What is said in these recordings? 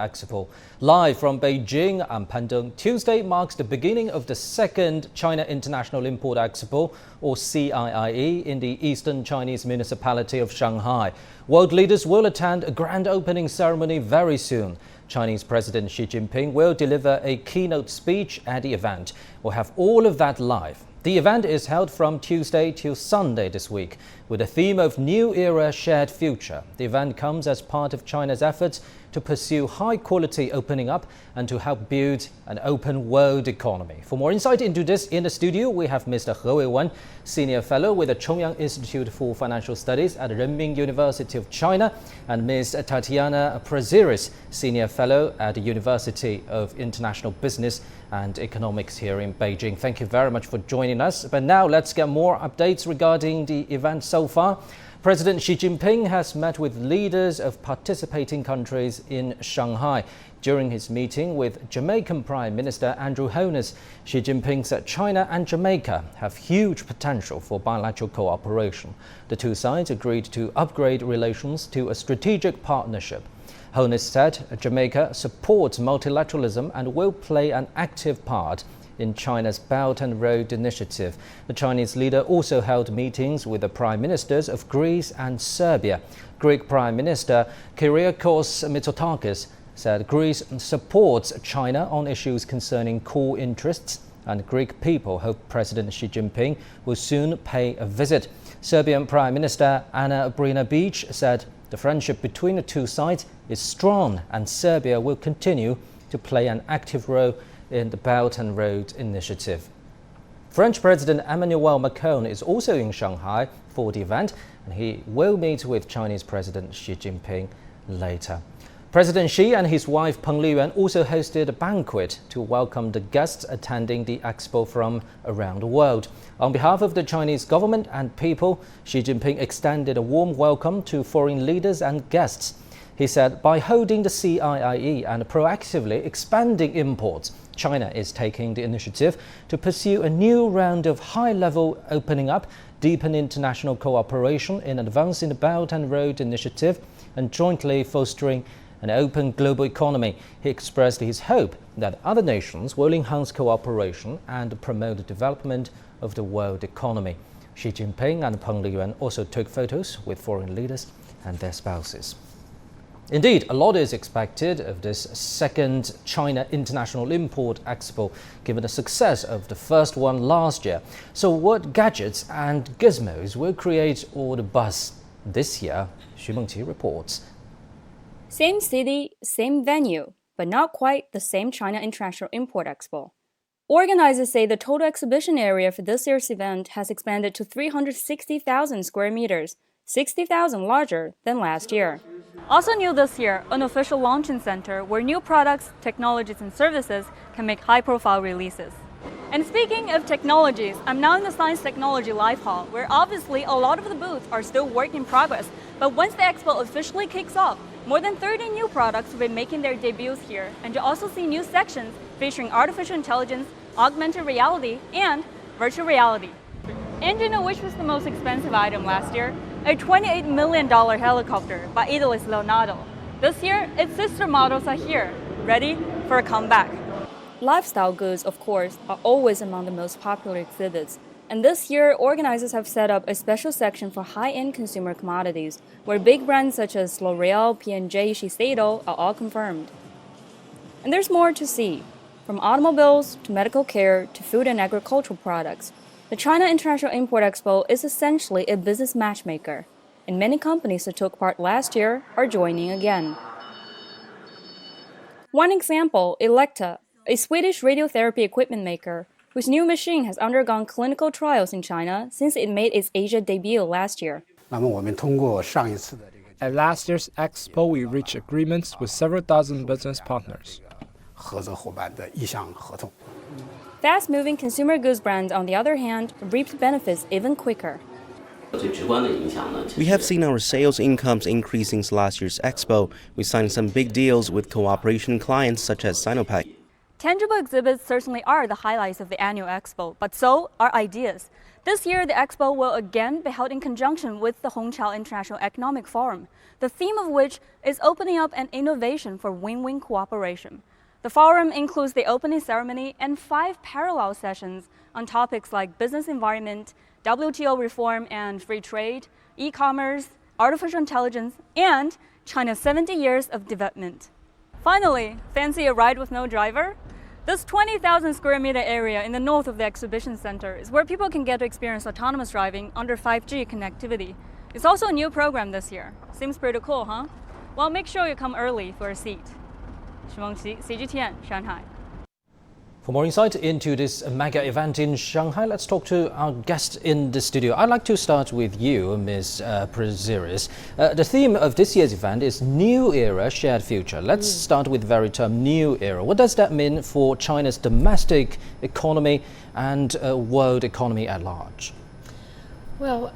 Expo. Live from Beijing and Pandong, Tuesday marks the beginning of the second China International Import Expo, or CIIE, in the eastern Chinese municipality of Shanghai. World leaders will attend a grand opening ceremony very soon. Chinese President Xi Jinping will deliver a keynote speech at the event. We'll have all of that live. The event is held from Tuesday till Sunday this week, with the theme of New Era Shared Future. The event comes as part of China's efforts to pursue high-quality opening up and to help build an open world economy. For more insight into this, in the studio, we have Mr. Hrus, Senior Fellow with the Chung-Yong Institute for Financial Studies at Reming University of China, and Ms. Tatiana, Prezzie, Senior Fellow at the University of International Business and Economics here in Beijing. Thank you very much for joining us. But now let's get more updates regarding the event so far. President Xi Jinping has met with leaders of participating countries in Shanghai. During his meeting with Jamaican Prime Minister Holness, Xi Jinping said China and Jamaica have huge potential for bilateral cooperation. The two sides agreed to upgrade relations to a strategic partnership. Holness said Jamaica supports multilateralism and will play an active part in China's Belt and Road Initiative. The Chinese leader also held meetings with the prime ministers of Greece and Serbia. Greek Prime Minister Kyriakos Mitsotakis said Greece supports China on issues concerning core interests, and Greek people hope President Xi Jinping will soon pay a visit. Serbian Prime Minister Ana Brnabić said the friendship between the two sides is strong and Serbia will continue to play an active role in the Belt and Road Initiative. French President Emmanuel Macron is also in Shanghai for the event, and he will meet with Chinese President Xi Jinping later. President Xi and his wife Peng Liyuan also hosted a banquet to welcome the guests attending the expo from around the world. On behalf of the Chinese government and people, Xi Jinping extended a warm welcome to foreign leaders and guests. He said, by holding the CIIE and proactively expanding imports, China is taking the initiative to pursue a new round of high-level opening up, deepen international cooperation in advancing the Belt and Road Initiative, and jointly fostering an open global economy. He expressed his hope that other nations will enhance cooperation and promote the development of the world economy. Xi Jinping and Peng Liyuan also took photos with foreign leaders and their spouses. Indeed, a lot is expected of this second China International Import Expo, given the success of the first one last year. So what gadgets and gizmos will create all the buzz this year? Xu Mengqi reports. Same city, same venue, but not quite the same China International Import Expo. Organizers say the total exhibition area for this year's event has expanded to 360,000 square meters, 60,000 larger than last year. Also new this year, an official launching center where new products, technologies, and services can make high-profile releases. And speaking of technologies, I'm now in the Science Technology Live Hall, where obviously a lot of the booths are still work in progress. But once the expo officially kicks off, more than 30 new products will be making their debuts here, and you'll also see new sections featuring artificial intelligence, augmented reality, and virtual reality. And you know which was the most expensive item last year? A $28 million helicopter by Italy's Leonardo. This year, its sister models are here, ready for a comeback. Lifestyle goods, of course, are always among the most popular exhibits. And this year, organizers have set up a special section for high-end consumer commodities, where big brands such as L'Oreal, P&G, Shiseido are all confirmed. And there's more to see. From automobiles to medical care to food and agricultural products, the China International Import Expo is essentially a business matchmaker, and many companies that took part last year are joining again. One example, Elekta, a Swedish radiotherapy equipment maker, whose new machine has undergone clinical trials in China since it made its Asia debut last year. At last year's expo, we reached agreements with several dozen business partners. Fast-moving consumer goods brands, on the other hand, reaped benefits even quicker. We have seen our sales incomes increasing since last year's expo. We signed some big deals with cooperation clients such as Sinopec. Tangible exhibits certainly are the highlights of the annual expo, but so are ideas. This year, the expo will again be held in conjunction with the China International Economic Forum, the theme of which is opening up an innovation for win-win cooperation. The forum includes the opening ceremony and 5 parallel sessions on topics like business environment, WTO reform and free trade, e-commerce, artificial intelligence, and China's 70 years of development. Finally, fancy a ride with no driver? This 20,000 square meter area in the north of the exhibition center is where people can get to experience autonomous driving under 5G connectivity. It's also a new program this year. Seems pretty cool, huh? Well, make sure you come early for a seat. Shubao, CGTN, Shanghai. For more insight into this mega event in Shanghai, let's talk to our guest in the studio. I'd like to start with you, Ms. Prezzie. The theme of this year's event is New Era, Shared Future. Let's start with the very term New Era. What does that mean for China's domestic economy and world economy at large? Well,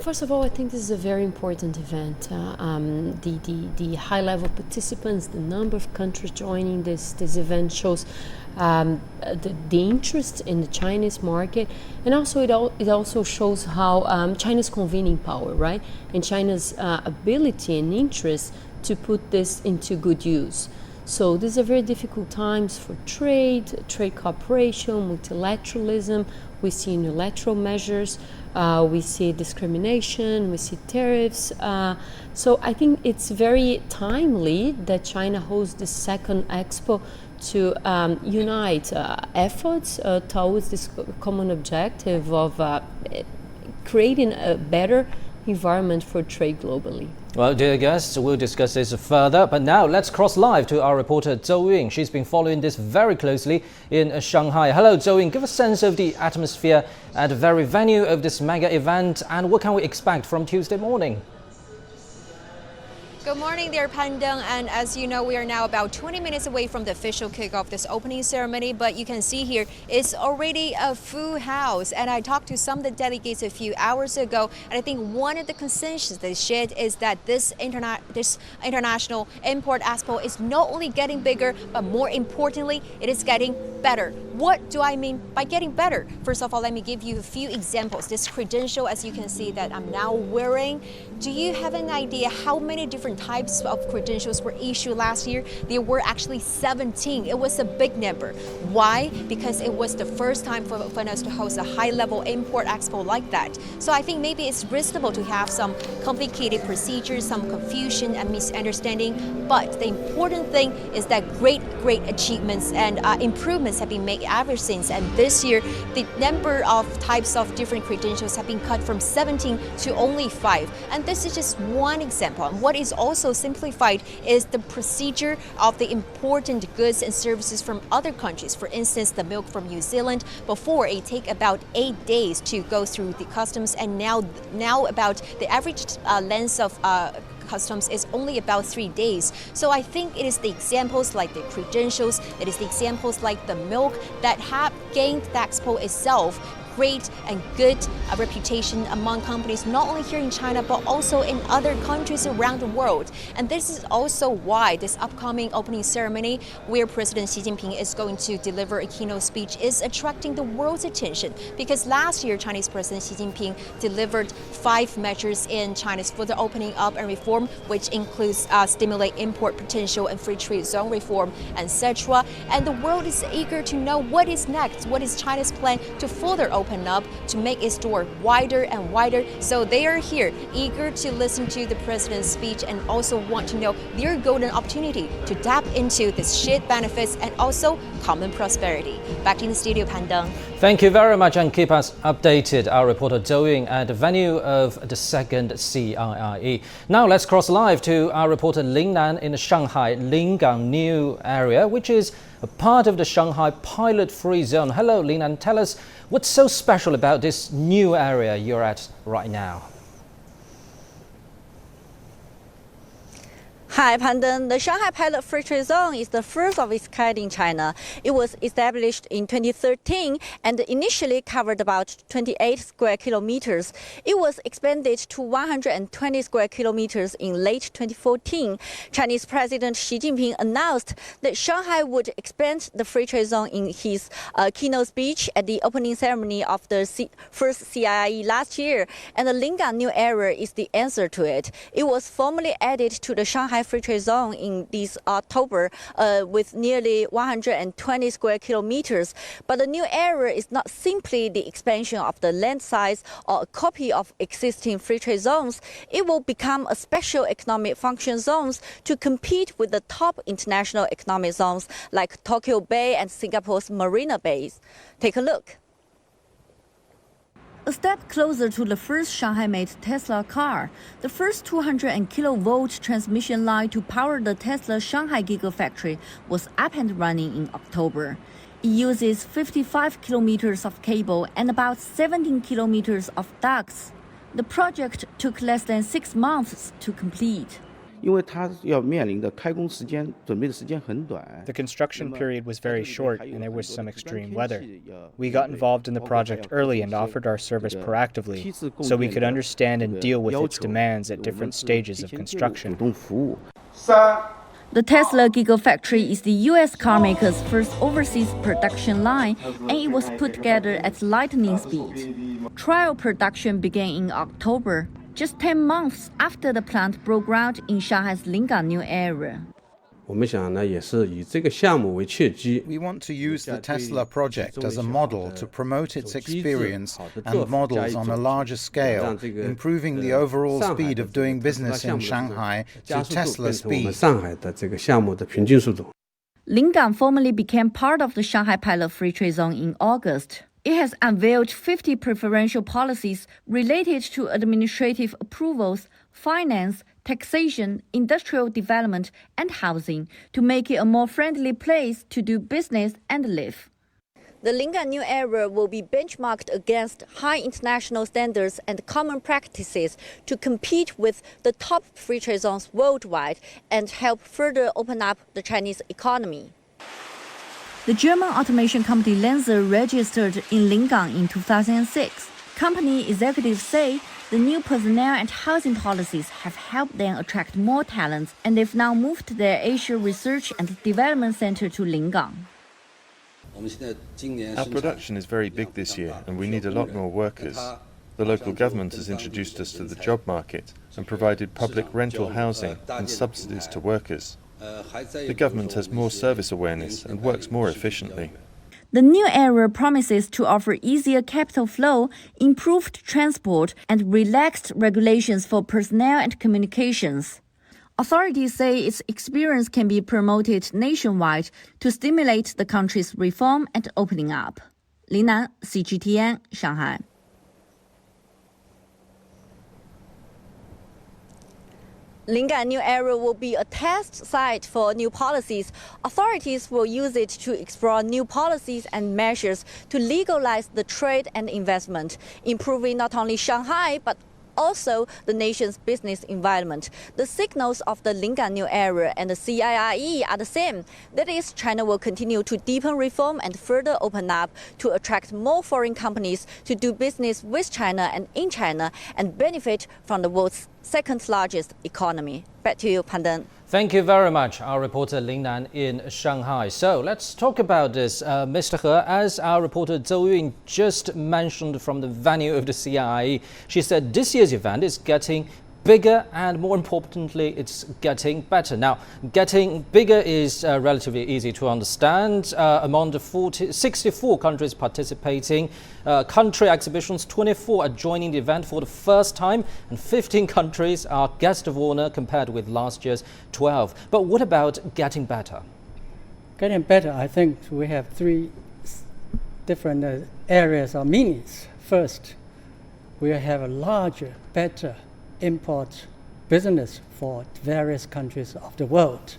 first of all, I think this is a very important event. The high-level participants, the number of countries joining this event shows the interest in the Chinese market, and also it also shows how China's convening power, right, and China's ability and interest to put this into good use. So these are very difficult times for trade cooperation, multilateralism. We see unilateral measures, we see discrimination, we see tariffs. So I think it's very timely that China hosts the second expo to unite efforts towards this common objective of creating a better environment for trade globally. Well, dear guests, we'll discuss this further, but now let's cross live to our reporter Zhou Ying. She's been following this very closely in Shanghai. Hello, Zhou Ying. Give a sense of the atmosphere at the very venue of this mega event, and what can we expect from Tuesday morning? Good morning there, Pandeng. And as you know, we are now about 20 minutes away from the official kickoff of this opening ceremony. But you can see here, it's already a full house. And I talked to some of the delegates a few hours ago. And I think one of the consensus they shared is that this International Import Expo is not only getting bigger, but more importantly, it is getting better. What do I mean by getting better? First of all, let me give you a few examples. This credential, as you can see, that I'm now wearing. Do you have an idea how many different types of credentials were issued last year? There were actually 17. It was a big number. Why? Because it was the first time for us to host a high-level import expo like that. So I think maybe it's reasonable to have some complicated procedures, some confusion and misunderstanding. But the important thing is that great achievements and improvements have been made ever since. And this year, the number of types of different credentials have been cut from 17 to only 5. And this is just one example. And what is also simplified is the procedure of the important goods and services from other countries. For instance, the milk from New Zealand, before it take about 8 days to go through the customs, and now about the average length of customs is only about 3 days. So I think it is the examples like the credentials, it is the examples like the milk that have gained the expo itself great and good reputation among companies, not only here in China, but also in other countries around the world. And this is also why this upcoming opening ceremony, where President Xi Jinping is going to deliver a keynote speech, is attracting the world's attention. Because last year, Chinese President Xi Jinping delivered 5 measures in China's further opening up and reform, which includes stimulate import potential and free trade zone reform, etc. And the world is eager to know what is next, what is China's plan to further open up, to make its door wider and wider. So they are here, eager to listen to the president's speech and also want to know their golden opportunity to tap into the shared benefits and also common prosperity. Back in the studio, Pandeng. Thank you very much, and keep us updated. Our reporter Zhou Ying at the venue of the second CIIE. Now let's cross live to our reporter Ling Nan in the Shanghai Lingang New area, which is a part of the Shanghai pilot-free zone. Hello, Ling Nan. Tell us what's so special about this new area you're at right now. Hi, Pandan. The Shanghai Pilot Free Trade Zone is the first of its kind in China. It was established in 2013 and initially covered about 28 square kilometers. It was expanded to 120 square kilometers in late 2014. Chinese President Xi Jinping announced that Shanghai would expand the free trade zone in his keynote speech at the opening ceremony of the first CIIE last year, and the Lingang New Era is the answer to it. It was formally added to the Shanghai Free Trade Zone in this October with nearly 120 square kilometers. But the new era is not simply the expansion of the land size or a copy of existing free trade zones. It will become a special economic function zones to compete with the top international economic zones like Tokyo Bay and Singapore's Marina Bays. Take a look. A step closer to the first Shanghai-made Tesla car, the first 200 kilovolt transmission line to power the Tesla Shanghai Gigafactory was up and running in October. It uses 55 kilometers of cable and about 17 kilometers of ducts. The project took less than 6 months to complete. The construction period was very short and there was some extreme weather. We got involved in the project early and offered our service proactively so we could understand and deal with its demands at different stages of construction. The Tesla Gigafactory is the U.S. carmaker's first overseas production line, and it was put together at lightning speed. Trial production began in October, just 10 months after the plant broke ground in Shanghai's Lingang New Area. We want to use the Tesla project as a model to promote its experience and models on a larger scale, improving the overall speed of doing business in Shanghai to Tesla speed. Lingang formally became part of the Shanghai Pilot Free Trade Zone in August. It has unveiled 50 preferential policies related to administrative approvals, finance, taxation, industrial development, and housing to make it a more friendly place to do business and live. The Lingang New Era will be benchmarked against high international standards and common practices to compete with the top free trade zones worldwide and help further open up the Chinese economy. The German automation company Lenze registered in Lingang in 2006. Company executives say the new personnel and housing policies have helped them attract more talents, and they've now moved their Asia Research and Development Center to Lingang. Our production is very big this year, and we need a lot more workers. The local government has introduced us to the job market and provided public rental housing and subsidies to workers. The government has more service awareness and works more efficiently. The new era promises to offer easier capital flow, improved transport, and relaxed regulations for personnel and communications. Authorities say its experience can be promoted nationwide to stimulate the country's reform and opening up. Lin Nan, CGTN, Shanghai. Lingang New Era will be a test site for new policies. Authorities will use it to explore new policies and measures to legalize the trade and investment, improving not only Shanghai but also the nation's business environment. The signals of the Lingang New Era and the CIIE are the same. That is, China will continue to deepen reform and further open up to attract more foreign companies to do business with China and in China and benefit from the world's second largest economy. Back to you, Pandan. Thank you very much, our reporter Lin Nan in Shanghai. So let's talk about this. Mr. He, as our reporter Zhou Yun just mentioned from the venue of the CIIE, she said this year's event is getting bigger and more importantly, it's getting better. Now, getting bigger is relatively easy to understand. Among the 64 countries participating, country exhibitions, 24 are joining the event for the first time and 15 countries are guest of honor compared with last year's 12. But what about getting better? Getting better, I think we have three different areas or meanings. First, we have a larger, better import business for various countries of the world,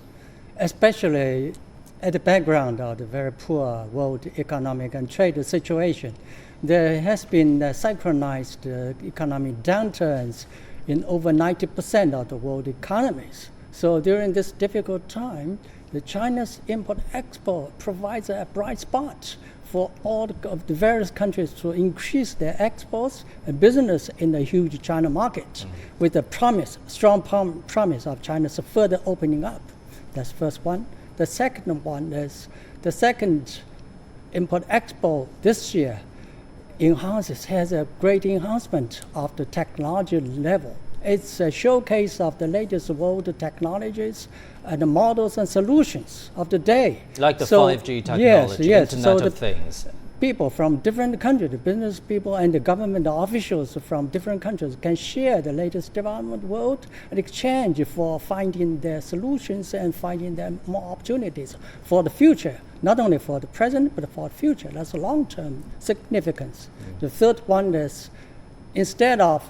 especially at the background of the very poor world economic and trade situation. There has been synchronized economic downturns in over 90% of the world economies. So during this difficult time, the China's Import Expo provides a bright spot for all of the various countries to increase their exports and business in the huge China market, with a strong promise of China's further opening up. That's the first one. The second one is the second Import Expo this year has a great enhancement of the technology level. It's a showcase of the latest world technologies and the models and solutions of the day. Like the 5G technology, yes. Internet of Things. People from different countries, the business people and the government officials from different countries can share the latest development world and exchange for finding their solutions and finding them more opportunities for the future, not only for the present, but for the future. That's a long-term significance. The third one is, instead of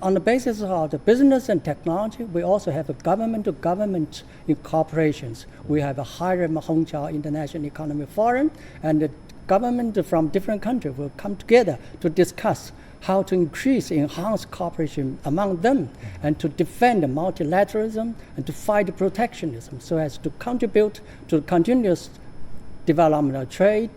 on the basis of the business and technology, we also have a government-to-government corporations. We have a Hiram Hongqiao International Economy Forum, and the government from different countries will come together to discuss how to enhance cooperation among them, and to defend multilateralism and to fight protectionism, so as to contribute to the continuous development of trade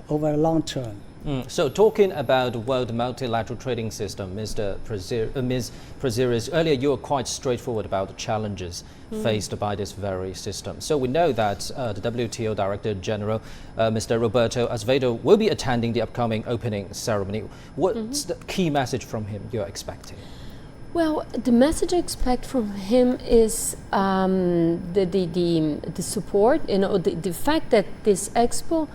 over a long term. So talking about the world multilateral trading system, Ms. Prezzie, earlier you were quite straightforward about the challenges faced by this very system. So we know that the WTO Director General, Mr. Roberto Azevedo, will be attending the upcoming opening ceremony. What's the key message from him you're expecting? Well, the message I expect from him is the support, the fact that this expo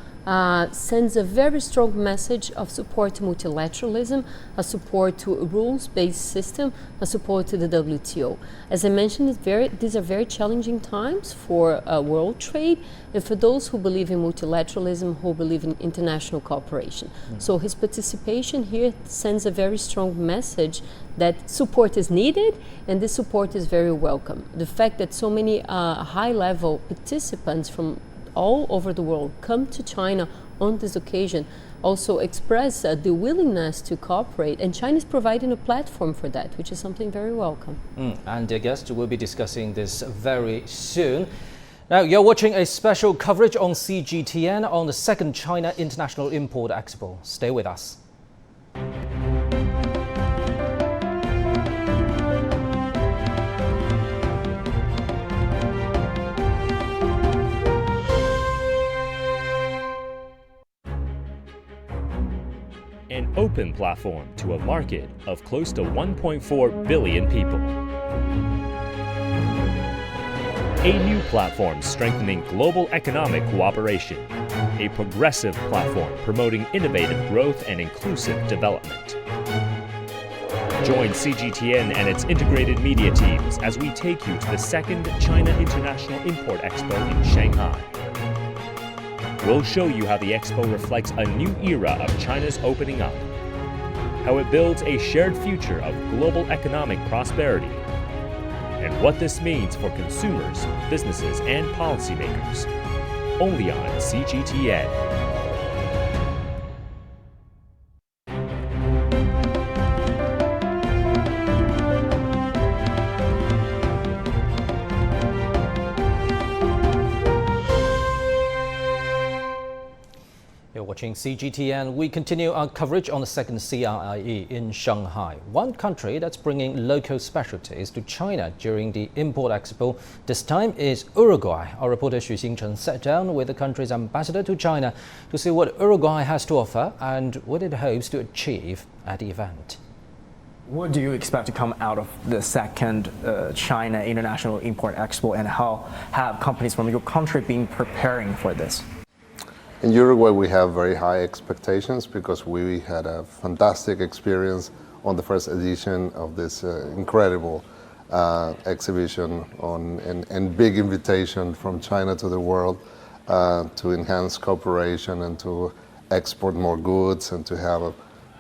sends a very strong message of support to multilateralism, a support to a rules-based system, a support to the WTO. As I mentioned, these are very challenging times for world trade and for those who believe in multilateralism, who believe in international cooperation. So his participation here sends a very strong message that support is needed, and this support is very welcome. The fact that so many high-level participants from all over the world come to China on this occasion also express the willingness to cooperate, and China is providing a platform for that, which is something very welcome. And dear guests, we'll be discussing this very soon. Now, you're watching a special coverage on CGTN on the second China International Import Expo. Stay with us. An open platform to a market of close to 1.4 billion people. A new platform strengthening global economic cooperation. A progressive platform promoting innovative growth and inclusive development. Join CGTN and its integrated media teams as we take you to the second China International Import Expo in Shanghai. We'll show you how the expo reflects a new era of China's opening up, how it builds a shared future of global economic prosperity, and what this means for consumers, businesses, and policymakers. Only on CGTN. Watching CGTN, we continue our coverage on the second CIIE in Shanghai, one country that's bringing local specialties to China during the Import Expo. This time is Uruguay. Our reporter Xu Xingchen sat down with the country's ambassador to China to see what Uruguay has to offer and what it hopes to achieve at the event. What do you expect to come out of the second China International Import Expo, and how have companies from your country been preparing for this? In Uruguay, we have very high expectations because we had a fantastic experience on the first edition of this incredible exhibition and big invitation from China to the world to enhance cooperation and to export more goods and to have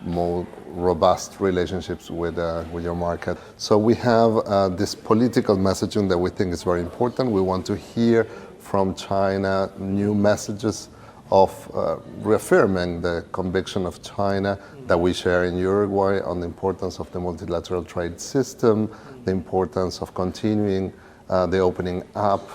more robust relationships with your market. So we have this political messaging that we think is very important. We want to hear from China new messages of reaffirming the conviction of China that we share in Uruguay on the importance of the multilateral trade system, the importance of continuing the opening up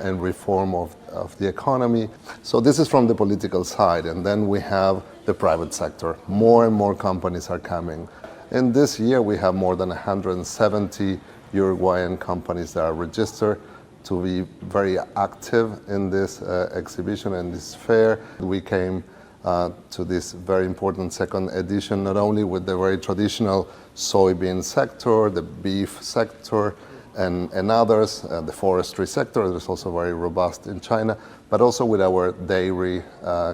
and reform of the economy. So this is from the political side, and then we have the private sector. More and more companies are coming. In this year, we have more than 170 Uruguayan companies that are registered to be very active in this exhibition and this fair. We came to this very important second edition, not only with the very traditional soybean sector, the beef sector, and others, the forestry sector that is also very robust in China, but also with our dairy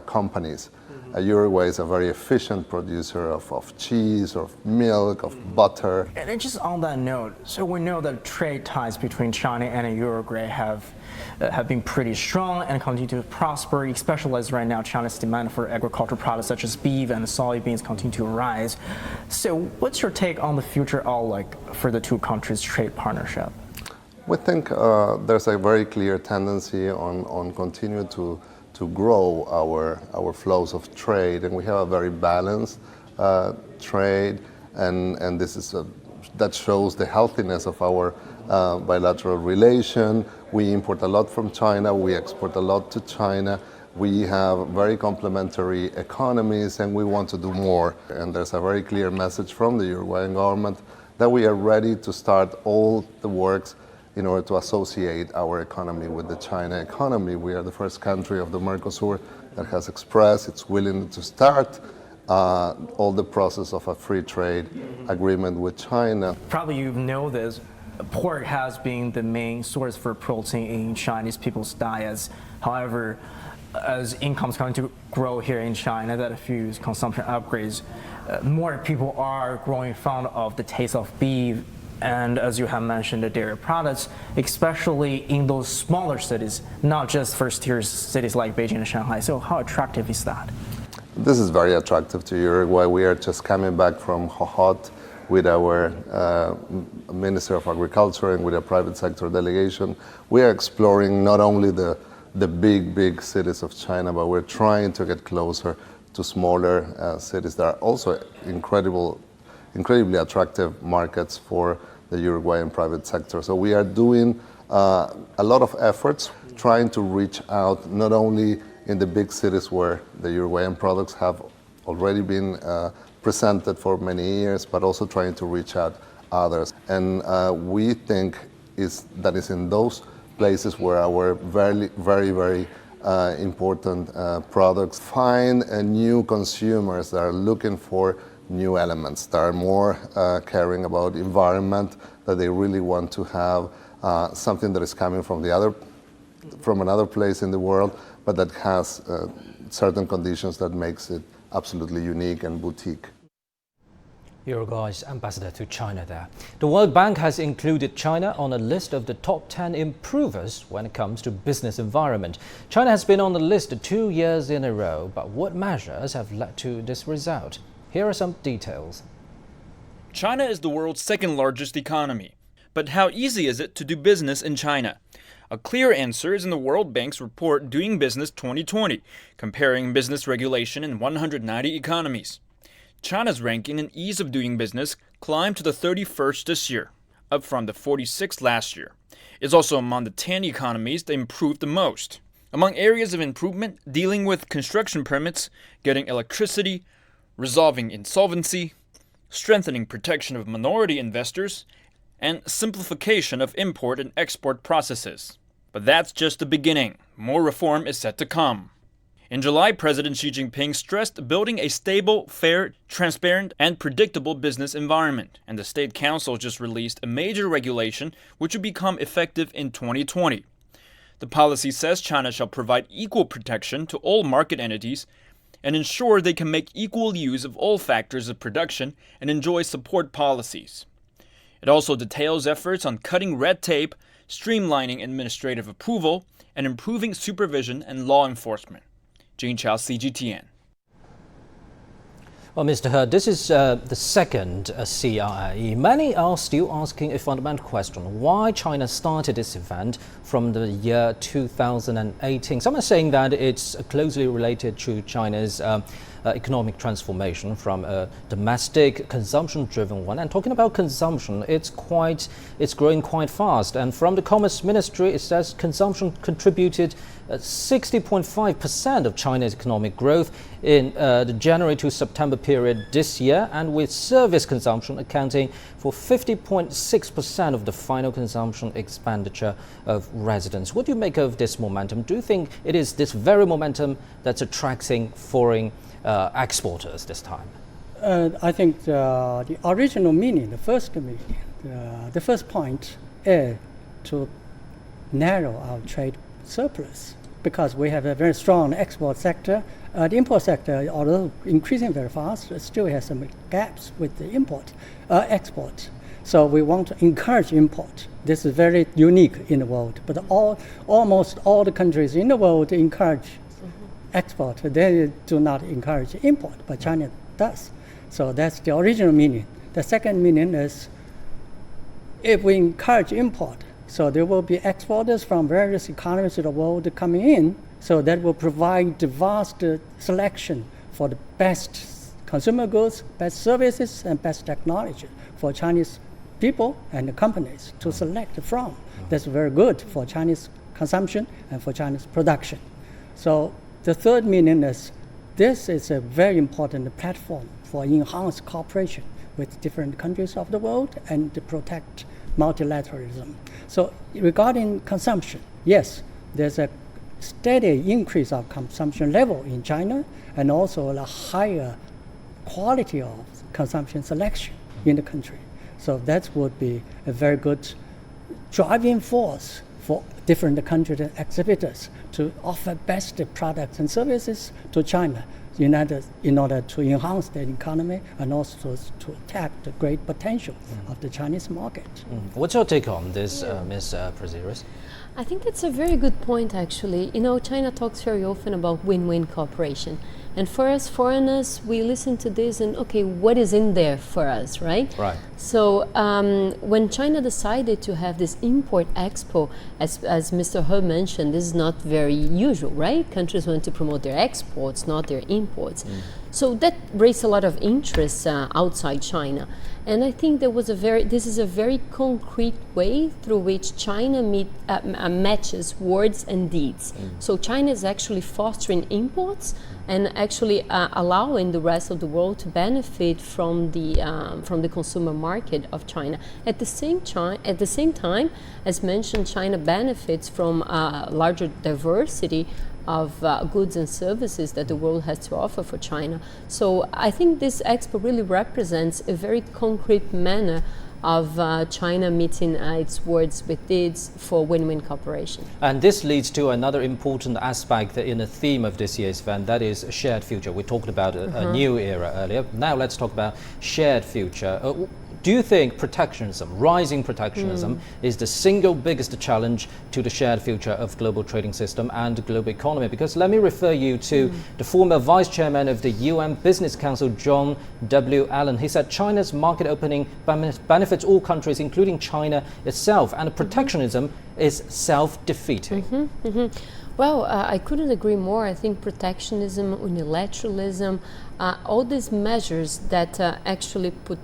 companies. Uruguay is a very efficient producer of cheese, of milk, of butter. And just on that note, so we know that trade ties between China and Uruguay have been pretty strong and continue to prosper, especially as right now China's demand for agricultural products such as beef and soybeans continue to rise. So what's your take on the future outlook for the two countries' trade partnership? We think there's a very clear tendency on continue to grow our flows of trade, and we have a very balanced trade, and this is that shows the healthiness of our bilateral relation. We import a lot from China, we export a lot to China. We have very complementary economies, and we want to do more. And there's a very clear message from the Uruguayan government that we are ready to start all the works in order to associate our economy with the China economy. We are the first country of the Mercosur that has expressed its willingness to start all the process of a free trade agreement with China. Probably you know this, pork has been the main source for protein in Chinese people's diets. However, as incomes continue to grow here in China, that a few consumption upgrades, more people are growing fond of the taste of beef. And as you have mentioned, the dairy products, especially in those smaller cities, not just first-tier cities like Beijing and Shanghai. So how attractive is that? This is very attractive to Uruguay. We are just coming back from Jo'ot with our Minister of Agriculture and with a private sector delegation. We are exploring not only the big cities of China, but we're trying to get closer to smaller cities that are also incredibly attractive markets for the Uruguayan private sector. So we are doing a lot of efforts trying to reach out not only in the big cities where the Uruguayan products have already been presented for many years, but also trying to reach out others. And we think that is in those places where our very important products find new consumers that are looking for new elements, that are more caring about environment, that they really want to have something that is coming from another place in the world, but that has certain conditions that makes it absolutely unique and boutique. Uruguay's ambassador to China there. The World Bank has included China on a list of the top 10 improvers when it comes to business environment. China has been on the list 2 years in a row, but what measures have led to this result? Here are some details. China is the world's second largest economy. But how easy is it to do business in China? A clear answer is in the World Bank's report Doing Business 2020, comparing business regulation in 190 economies. China's ranking in ease of doing business climbed to the 31st this year, up from the 46th last year. It's also among the 10 economies that improved the most. Among areas of improvement, dealing with construction permits, getting electricity, resolving insolvency, strengthening protection of minority investors, and simplification of import and export processes. But that's just the beginning. More reform is set to come. In July, President Xi Jinping stressed building a stable, fair, transparent, and predictable business environment, and the State Council just released a major regulation which will become effective in 2020. The policy says China shall provide equal protection to all market entities and ensure they can make equal use of all factors of production and enjoy support policies. It also details efforts on cutting red tape, streamlining administrative approval, and improving supervision and law enforcement. Jing Chao, CGTN. Well, Mr. Hrus, this is the second CIIE. Many are still asking a fundamental question: why China started this event from the year 2018? Some are saying that it's closely related to China's economic transformation from a domestic consumption-driven one. And talking about consumption, it's growing quite fast. And from the Commerce Ministry, it says consumption contributed 60.5% of China's economic growth in the January to September period this year, and with service consumption accounting for 50.6% of the final consumption expenditure of residents. What do you make of this momentum? Do you think it is this very momentum that's attracting foreign exporters this time? I think the original meaning, the first meaning, the first point is to narrow our trade surplus, because we have a very strong export sector. The import sector, although increasing very fast, still has some gaps with the export. So we want to encourage import. This is very unique in the world, but almost all the countries in the world encourage export. They do not encourage import, but China does. So that's the original meaning. The second meaning is, if we encourage import, so there will be exporters from various economies of the world coming in, so that will provide the vast selection for the best consumer goods, best services, and best technology for Chinese people and the companies to select from. That's very good for Chinese consumption and for Chinese production. So the third meaning is, this is a very important platform for enhanced cooperation with different countries of the world and to protect multilateralism. So regarding consumption, yes, there's a steady increase of consumption level in China, and also a higher quality of consumption selection in the country. So that would be a very good driving force for different countries and exhibitors to offer best products and services to China in order to enhance their economy and also to tap the great potential of the Chinese market. What's your take on this, Ms. Prezzie? I think that's a very good point, actually. You know, China talks very often about win-win cooperation. And for us foreigners, we listen to this and, okay, what is in there for us, right? Right. So when China decided to have this import expo, as Mr. Hrus mentioned, this is not very usual, right? Countries want to promote their exports, not their imports. So that raised a lot of interest outside China. And I think this is a very concrete way through which China matches words and deeds. So China is actually fostering imports and actually allowing the rest of the world to benefit from the consumer market of China. At the same time, as mentioned, China benefits from larger diversity of goods and services that the world has to offer for China. So I think this expo really represents a very concrete manner of China meeting its words with deeds for win-win cooperation. And this leads to another important aspect in the theme of this year's event, that is a shared future. We talked about a new era earlier. Now let's talk about shared future. Do you think rising protectionism, is the single biggest challenge to the shared future of global trading system and the global economy? Because let me refer you to the former vice chairman of the UN Business Council, John W. Allen. He said China's market opening benefits all countries, including China itself, and protectionism is self-defeating. Well, I couldn't agree more. I think protectionism, unilateralism, all these measures that actually put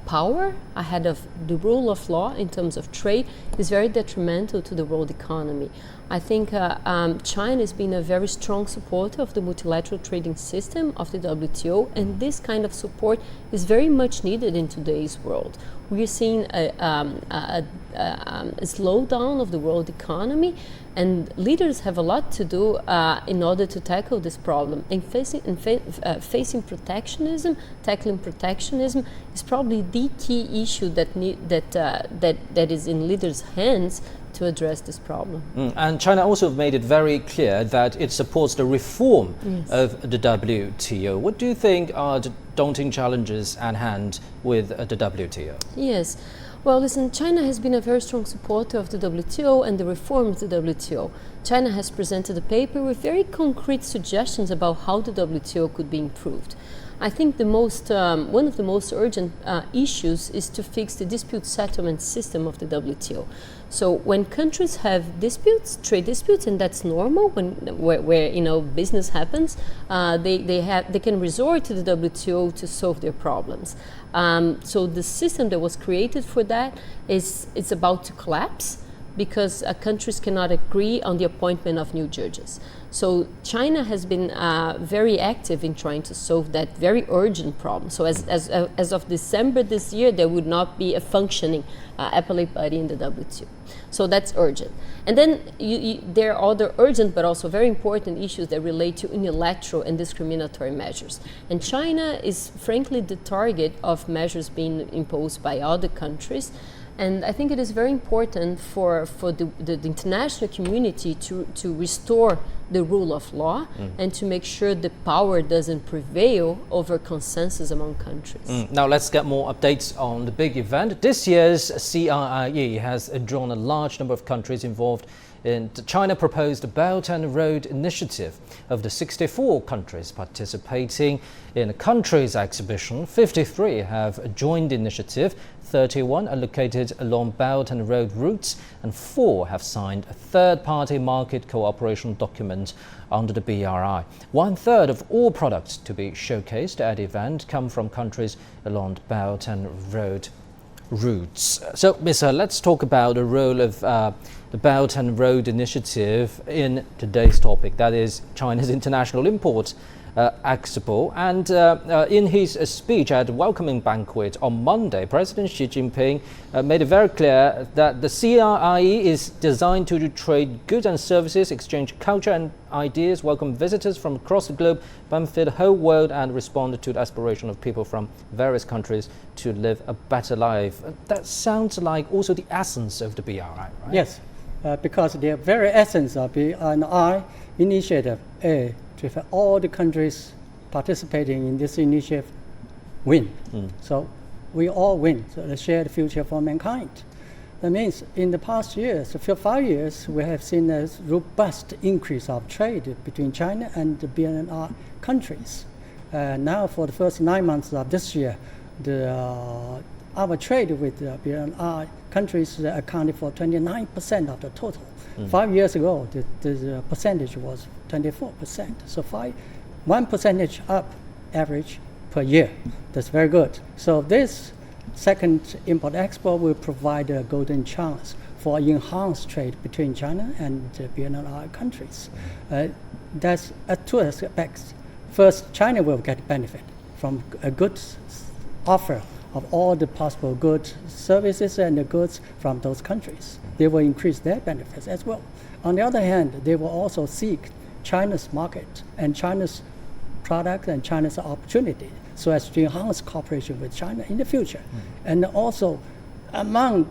power ahead of the rule of law in terms of trade is very detrimental to the world economy. I think China has been a very strong supporter of the multilateral trading system of the WTO, and this kind of support is very much needed in today's world. We're seeing a slowdown of the world economy, and leaders have a lot to do in order to tackle this problem. And facing protectionism, tackling protectionism is probably the key issue that is in leaders' hands to address this problem. And China also made it very clear that it supports the reform of the WTO. What do you think are the daunting challenges at hand with the WTO? Yes. Well, listen, China has been a very strong supporter of the WTO and the reform of the WTO. China has presented a paper with very concrete suggestions about how the WTO could be improved. I think one of the most urgent issues is to fix the dispute settlement system of the WTO. So when countries have disputes, trade disputes, and that's normal where business happens, they can resort to the WTO to solve their problems. So the system that was created for that it's about to collapse because countries cannot agree on the appointment of new judges. So China has been very active in trying to solve that very urgent problem. So as of December this year, there would not be a functioning appellate body in the WTO. So that's urgent. And then there are other urgent but also very important issues that relate to unilateral and discriminatory measures. And China is frankly the target of measures being imposed by other countries. And I think it is very important for the international community to restore the rule of law and to make sure the power doesn't prevail over consensus among countries. Now let's get more updates on the big event. This year's CIIE has drawn a large number of countries involved in the China proposed Belt and Road Initiative. Of the 64 countries participating in the country's exhibition, 53 have joined the initiative, 31 are located along Belt and Road routes, and 4 have signed a third-party market cooperation document under the BRI. 1/3 of all products to be showcased at the event come from countries along Belt and Road routes. So, Ms. Let's talk about the role of the Belt and Road Initiative in today's topic, that is China's International Import Expo. And in his speech at the welcoming banquet on Monday, President Xi Jinping made it very clear that the CIIE is designed to trade goods and services, exchange culture and ideas, welcome visitors from across the globe, benefit the whole world, and respond to the aspiration of people from various countries to live a better life. That sounds like also the essence of the BRI, right? Yes, because the very essence of BRI initiative is to have all the countries participating in this initiative win. So we all win, so the shared future for mankind. That means in the past years, for 5 years, we have seen a robust increase of trade between China and the BRI countries. Now for the first 9 months of this year, our trade with the BRI countries accounted for 29% of the total. 5 years ago, the percentage was 24%. So 1 percentage up average per year. That's very good. So this second Import Expo will provide a golden chance for enhanced trade between China and the BRI countries. That's two aspects. First, China will get benefit from a good offer of all the possible goods, services, and the goods from those countries. They will increase their benefits as well. On the other hand, they will also seek China's market and China's product and China's opportunity so as to enhance cooperation with China in the future. And also, among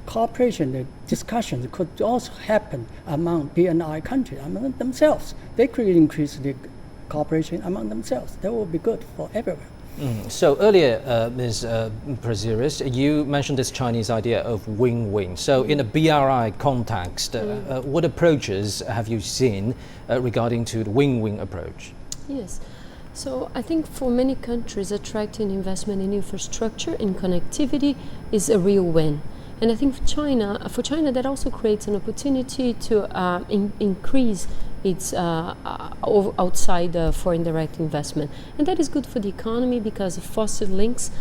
cooperation, the discussions could also happen among BRI countries, among themselves. They could increase the cooperation among themselves. That will be good for everyone. So earlier, Ms. Prezzie, you mentioned this Chinese idea of win-win. So in a BRI context, what approaches have you seen regarding to the win-win approach? Yes. So I think for many countries, attracting investment in infrastructure and connectivity is a real win. And I think for China, that also creates an opportunity to increase its outside foreign direct investment. And that is good for the economy because it fosters links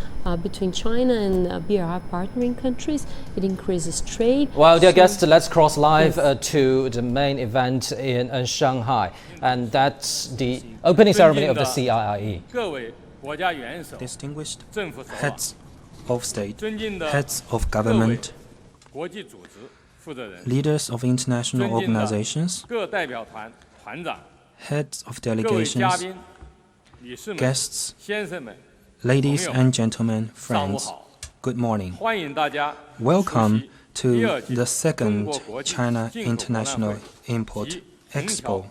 between China and BRI partnering countries. It increases trade. Well, dear guests, let's cross live to the main event in Shanghai. And that's the opening ceremony of the CIIE. Distinguished heads of state, heads of government, leaders of international organizations, heads of delegations, guests, ladies and gentlemen, friends, good morning. Welcome to the second China International Import Expo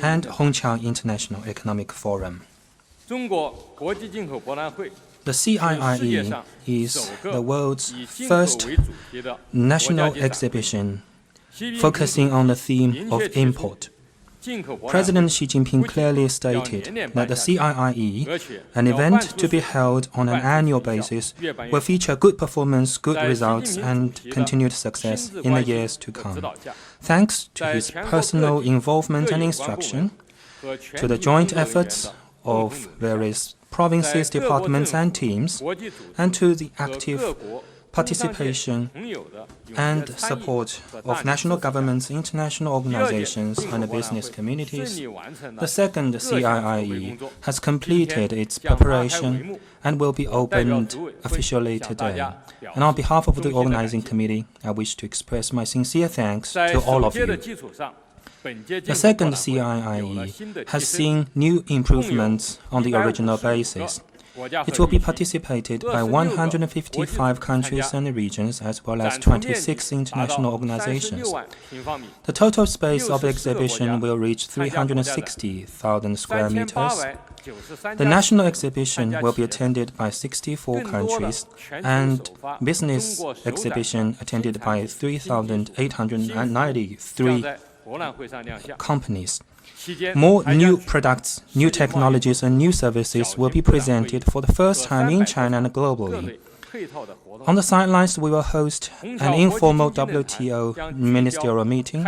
and Hongqiang International Economic Forum. The CIIE is the world's first national exhibition focusing on the theme of import. President Xi Jinping clearly stated that the CIIE, an event to be held on an annual basis, will feature good performance, good results, and continued success in the years to come. Thanks to his personal involvement and instruction, to the joint efforts of various provinces, departments, and teams, and to the active participation and support of national governments, international organizations, and business communities, the second CIIE has completed its preparation and will be opened officially today. And on behalf of the organizing committee, I wish to express my sincere thanks to all of you. The second CIIE has seen new improvements on the original basis. It will be participated by 155 countries and regions, as well as 26 international organizations. The total space of the exhibition will reach 360,000 square meters. The national exhibition will be attended by 64 countries, and business exhibition attended by 3,893 companies. More new products, new technologies, and new services will be presented for the first time in China and globally. On the sidelines, we will host an informal WTO ministerial meeting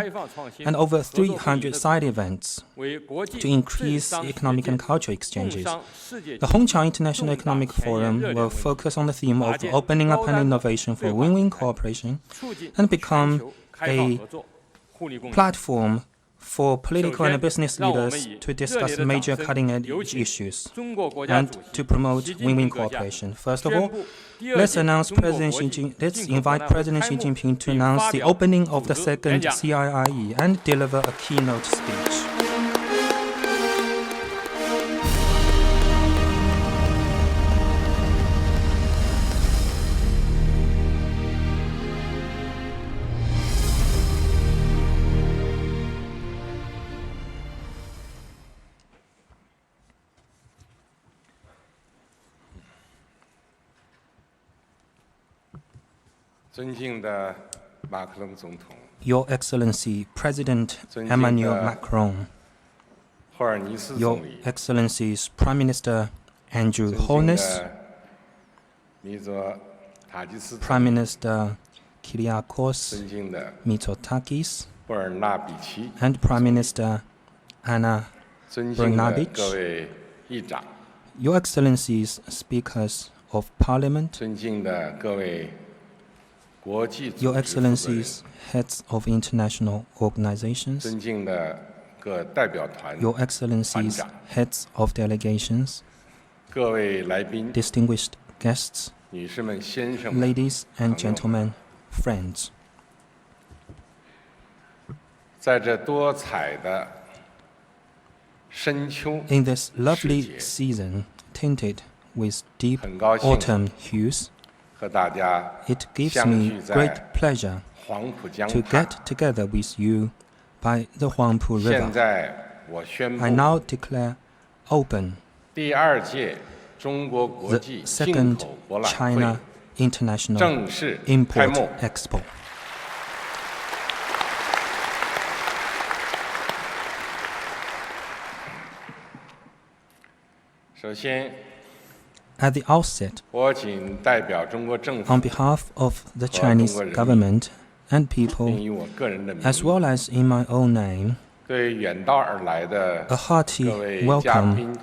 and over 300 side events to increase economic and cultural exchanges. The Hongqiang International Economic Forum will focus on the theme of opening up and innovation for win-win cooperation and become a platform for political and business leaders to discuss major cutting-edge issues and to promote win-win cooperation. First of all, let's invite President Xi Jinping to announce the opening of the second CIIE and deliver a keynote speech. Your Excellency President Emmanuel Macron, Your Excellencies Prime Minister Andrew Holness, Prime Minister Kyriakos Mitsotakis, and Prime Minister Anna Brnabic, Your Excellencies Speakers of Parliament, Your Excellencies, Heads of International Organizations, Your Excellencies, Heads of Delegations, distinguished guests, ladies and gentlemen, friends. In this lovely season, tinted with deep autumn hues, it gives me great pleasure to get together with you by the Huangpu River. I now declare open the second China International Import Expo. At the outset, on behalf of the Chinese government and people, as well as in my own name, a hearty welcome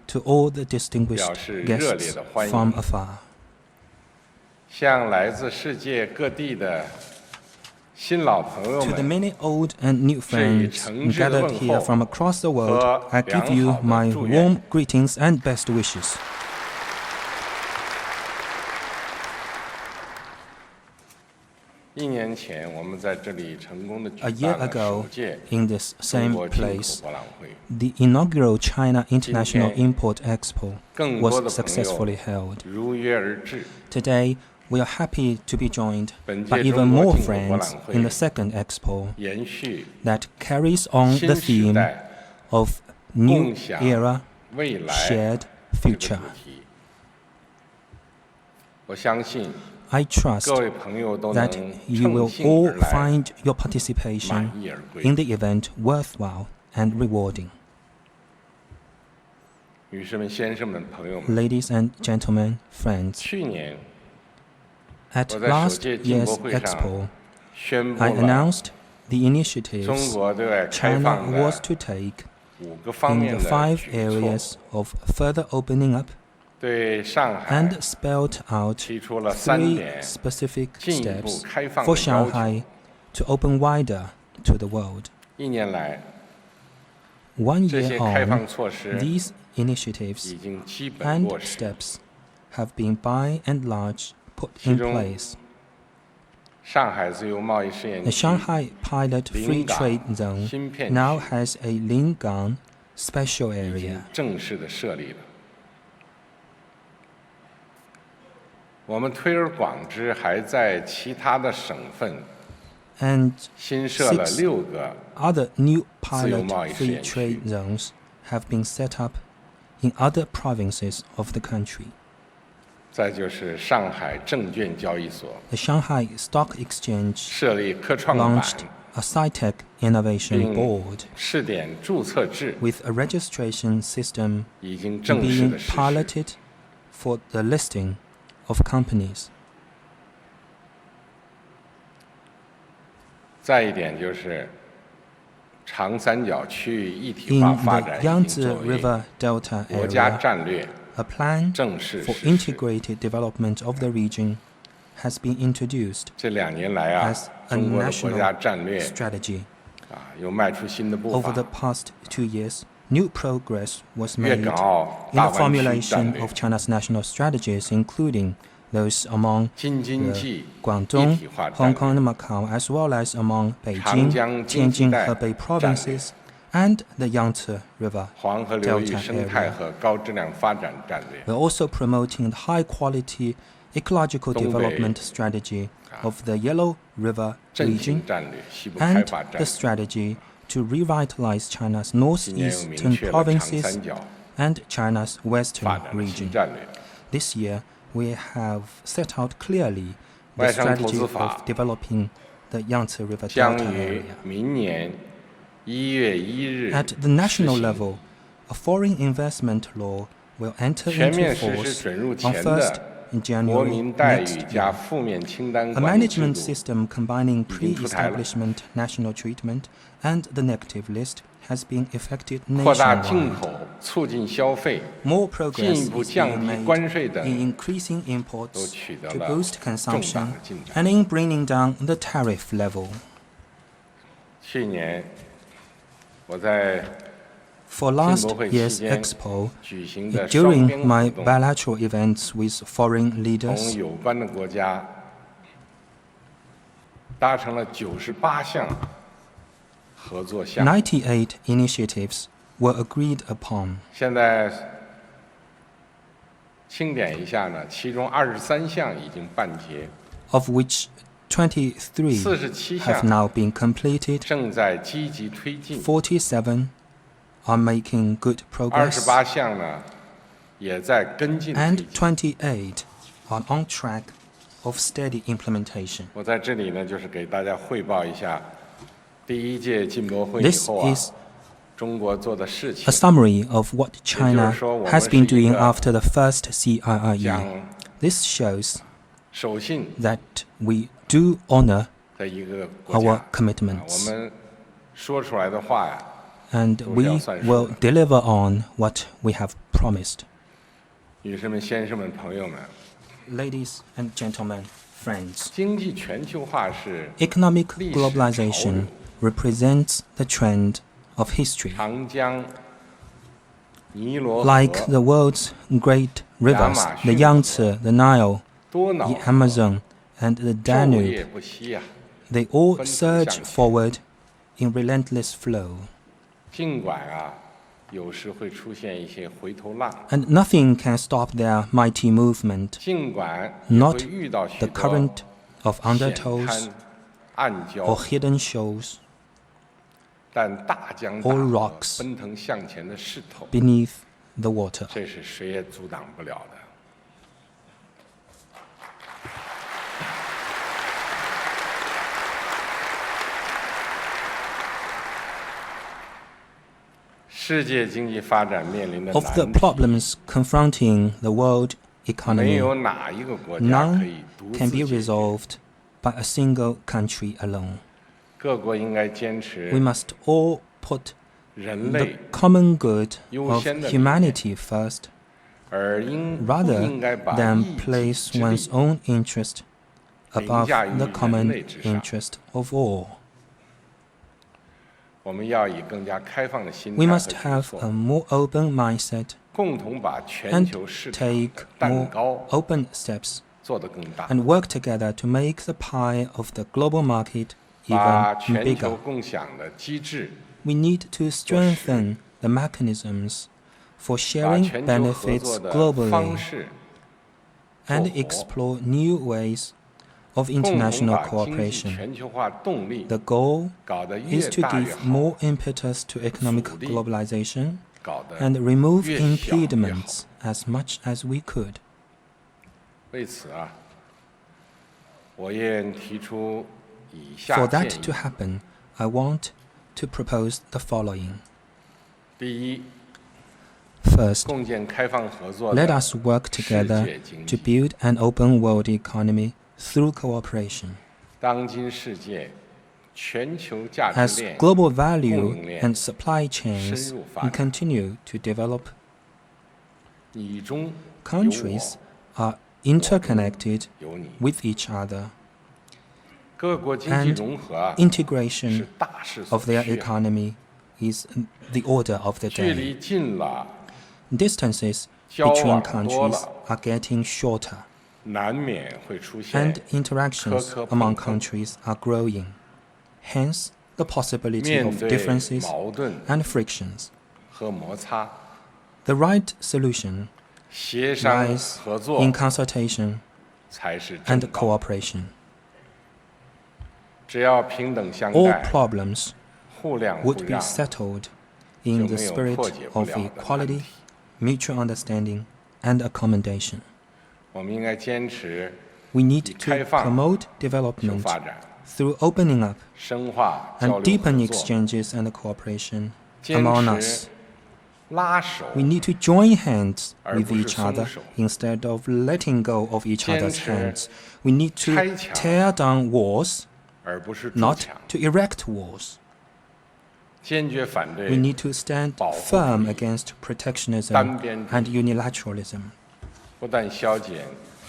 to all the distinguished guests from afar. To the many old and new friends gathered here from across the world, I give you my warm greetings and best wishes. A year ago, in this same place, the inaugural China International Import Expo was successfully held. Today, we are happy to be joined by even more friends in the second expo that carries on the theme of New Era, Shared Future. I trust that you will all find your participation in the event worthwhile and rewarding. Ladies and gentlemen, friends, at last year's Expo, I announced the initiatives China was to take in the 5 areas of further opening up and spelled out 3 specific steps for Shanghai to open wider to the world. 1 year on, these initiatives and steps have been by and large put in place. The Shanghai Pilot Free Trade Zone now has a Lingang special area. And 6 other new pilot free trade zones have been set up in other provinces of the country. The Shanghai Stock Exchange launched a SciTech Innovation Board with a registration system being piloted for the listing of companies. In the Yangtze River Delta area, a plan for integrated development of the region has been introduced as a national strategy. Over the past 2 years, new progress was made in the formulation of China's national strategies, including those among the Guangdong, Hong Kong and Macau, as well as among Beijing, Tianjin, Hebei provinces, and the Yangtze River Delta area. We're also promoting the high-quality ecological development strategy of the Yellow River region and the strategy to revitalize China's northeastern provinces and China's western region. This year, we have set out clearly the strategy of developing the Yangtze River Delta area. At the national level, a foreign investment law will enter into force on 1st January next year. A management system combining pre-establishment national treatment and the negative list has been effected nationwide. More progress is being made in increasing imports to boost consumption and in bringing down the tariff level. For last year's Expo, during my bilateral events with foreign leaders, 98 initiatives were agreed upon. Of which 23 have now been completed, 47 are making good progress, and 28 are on track of steady implementation. This is a summary of what China has been doing after the first CIIE. This shows that we do honor our commitments, and we will deliver on what we have promised. Ladies and gentlemen, friends, economic globalization represents the trend of history. Like the world's great rivers, the Yangtze, the Nile, the Amazon, and the Danube, they all surge forward in relentless flow. And nothing can stop their mighty movement, not the current of undertows or hidden shoals or rocks beneath the water. Of the problems confronting the world economy, none can be resolved by a single country alone. We must all put the common good of humanity first, rather than place one's own interest above the common interest of all. We must have a more open mindset and take more open steps and work together to make the pie of the global market even bigger. We need to strengthen the mechanisms for sharing benefits globally and explore new ways of international cooperation. The goal is to give more impetus to economic globalization and remove impediments as much as we could. For that to happen, I want to propose the following. First, let us work together to build an open world economy through cooperation. As global value and supply chains continue to develop, countries are interconnected with each other, and integration of their economy is the order of the day. Distances between countries are getting shorter, and interactions among countries are growing. Hence, the possibility of differences and frictions. The right solution lies in consultation and cooperation. All problems would be settled in the spirit of equality, mutual understanding, and accommodation. We need to promote development through opening up and deepen exchanges and cooperation among us. We need to join hands with each other instead of letting go of each other's hands. We need to tear down walls, not to erect walls. We need to stand firm against protectionism and unilateralism.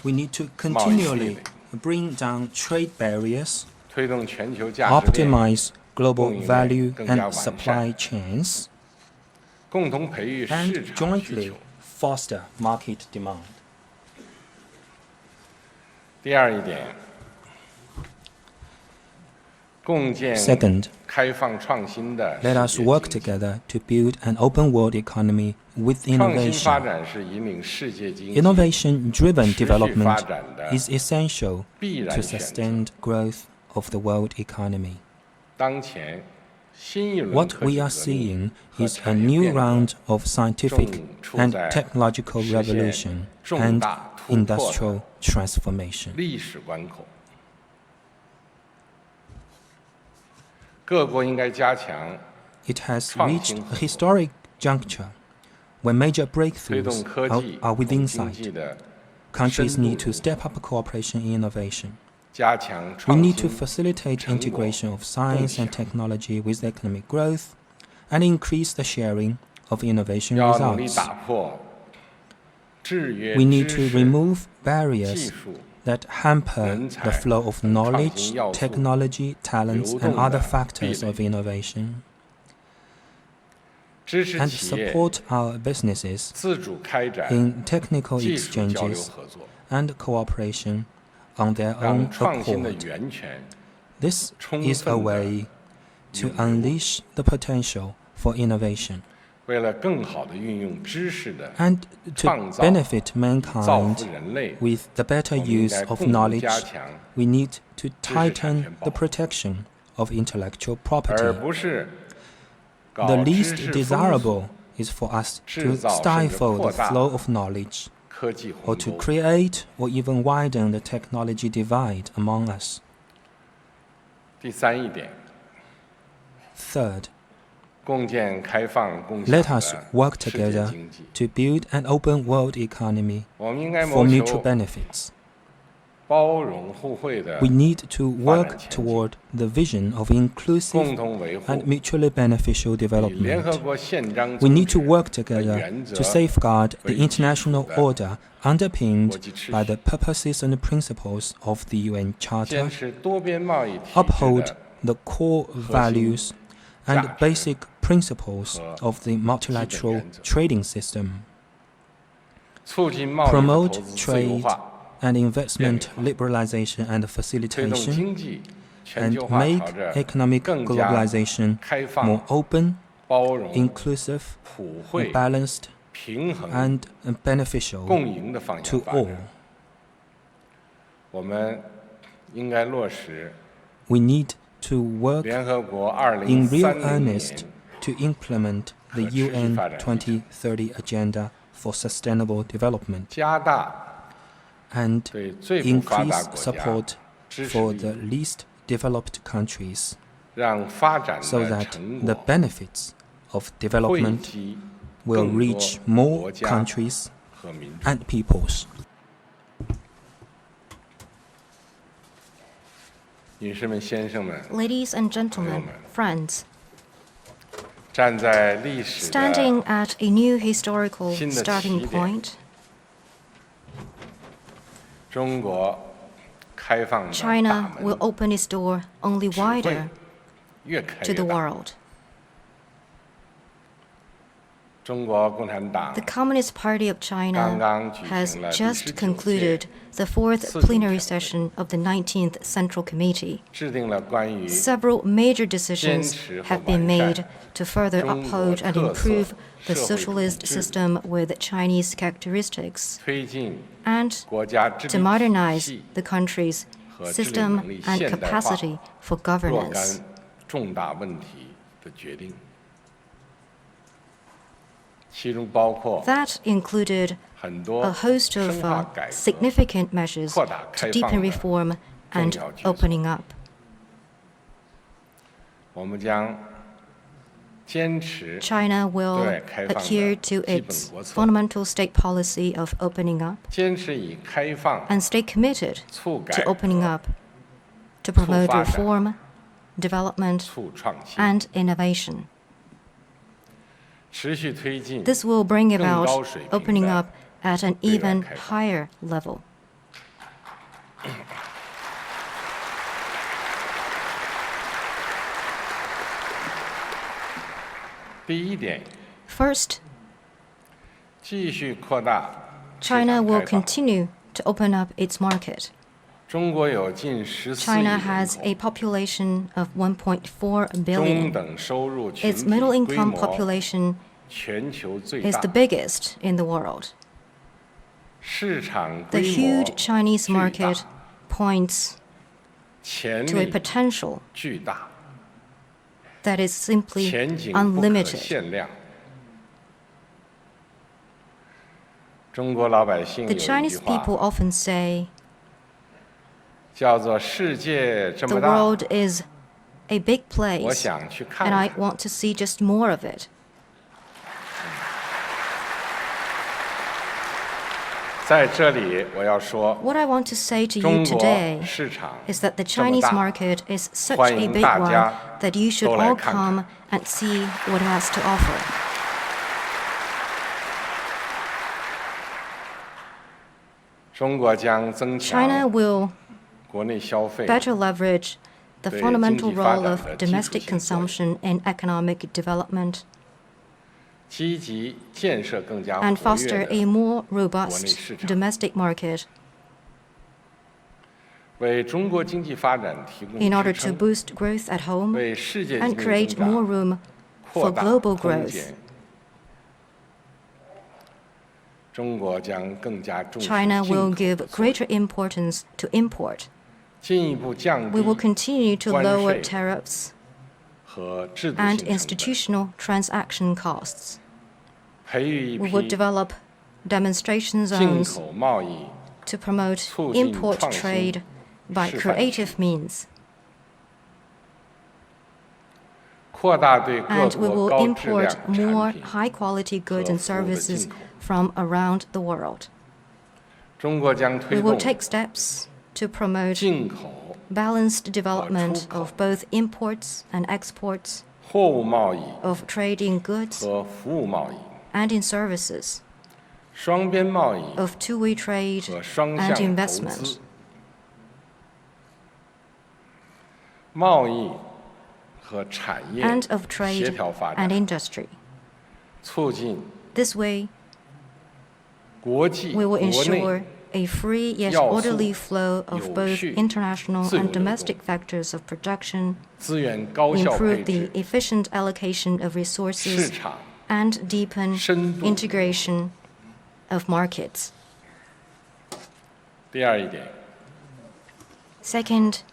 We need to continually bring down trade barriers, optimize global value and supply chains, and jointly foster market demand. Second, let us work together to build an open world economy with innovation. Innovation-driven development is essential to sustained growth of the world economy. What we are seeing is a new round of scientific and technological revolution and industrial transformation. It has reached a historic juncture where major breakthroughs are within sight. Countries need to step up cooperation in innovation. We need to facilitate integration of science and technology with economic growth and increase the sharing of innovation results. We need to remove barriers that hamper the flow of knowledge, technology, talents, and other factors of innovation, and support our businesses in technical exchanges and cooperation on their own accord. This is a way to unleash the potential for innovation and to benefit mankind with the better use of knowledge. We need to tighten the protection of intellectual property. The least desirable is for us to stifle the flow of knowledge or to create or even widen the technology divide among us. Third, Let us work together to build an open world economy for mutual benefits. We need to work toward the vision of inclusive and mutually beneficial development. We need to work together to safeguard the international order underpinned by the purposes and principles of the UN Charter, uphold the core values and basic principles of the multilateral trading system, promote trade and investment liberalization and facilitation, and make economic globalization more open, inclusive, balanced, and beneficial to all. We need to work in real earnest to implement the UN 2030 Agenda for Sustainable Development and increase support for the least developed countries so that the benefits of development will reach more countries and peoples. Ladies and gentlemen, friends, standing at a new historical starting point, China will open its door only wider to the world. The Communist Party of China has just concluded the fourth plenary session of the 19th Central Committee. Several major decisions have been made to further uphold and improve the socialist system with Chinese characteristics and to modernize the country's system and capacity for governance. That included a host of significant measures to deepen reform and opening up. China will adhere to its fundamental state policy of opening up and stay committed to opening up to promote reform, development, and innovation. This will bring about opening up at an even higher level. First, China will continue to open up its market. China has a population of 1.4 billion. Its middle-income population is the biggest in the world. The huge Chinese market points to a potential that is simply unlimited. The Chinese people often say, the world is a big place, and I want to see just more of it. What I want to say to you today is that the Chinese market is such a big one that you should all come and see what it has to offer. China will better leverage the fundamental role of domestic consumption in economic development and foster a more robust domestic market in order to boost growth at home and create more room for global growth. China will give greater importance to import. We will continue to lower tariffs and institutional transaction costs. We will develop demonstration zones to promote import trade by creative means. and we will import more high-quality goods and services from around the world. We will take steps to promote balanced development of both imports and exports, of trade in goods and in services, of two-way trade and investment. And of trade and industry. This way, we will ensure a free yet orderly flow of both international and domestic factors of production, improve the efficient allocation of resources, and deepen integration of markets. Second,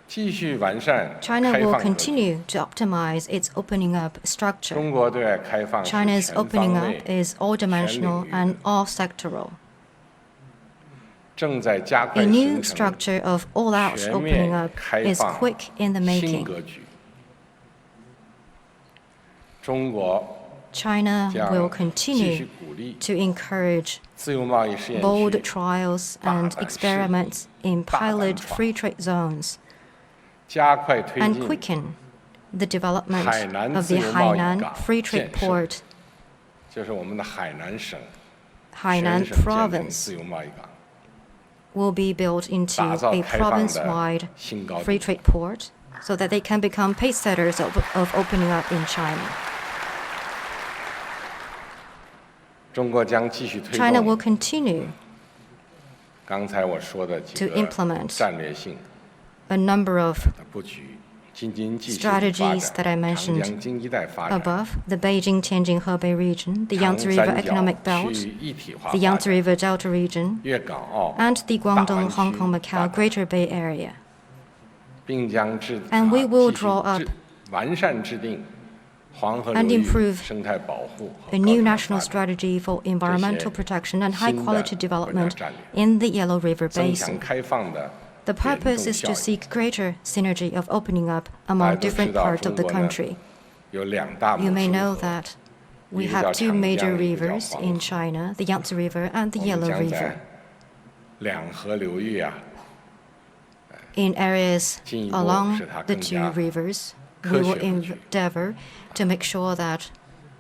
China will continue to optimize its opening up structure. China's opening up is all-dimensional and all-sectoral. A new structure of all-out opening up is quick in the making. China will continue to encourage bold trials and experiments in pilot free trade zones and quicken the development of the Hainan Free Trade Port, Hainan Province will be built into a province-wide free trade port so that they can become pacesetters of opening up in China. China will continue to implement a number of strategies that I mentioned above: the Beijing-Tianjin-Hebei region, the Yangtze River Economic Belt, the Yangtze River Delta region, and the Guangdong-Hong Kong-Macau Greater Bay Area. And we will draw up and improve a new national strategy for environmental protection and high-quality development in the Yellow River Basin. The purpose is to seek greater synergy of opening up among different parts of the country. You may know that we have two major rivers in China, the Yangtze River and the Yellow River. In areas along the two rivers, we will endeavor to make sure that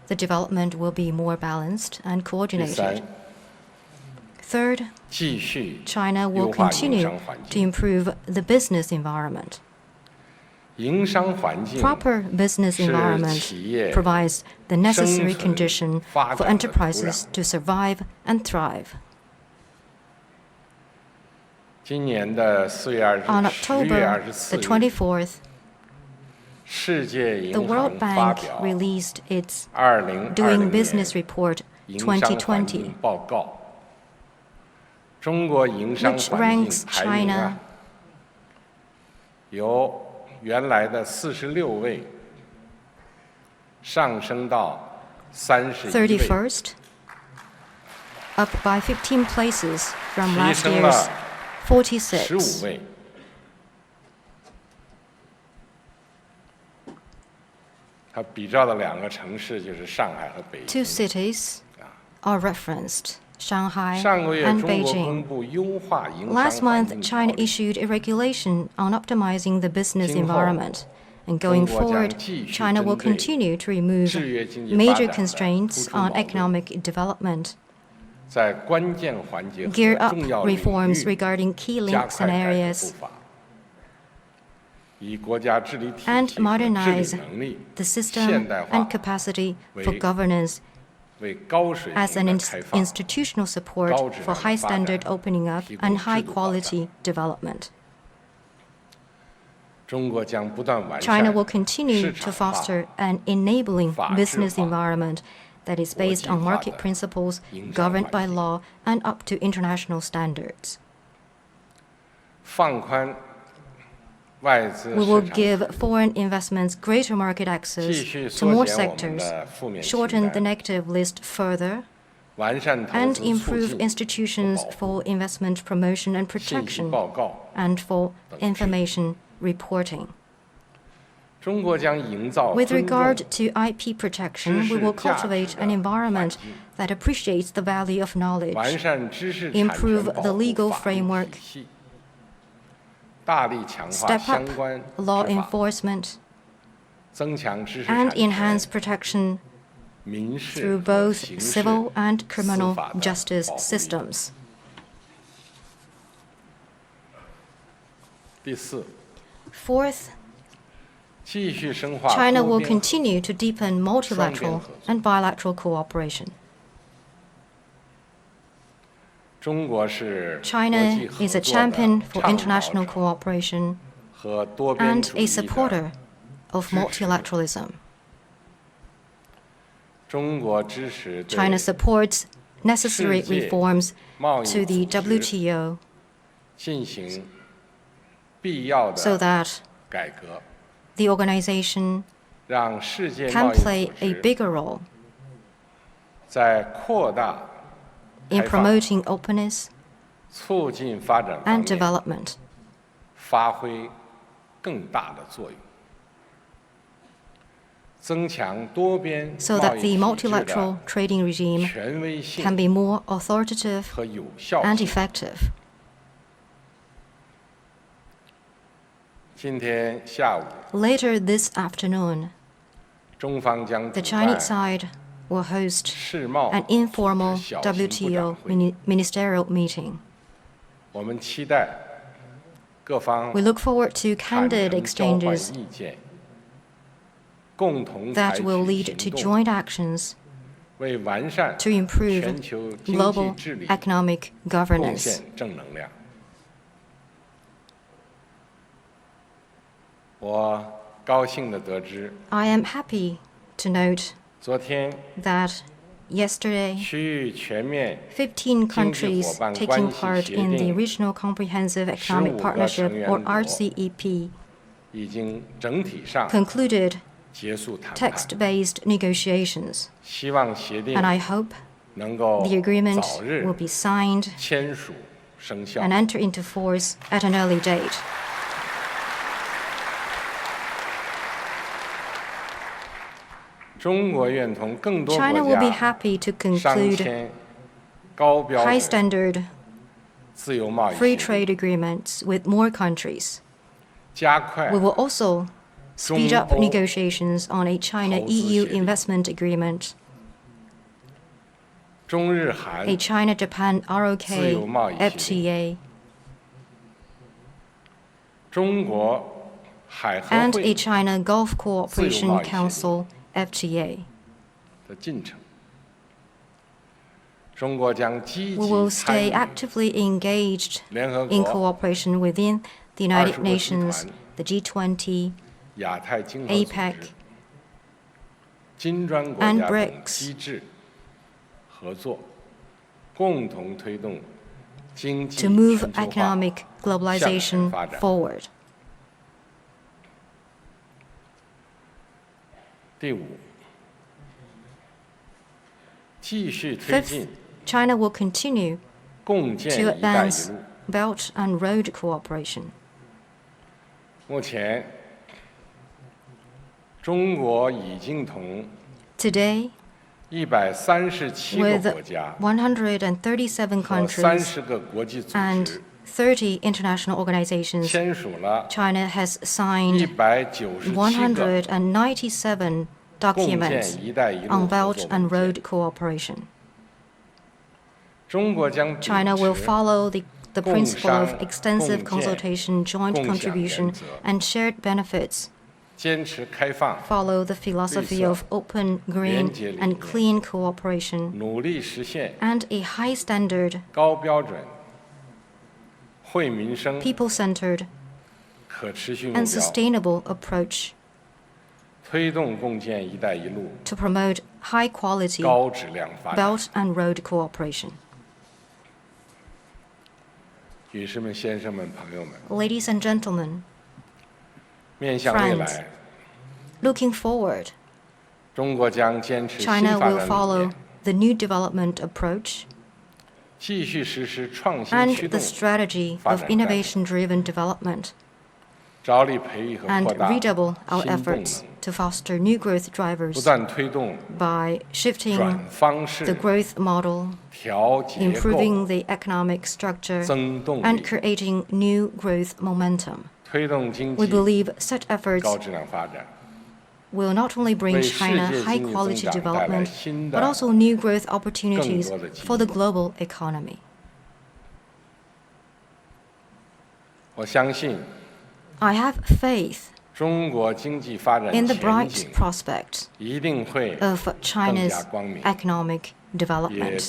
the development will be more balanced and coordinated. Third, China will continue to improve the business environment. Proper business environment provides the necessary condition for enterprises to survive and thrive. On October the 24th, the World Bank released its Doing Business Report 2020, which ranks China 31st, up by 15 places from last year's 46. Two cities are referenced, Shanghai and Beijing. Last month, China issued a regulation on optimizing the business environment. And going forward, China will continue to remove major constraints on economic development, gear up reforms regarding key links and areas, and modernize the system and capacity for governance as an institutional support for high-standard opening up and high-quality development. China will continue to foster an enabling business environment that is based on market principles, governed by law, and up to international standards. We will give foreign investments greater market access to more sectors, shorten the negative list further, and improve institutions for investment promotion and protection, and for information reporting. With regard to IP protection, we will cultivate an environment that appreciates the value of knowledge, improve the legal framework, step up law enforcement, and enhance protection through both civil and criminal justice systems. Fourth, China will continue to deepen multilateral and bilateral cooperation. China is a champion for international cooperation and a supporter of multilateralism. China supports necessary reforms to the WTO so that the organization can play a bigger role in promoting openness and development, so that the multilateral trading regime can be more authoritative and effective. Later this afternoon, the Chinese side will host an informal WTO ministerial meeting. We look forward to candid exchanges that will lead to joint actions to improve global economic governance. I am happy to note that yesterday, 15 countries taking part in the Regional Comprehensive Economic Partnership, or RCEP, concluded text-based negotiations, and I hope the agreement will be signed and enter into force at an early date. China will be happy to conclude high-standard free trade agreements with more countries. We will also speed up negotiations on a China-EU investment agreement, a China-Japan ROK FTA, and a China Gulf Cooperation Council FTA. We will stay actively engaged in cooperation within the United Nations, the G20, APEC, and BRICS to move economic globalization forward. Fifth, China will continue to advance Belt and Road cooperation. Today, with 137 countries and 30 international organizations, China has signed 197 documents on Belt and Road cooperation. China will follow the principle of extensive consultation, joint contribution, and shared benefits, follow the philosophy of open, green, and clean cooperation, and a high-standard, people-centered, and sustainable approach to promote high-quality Belt and Road cooperation. Ladies and gentlemen, friends, looking forward, China will follow the new development approach and the strategy of innovation-driven development and redouble our efforts to foster new growth drivers by shifting the growth model, improving the economic structure, and creating new growth momentum. We believe such efforts will not only bring China high-quality development, but also new growth opportunities for the global economy. I have faith in the bright prospect of China's economic development.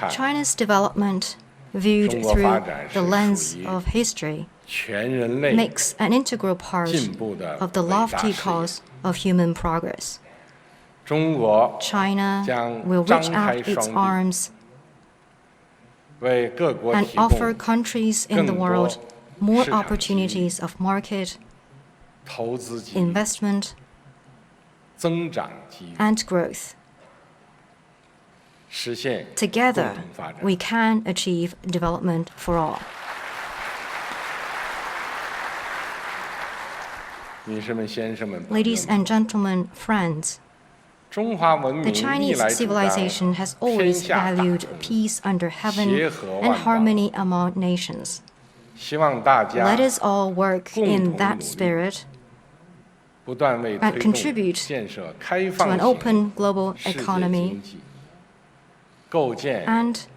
China's development, viewed through the lens of history, makes an integral part of the lofty cause of human progress. China will reach out its arms and offer countries in the world more opportunities of market, investment, and growth. Together, we can achieve development for all. Ladies and gentlemen, friends, the Chinese civilization has always valued peace under heaven and harmony among nations. Let us all work in that spirit and contribute to an open global economy and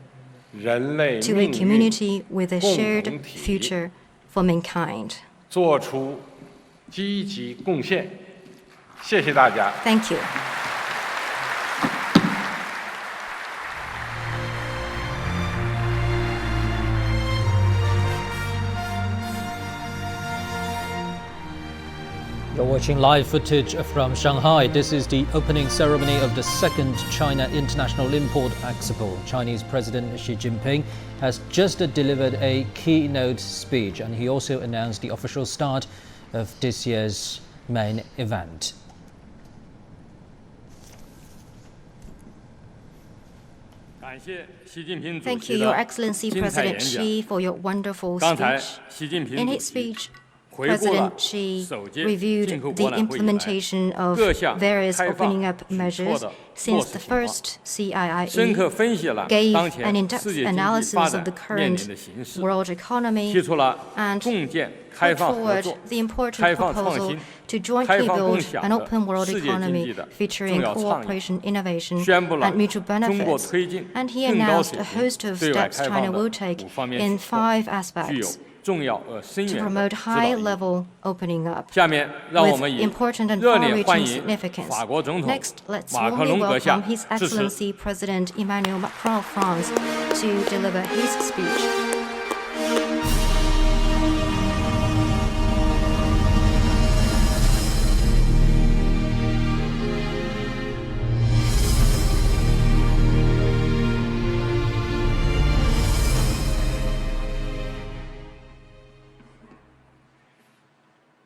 to a community with a shared future for mankind. Thank you. You're watching live footage from Shanghai. This is the opening ceremony of the second China International Import Expo. Chinese President Xi Jinping has just delivered a keynote speech, and he also announced the official start of this year's main event. Thank you, Your Excellency President Xi, for your wonderful speech. In his speech, President Xi reviewed the implementation of various opening up measures since the first CIIE, gave an in-depth analysis of the current world economy, and put forward the important proposal to jointly build an open world economy featuring cooperation, innovation, and mutual benefits. And he announced a host of steps China will take in 5 aspects to promote high-level opening up with important and far-reaching significance. Next, let's warmly welcome His Excellency President Emmanuel Macron of France to deliver his speech.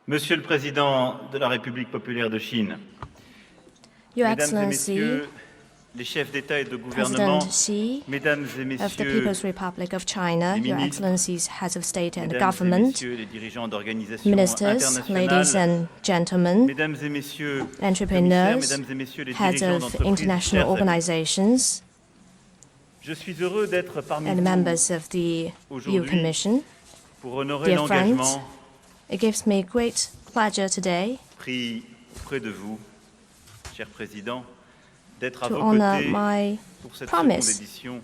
Monsieur le Président de la République populaire de Chine, Your Mesdames et Excellency, Messieurs les chefs d'État et de gouvernement, President Xi Mesdames et of the Messieurs People's Republic of China, les Your ministres, Excellencies, Heads of State and Mesdames et Government, Messieurs les dirigeants d'organisations Ministers, ladies and gentlemen, Mesdames et Messieurs entrepreneurs, Mesdames et Messieurs les heads dirigeants of d'entreprises, international chers amis. organizations, Je suis heureux d'être parmi and vous members of the EU aujourd'hui Commission. pour honorer Dear friends, l'engagement it gives me great pleasure today pris auprès de vous, cher Président, d'être à to vos honor côtés my pour cette seconde promise édition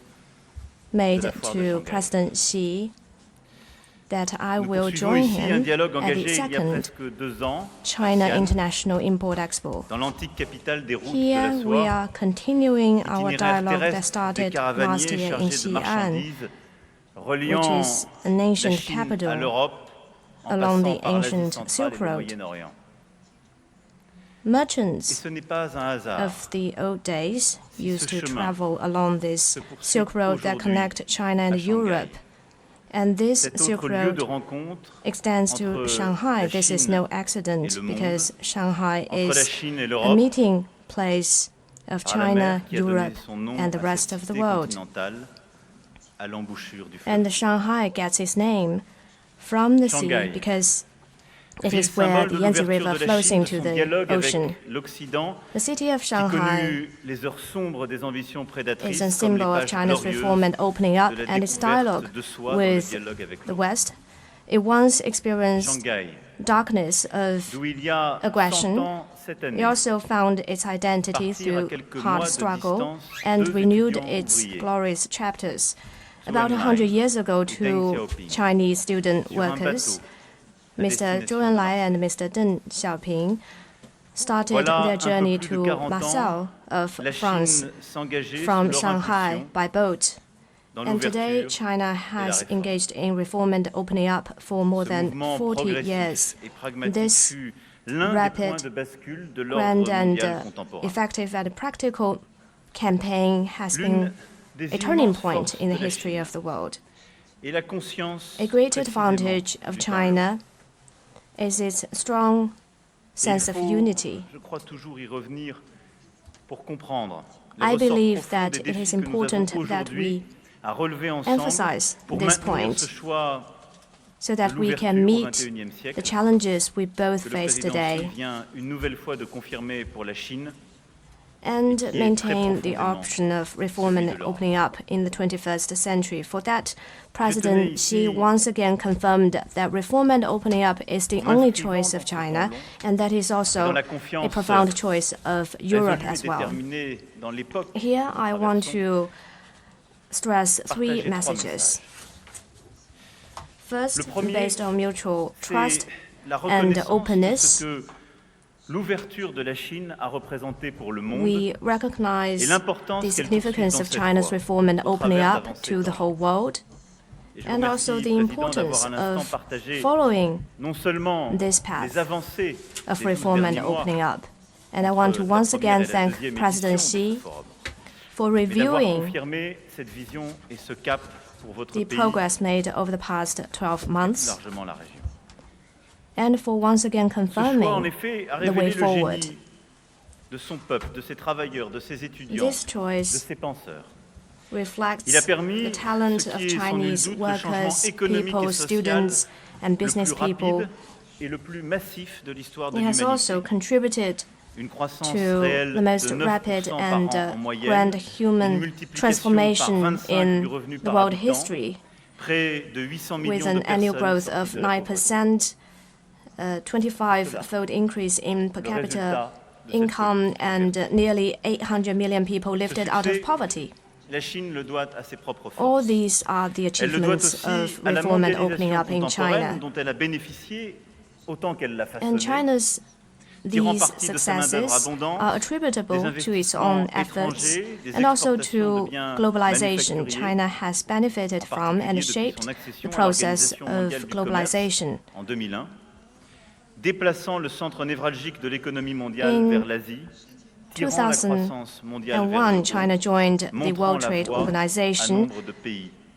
made de la foire de to Shanghai. President Xi that I Nous will poursuivons join ici un him dialogue at the engagé il y a second presque 2 ans China Xi'an, International Import Expo. dans l'antique capitale des routes Here de la we soie, are continuing our itinéraire dialogue that terrestre des started last caravaniers year in chargés de Xi'an, marchandises reliant which is an la ancient Chine à capital l'Europe en along passant the par l'Asie ancient centrale Silk et le Road. Moyen-Orient. Et Merchants ce n'est pas un hasard of the old days si used ce to chemin travel along this se poursuit Silk Road that aujourd'hui connect China à and Shanghai. Europe. And this Silk Road extends to Shanghai. This is no accident because Shanghai is a meeting place of China, Europe, and the rest of the world. And Shanghai gets its name from the sea because it is where the Yangtze River flows into the ocean. The city of Shanghai is a symbol of China's reform and opening up and its dialogue with the West. It once experienced darkness of aggression. It also found its identity through hard struggle and renewed its glorious chapters. About 100 years ago, two Chinese student workers, Mr. Zhou Enlai and Mr. Deng Xiaoping, started their journey to Marseille of France from Shanghai by boat. And today, China has engaged in reform and opening up for more than 40 years. This rapid, grand, and effective and practical campaign has been a turning point in the history of the world. A great advantage of China is its strong sense of unity. I believe that it is important that we emphasize this point so that we can meet the challenges we both face today and maintain the option of reform and opening up in the 21st century. For that, President Xi once again confirmed that reform and opening up is the only choice of China, and that is also a profound choice of Europe as well. Here, I want to stress three messages. First, based on mutual trust and openness, we recognize the significance of China's reform and opening up to the whole world, and also the importance of following this path of reform and opening up. And I want to once again thank President Xi for reviewing the progress made over the past 12 months, and for once again confirming the way forward. This choice reflects the talent of Chinese workers, people, students, and business people. It has also contributed to the most rapid and grand human transformation in the world history, with an annual growth of 9%, 25-fold increase in per capita income, and nearly 800 million people lifted out of poverty. All these are the achievements of reform and opening up in China. And China's these successes are attributable to its own efforts and also to globalization. China has benefited from and shaped the process of globalization. In 2001, China joined the World Trade Organization,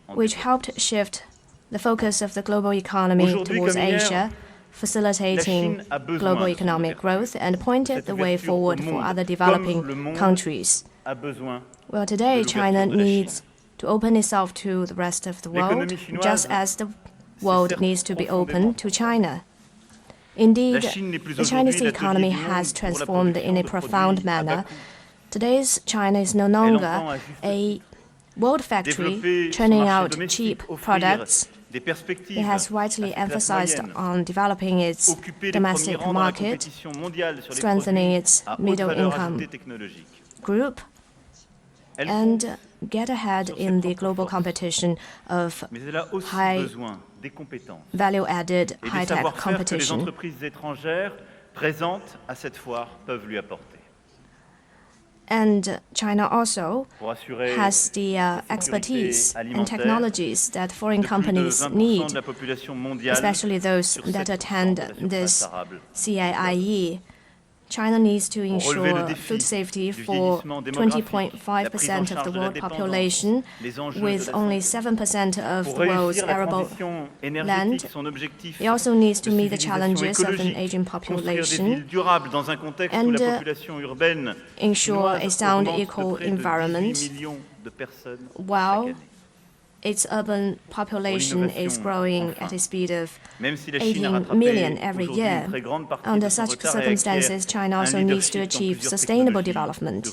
which helped shift the focus of the global economy towards Asia, facilitating global economic growth, and pointed the way forward for other developing countries. Well, today, China needs to open itself to the rest of the world, just as the world needs to be open to China. Indeed, the Chinese economy has transformed in a profound manner. Today's China is no longer a world factory churning out cheap products. It has rightly emphasized on developing its domestic market, strengthening its middle-income group, and get ahead in the global competition of high value-added high-tech competition. And China also has the expertise and technologies that foreign companies need, especially those that attend this CIIE, China needs to ensure food safety for 20.5% of the world population, with only 7% of the world's arable land. It also needs to meet the challenges of an aging population and ensure a sound eco-environment while its urban population is growing at a speed of 18 million every year. Under such circumstances, China also needs to achieve sustainable development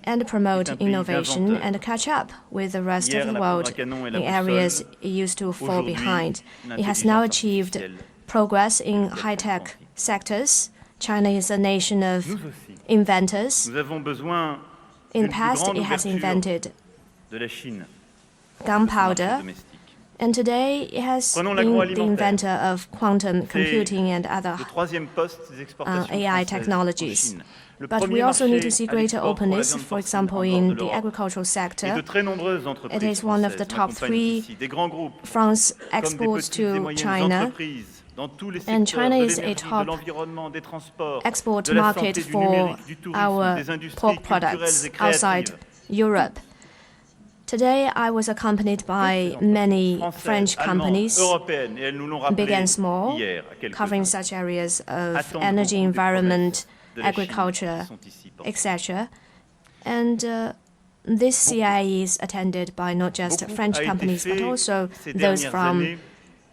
and promote innovation and catch up with the rest of the world in areas it used to fall behind. It has now achieved progress in high-tech sectors. China is a nation of inventors. In the past, it has invented gunpowder, and today it has been the inventor of quantum computing and other AI technologies. But we also need to see greater openness, for example, in the agricultural sector. It is one of the top 3 France exports to China, and China is a top export market for our pork products outside Europe. Today, I was accompanied by many French companies, big and small, covering such areas of energy, environment, agriculture, etc. And this CIIE is attended by not just French companies, but also those from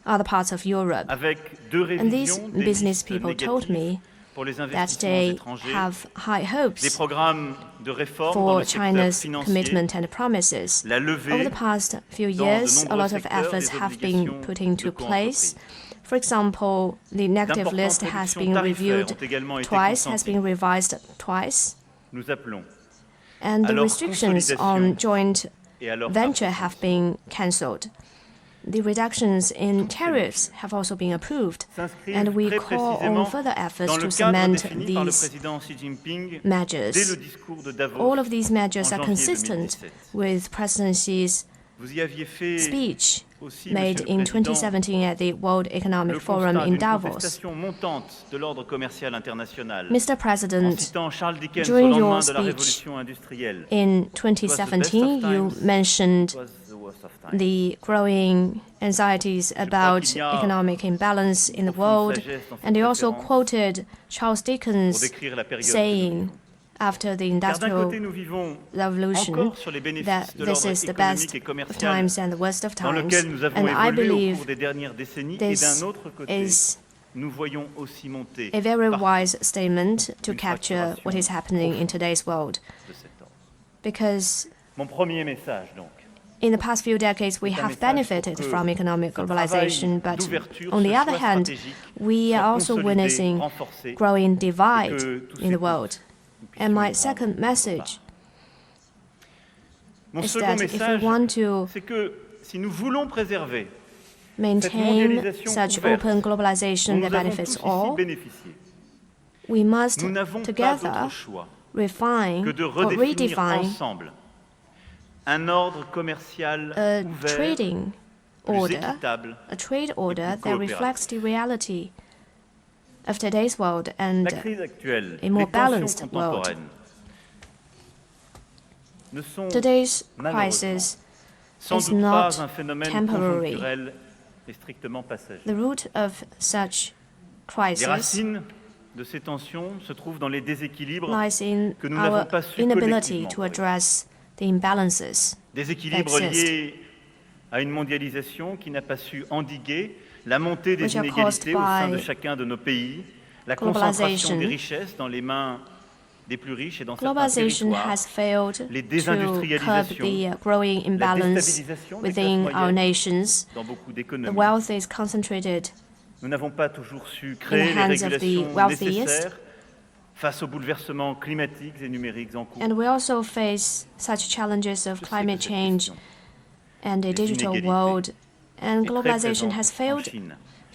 other parts of Europe. And these business people told me that they have high hopes for China's commitment and promises. Over the past few years, a lot of efforts have been put into place. For example, the negative list has been reviewed twice, has been revised twice, and the restrictions on joint venture have been cancelled. The reductions in tariffs have also been approved, and we call on further efforts to cement these measures. All of these measures are consistent with President Xi's speech made in 2017 at the World Economic Forum in Davos. Mr. President, during your speech in 2017, you mentioned the growing anxieties about economic imbalance in the world, and you also quoted Charles Dickens saying after the Industrial Revolution that this is the best of times and the worst of times. And I believe this is a very wise statement to capture what is happening in today's world. Because in the past few decades, we have benefited from economic globalization, but on the other hand, we are also witnessing growing divide in the world. And my second message is that if we want to maintain such open globalization that benefits all, we must together refine or redefine a trading order, a trade order that reflects the reality of today's world and a more balanced world. Today's crisis is not temporary. The root of such crisis lies in our inability to address the imbalances that exist, which are caused by globalization. Globalization has failed to curb the growing imbalance within our nations. The wealth is concentrated in the hands of the wealthiest. And we also face such challenges of climate change and a digital world, and globalization has failed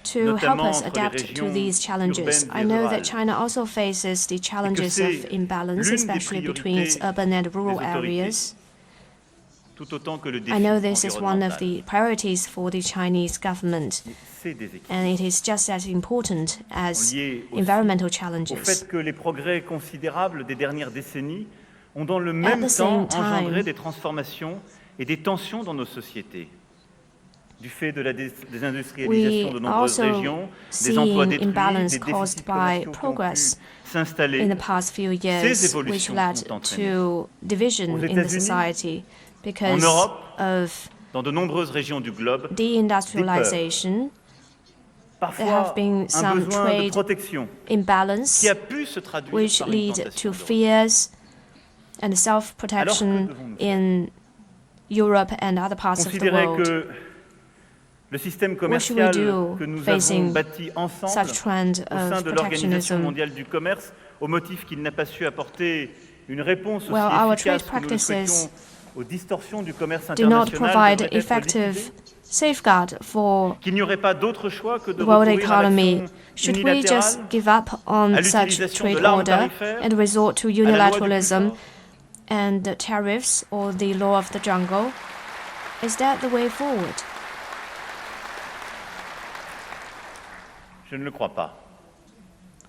to help us adapt to these challenges. I know that China also faces the challenges of imbalance, especially between its urban and rural areas. I know this is one of the priorities for the Chinese government, and it is just as important as environmental challenges. Au fait que les progrès considérables des dernières décennies ont dans le même temps engendré des transformations et des tensions dans nos sociétés. Du fait de la désindustrialisation de nombreuses régions, des emplois détruits, des déficits commerciaux qui ont pu s'installer, in the past few years, which led to division in the society because of dans de nombreuses régions du globe, deindustrialization. There have been some trade imbalance which lead to fears and self-protection in Europe and other parts of the world. Le système commercial que nous avons bâti ensemble au sein de l'Organisation mondiale du commerce, au motif qu'il n'a pas su apporter une réponse aussi efficace que nous le souhaitions aux distorsions du commerce international, safeguard for qu'il n'y aurait pas d'autre choix que de the world recourir à economy. l'action Should we just give up on such trade order and resort to unilateralism and tariffs or the law of the jungle? Is that the way forward? Je ne le crois pas.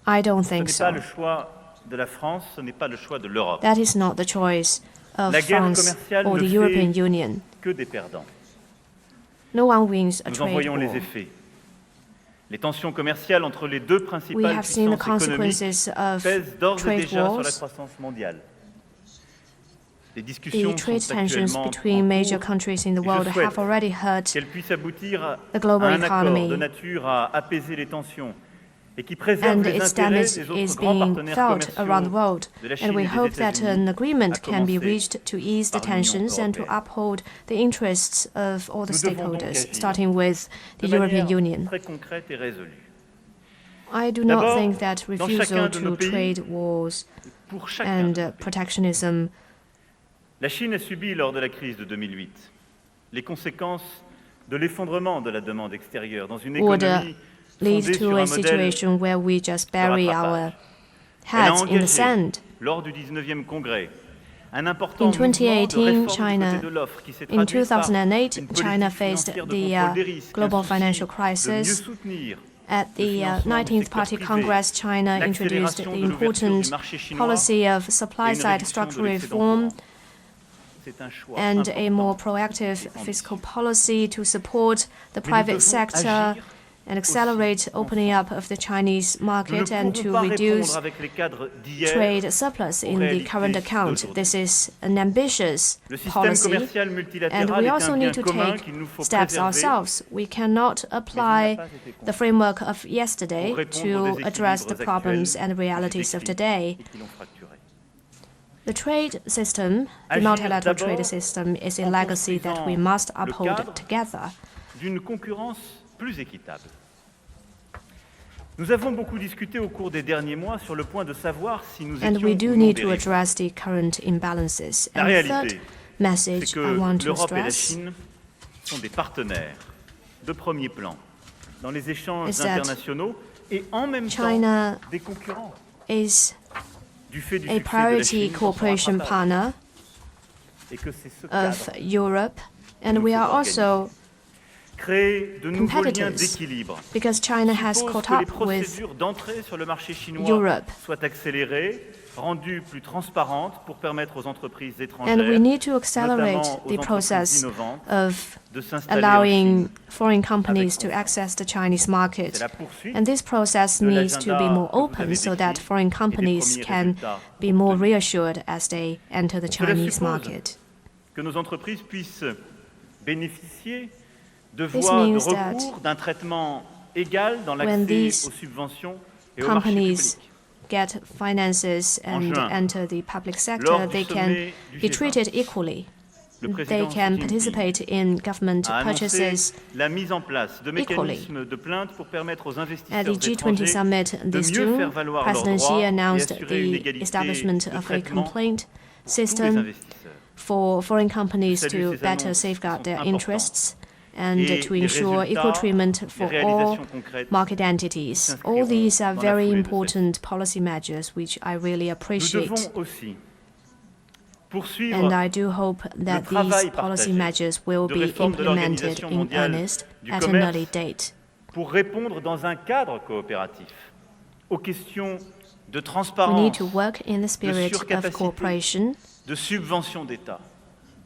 I don't think Ce n'est pas so. le choix de la France, ce n'est pas le choix de l'Europe. That is not the choice of La guerre France commerciale or ne the fait European Union. que des perdants. No one wins a Nous en trade voyons war. les effets. Les tensions commerciales entre les deux We principales have seen the puissances économiques consequences of pèsent d'ores et trade déjà sur la wars. croissance mondiale. Les The discussions trade sont tensions actuellement between en major cours countries in the et je world souhaite have already hurt qu'elles puissent aboutir the global à un accord economy. de nature à apaiser les tensions et qui préserve and les its intérêts damage des autres is grands being partenaires felt around the commerciaux world. de la And Chine we et hope des that an États-Unis, agreement à can be commencer reached to ease the par l'Union tensions and to européenne. uphold the interests of all the Nous devons donc stakeholders, agir starting with the de European manière Union. très concrète et résolue. I do not D'abord, think that dans refusal chacun de nos to pays, trade wars pour chacun de and protectionism La Chine a subi lors de la crise de 2008 les conséquences de l'effondrement de la demande extérieure dans une would économie lead fondée to sur a un modèle situation where we just de bury rattrapage. our Elle a heads in the engagé, sand. lors du 19e congrès, un important In mouvement de 2018, réforme du China, côté de l'offre qui s'est in traduit par 2008, une China politique faced financière de the contrôle des risques, global un souci financial de mieux crisis. soutenir At le the financement du 19th secteur Party privé, Congress, China introduced l'accélération the de l'ouverture du important marché chinois policy of et une supply-side réduction de structural l'excédent reform courant. C'est un choix and a important more proactive fiscal policy to support the private sector agir and accelerate opening up of the Chinese Nous ne market and to pourrons pas reduce répondre avec les cadres d'hier trade surplus aux in the réalités current account. d'aujourd'hui. This is an ambitious Le système policy, commercial and multilatéral we est also un bien need to commun take qu'il nous faut steps préserver ourselves. We cannot apply the framework of yesterday pour répondre to aux address the déséquilibres problems actuels and realities of que j'ai today. décrits et qui l'ont fracturé. The trade system, the Agir multilateral d'abord trade system, is a en legacy that we construisant must le uphold cadre together. d'une concurrence plus équitable. Nous avons beaucoup discuté au cours des derniers mois sur le point de savoir si nous And étions we ou do non need des to rivaux. address the current imbalances. La And the réalité, third c'est message I want que to l'Europe et la stress Chine sont des partenaires de premier plan dans les échanges is that internationaux et en même China temps des concurrents. is Du fait du a succès de la priority Chine dans son cooperation rattrapage. partner Et que c'est ce of cadre Europe, and nous we are faut also créer de nouveaux liens competitors d'équilibre. because China has Suppose caught que les up with procédures d'entrée sur le marché chinois Europe. soient accélérées, rendues plus transparentes pour permettre aux entreprises étrangères, And we need to accelerate notamment aux the entreprises process innovantes, of de s'installer en allowing Chine. foreign companies to access the Chinese market. C'est la poursuite And this process de needs to be l'agenda more que vous open avez so that décrit foreign et des companies premiers can résultats be more obtenus. reassured as they enter the Cela Chinese suppose market. que nos entreprises puissent bénéficier de This voies de means that recours d'un traitement égal dans when l'accès these aux subventions et au marché companies public. get finances En and juin, enter the public lors sector, du they can sommet du be G20, treated equally. le They président can Xi Jinping participate in government a annoncé purchases. la mise en place de equally. mécanismes de plainte pour permettre aux At investisseurs the G20 étrangers summit de this mieux June, faire valoir leurs President droits Xi et announced assurer une the égalité establishment de of a traitement complaint pour tous les system investisseurs. for foreign companies Je salue to ces better annonces safeguard sont their importantes. interests and Et to les ensure equal résultats, treatment les for all réalisations concrètes market entities. s'inscriront All these are dans la very foulée de important policy measures which I really Nous appreciate. devons aussi And I do hope that these policy measures will be implemented in earnest at an early date. Pour répondre dans un cadre coopératif aux questions de We transparence, need to work in the de spirit of surcapacité, cooperation de subvention d'État.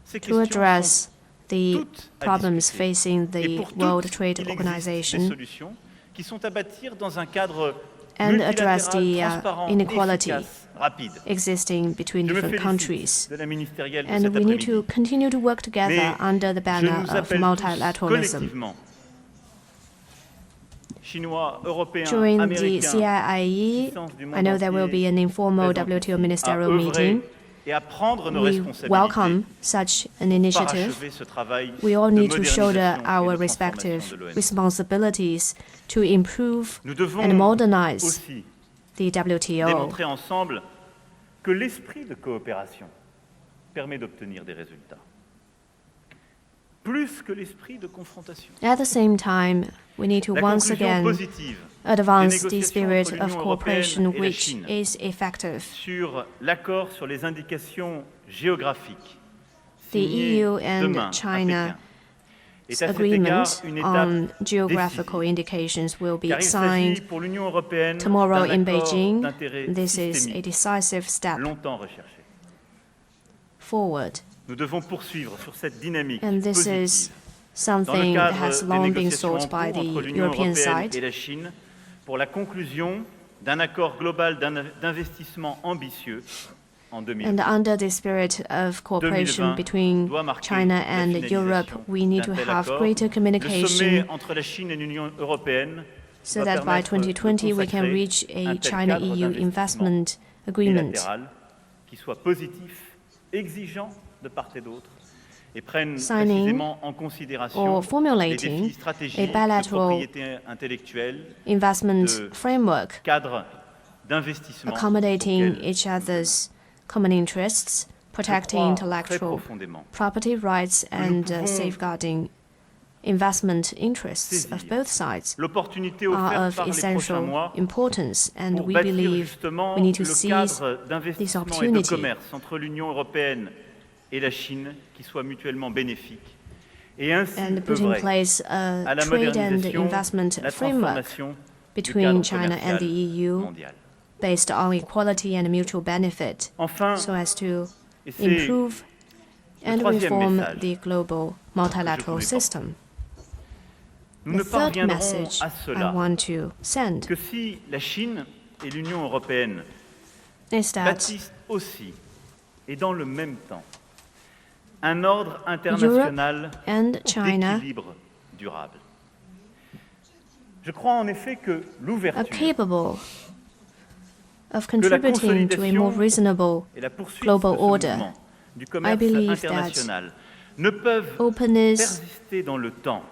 Ces to questions address the toutes à problems discuter. facing Et the pour World toutes, Trade il existe des Organization solutions qui sont à bâtir dans un cadre and address multilatéral, the transparent, inequality efficace, rapide. existing between Je me different félicite countries. de la ministérielle de And cet we need to après-midi. continue to work together Mais under the je banner nous of appelle tous multilateralism. collectivement, Chinois, Européens, During the Américains, CIIE, puissances du I monde know there will entier, be an informal présentes WTO ici, ministerial à œuvrer meeting. et à prendre nos We responsabilités welcome such an pour initiative. parachever ce travail We all de need to shoulder modernisation et our de transformation respective de l'OMC. responsibilities to improve Nous devons and modernize aussi the WTO. démontrer ensemble que l'esprit de coopération permet d'obtenir des résultats, plus que l'esprit de confrontation. At the same time, we need to La once conclusion again positive advance des the négociations spirit entre of l'Union cooperation européenne et la which Chine is effective. sur l'accord sur les indications géographiques The signé EU and demain à China Pékin est à cet égard agreement une on étape geographical décisive, indications will be car il s'agit signed pour l'Union européenne tomorrow d'un in accord Beijing. d'intérêt This is a systémique decisive step longtemps recherché. forward. Nous devons poursuivre sur cette dynamique And this positive is dans le something that cadre has des long been négociations en sought by cours entre the l'Union European européenne side. et la Chine pour la conclusion d'un accord global d'investissement ambitieux en 2020. And under the spirit of cooperation 2020 between doit marquer China la and Europe, finalisation we need to d'un tel have accord. greater Le communication sommet entre la Chine et l'Union européenne so doit that by permettre de 2020 we can consacrer reach un a tel China-EU cadre d'investissement investment agreement bilatéral qui soit positif, exigeant de part et d'autre et prenne Signing précisément en considération or les formulating défis stratégiques a de bilateral propriété intellectuelle, investment de framework cadre d'investissement accommodating auquel each other's common interests, protecting très intellectual profondément. property rights and pouvons safeguarding investment interests of both sides l'opportunité are offerte of par les prochains essential mois importance, and pour we bâtir believe justement we need to le seize cadre this d'investissement et de opportunity commerce entre l'Union européenne et la Chine qui soit mutuellement bénéfique et ainsi and put in œuvrer place a à la trade and modernisation, investment la framework transformation du between cadre China and the commercial EU mondial. based on equality and mutual benefit, Enfin, so as to et c'est improve le and troisième reform message the global multilateral voulais system. nous ne The third parviendrons message à I cela want to send que si la Chine et l'Union européenne is that bâtissent aussi et dans le même temps un ordre international and China d'équilibre durable. Je crois en effet que are l'ouverture, capable of que la contributing to a more consolidation reasonable et la poursuite global de ce order. mouvement du I commerce believe that international ne peuvent openness persister dans le temps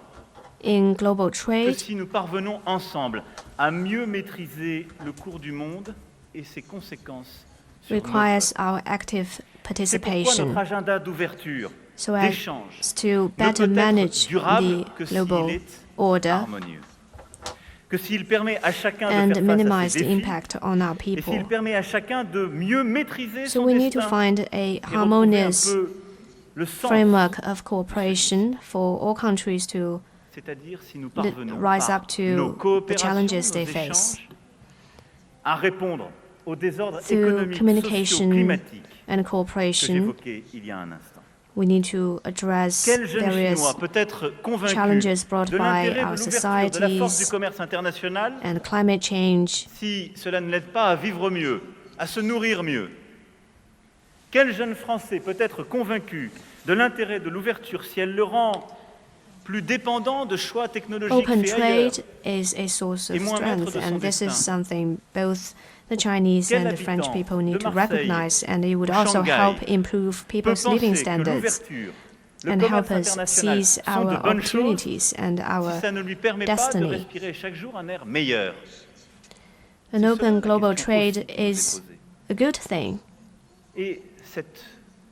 in global que trade si nous parvenons ensemble à mieux maîtriser le cours du monde et ses conséquences sur nos requires our active C'est pourquoi participation, notre agenda d'ouverture, so as d'échange, to ne better peut manage être durable the que s'il global est order harmonieux. Que s'il permet à chacun de and faire face à minimize ses the défis, impact on our et people. s'il permet à chacun de mieux maîtriser So son we need to destin find a et retrouver un harmonious peu le sens, framework of cooperation for all countries to c'est-à-dire si nous parvenons rise par up to nos the coopérations, challenges nos they échanges, face à répondre aux désordres through économiques, sociaux, communication climatiques and que cooperation. j'évoquais il y a un instant. We need to address Quel jeune various Chinois peut être convaincu challenges brought de by l'intérêt our de l'ouverture de la force du societies commerce international and climate change si cela ne l'aide pas à vivre mieux, à se nourrir mieux? Quel jeune Français peut être convaincu de l'intérêt de l'ouverture si elle le rend plus dépendant de choix technologiques open faits ailleurs trade is a source et of moins maître strength, de son and this is destin? something both the Chinese Quel and the French habitant people de need to Marseille recognize, and it would ou also Shanghai help improve peut people's living penser que standards l'ouverture, le and help commerce us international seize sont de our bonnes choses opportunities and our si ça ne lui permet pas de destiny. respirer chaque jour un air meilleur? An open global question trade aussi que je is posais. a good thing, Et cette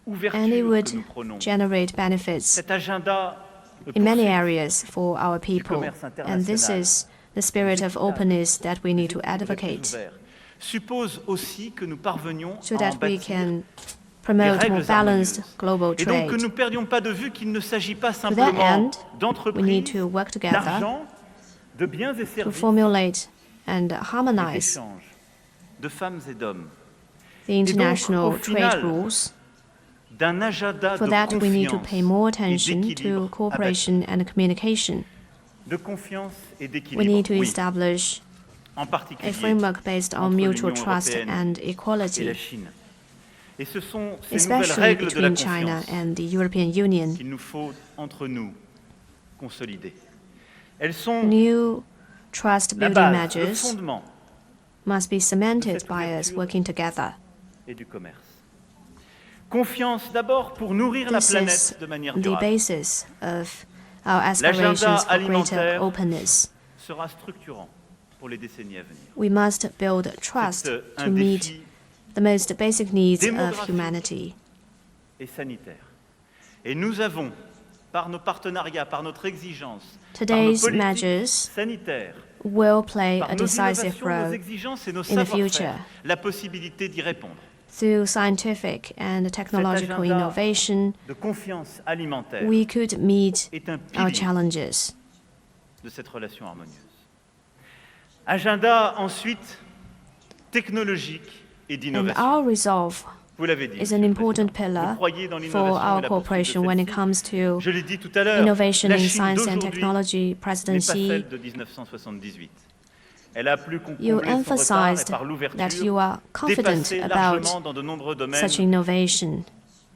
and it ouverture would que nous prenons, generate benefits cet agenda de in many poursuite areas for our people, commerce and this international, is the spirit of openness that we need to plus advocate, ouvert, suppose aussi que nous parvenions so à en that we bâtir can promote more balanced global Et donc que trade. nous ne perdions pas de vue qu'il ne s'agit pas To that simplement end, we d'entreprises, need to work together d'argent, de biens et to services, formulate and et harmonize d'échanges de femmes et d'hommes. the Et donc, international au trade final, rules. d'un agenda For de that, we need to confiance pay more et attention d'équilibre to cooperation and communication. de confiance et We d'équilibre, need to oui, establish en a particulier framework based on entre mutual l'Union trust européenne and et equality, la Chine. Et ce sont ces nouvelles especially règles de la between China confiance and the European Union. qu'il nous faut entre nous consolider. Elles sont New trust la building base, le measures fondement must be cemented cette by us ouverture working together. et du commerce. Confiance d'abord pour nourrir la This is planète de manière the durable. basis of our L'agenda aspirations for greater alimentaire openness. sera structurant pour les décennies à venir. We must build trust C'est to un meet défi the most basic needs of démographique humanity. et sanitaire. Et nous avons, par nos partenariats, par notre exigence, par nos Today's politiques measures sanitaires, will play par a nos decisive innovations, nos role exigences et nos in the future. savoir-faire, la possibilité d'y répondre. through scientific and technological agenda innovation. De confiance alimentaire We could meet est un our pilier challenges. de cette relation harmonieuse. Agenda ensuite technologique et And d'innovation. our resolve Vous l'avez dit, is an important pillar vous croyez dans for l'innovation et our la cooperation poursuite de when it celle-ci. comes to Je l'ai dit tout à l'heure, innovation la in Chine science and d'aujourd'hui technology. President n'est pas Xi, celle de 1978. Elle a plus you comblé son retard et emphasized par that l'ouverture you are confident dépassé about largement dans de nombreux domaines such innovation.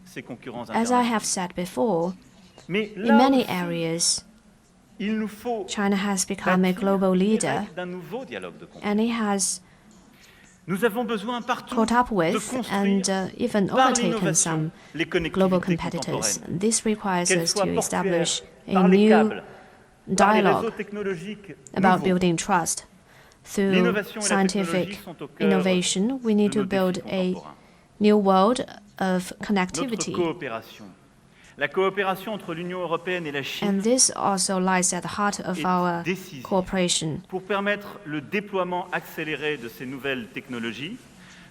ses concurrents As I have internationaux. said before, Mais in là many aussi, areas, il nous faut China has become a bâtir global les leader, règles d'un nouveau dialogue de confiance. and it has Nous avons besoin partout caught up de with construire and even par overtaken l'innovation some les global connectivités competitors. contemporaines. This requires Qu'elles us soient to portuaires, establish a par les new câbles, par les réseaux dialogue technologiques about nouveaux. building trust. Through L'innovation et la scientific technologie sont au cœur innovation, we need de to nos build défis a contemporains. new world of Notre connectivity. coopération. La coopération entre l'Union européenne et la Chine And this also lies at the heart of est our décisive cooperation. pour permettre le déploiement accéléré de ces nouvelles technologies,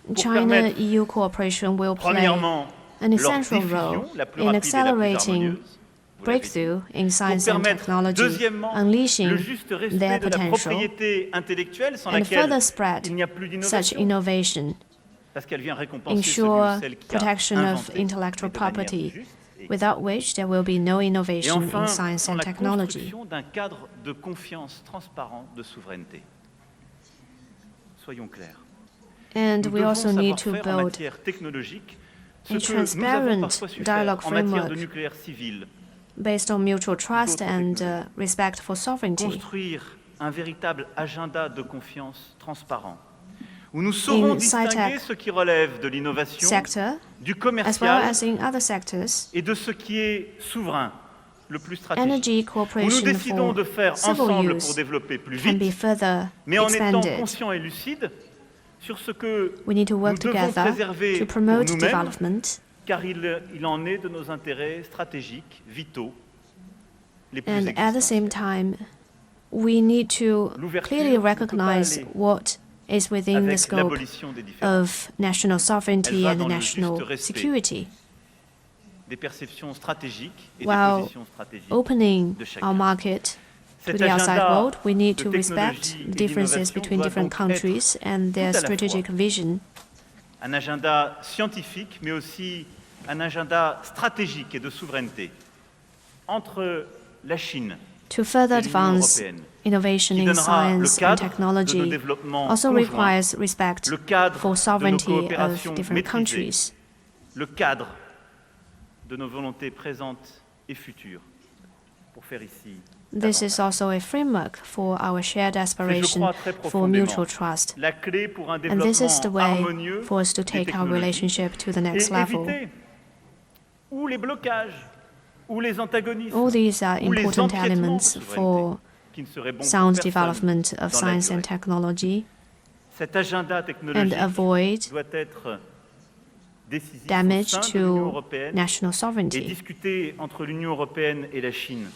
pour permettre, China-EU cooperation will play premièrement, an leur essential diffusion role la plus in rapide et la plus accelerating harmonieuse, vous l'avez dit, breakthrough in pour science and permettre, technology, deuxièmement, unleashing le juste respect their de la potential, propriété intellectuelle sans and laquelle further spread il n'y a plus such d'innovation, innovation, parce qu'elle vient récompenser ensure celui ou celle qui a protection of inventé, intellectual mais de manière property, juste et without which there will be no Et innovation enfin, in science sans and la technology. construction d'un cadre de confiance transparent de souveraineté. Soyons clairs. And Nous we devons also need to savoir faire en build matière technologique ce a que nous avons transparent parfois su faire dialogue en matière de framework nucléaire civil. based on mutual trust d'autres and technologies. respect for sovereignty. Construire un véritable agenda de confiance transparent, où nous saurons In distinguer sci-tech ce qui relève de l'innovation, sector, du as well commercial as in other sectors, et de ce qui est souverain, le plus stratégique. energy Où nous cooperation décidons for de faire civil ensemble use pour développer plus can be vite, further mais en étant expanded. conscients et lucides sur ce que We need to nous work devons together préserver to pour promote nous-mêmes, development, car il en est de nos intérêts stratégiques, vitaux, les plus and at the existentiels. same time, we need to clearly recognize what is within the Avec scope l'abolition des différences. of national sovereignty Elle va and dans le national juste respect security, des perceptions stratégiques et des while positions stratégiques opening de chacun. our market to Cet the outside agenda world. We need de to respect technologie the et differences d'innovation between doit different donc countries and tout their à la strategic fois vision. un agenda scientifique, mais aussi un agenda stratégique et de souveraineté entre la Chine To further et l'Union advance européenne, innovation qui in donnera le science and cadre de nos technology développements also conjoints, requires respect le cadre for de nos sovereignty coopérations of different maîtrisées, countries, le cadre de nos volontés présentes et futures pour faire ici This davantage. is also a framework for our shared C'est, je aspiration crois, très for profondément mutual trust. la clé pour un And this is the développement way harmonieux for us to des take our technologies relationship to the et next level. éviter ou les blocages, ou les antagonismes, All these are ou les important empiètements de elements souveraineté for qui ne seraient bons pour sound personne development of dans la science and durée. technology, Cet agenda and technologique avoid doit être décisif damage au sein de l'Union to européenne national et sovereignty. discuté entre l'Union européenne et la Chine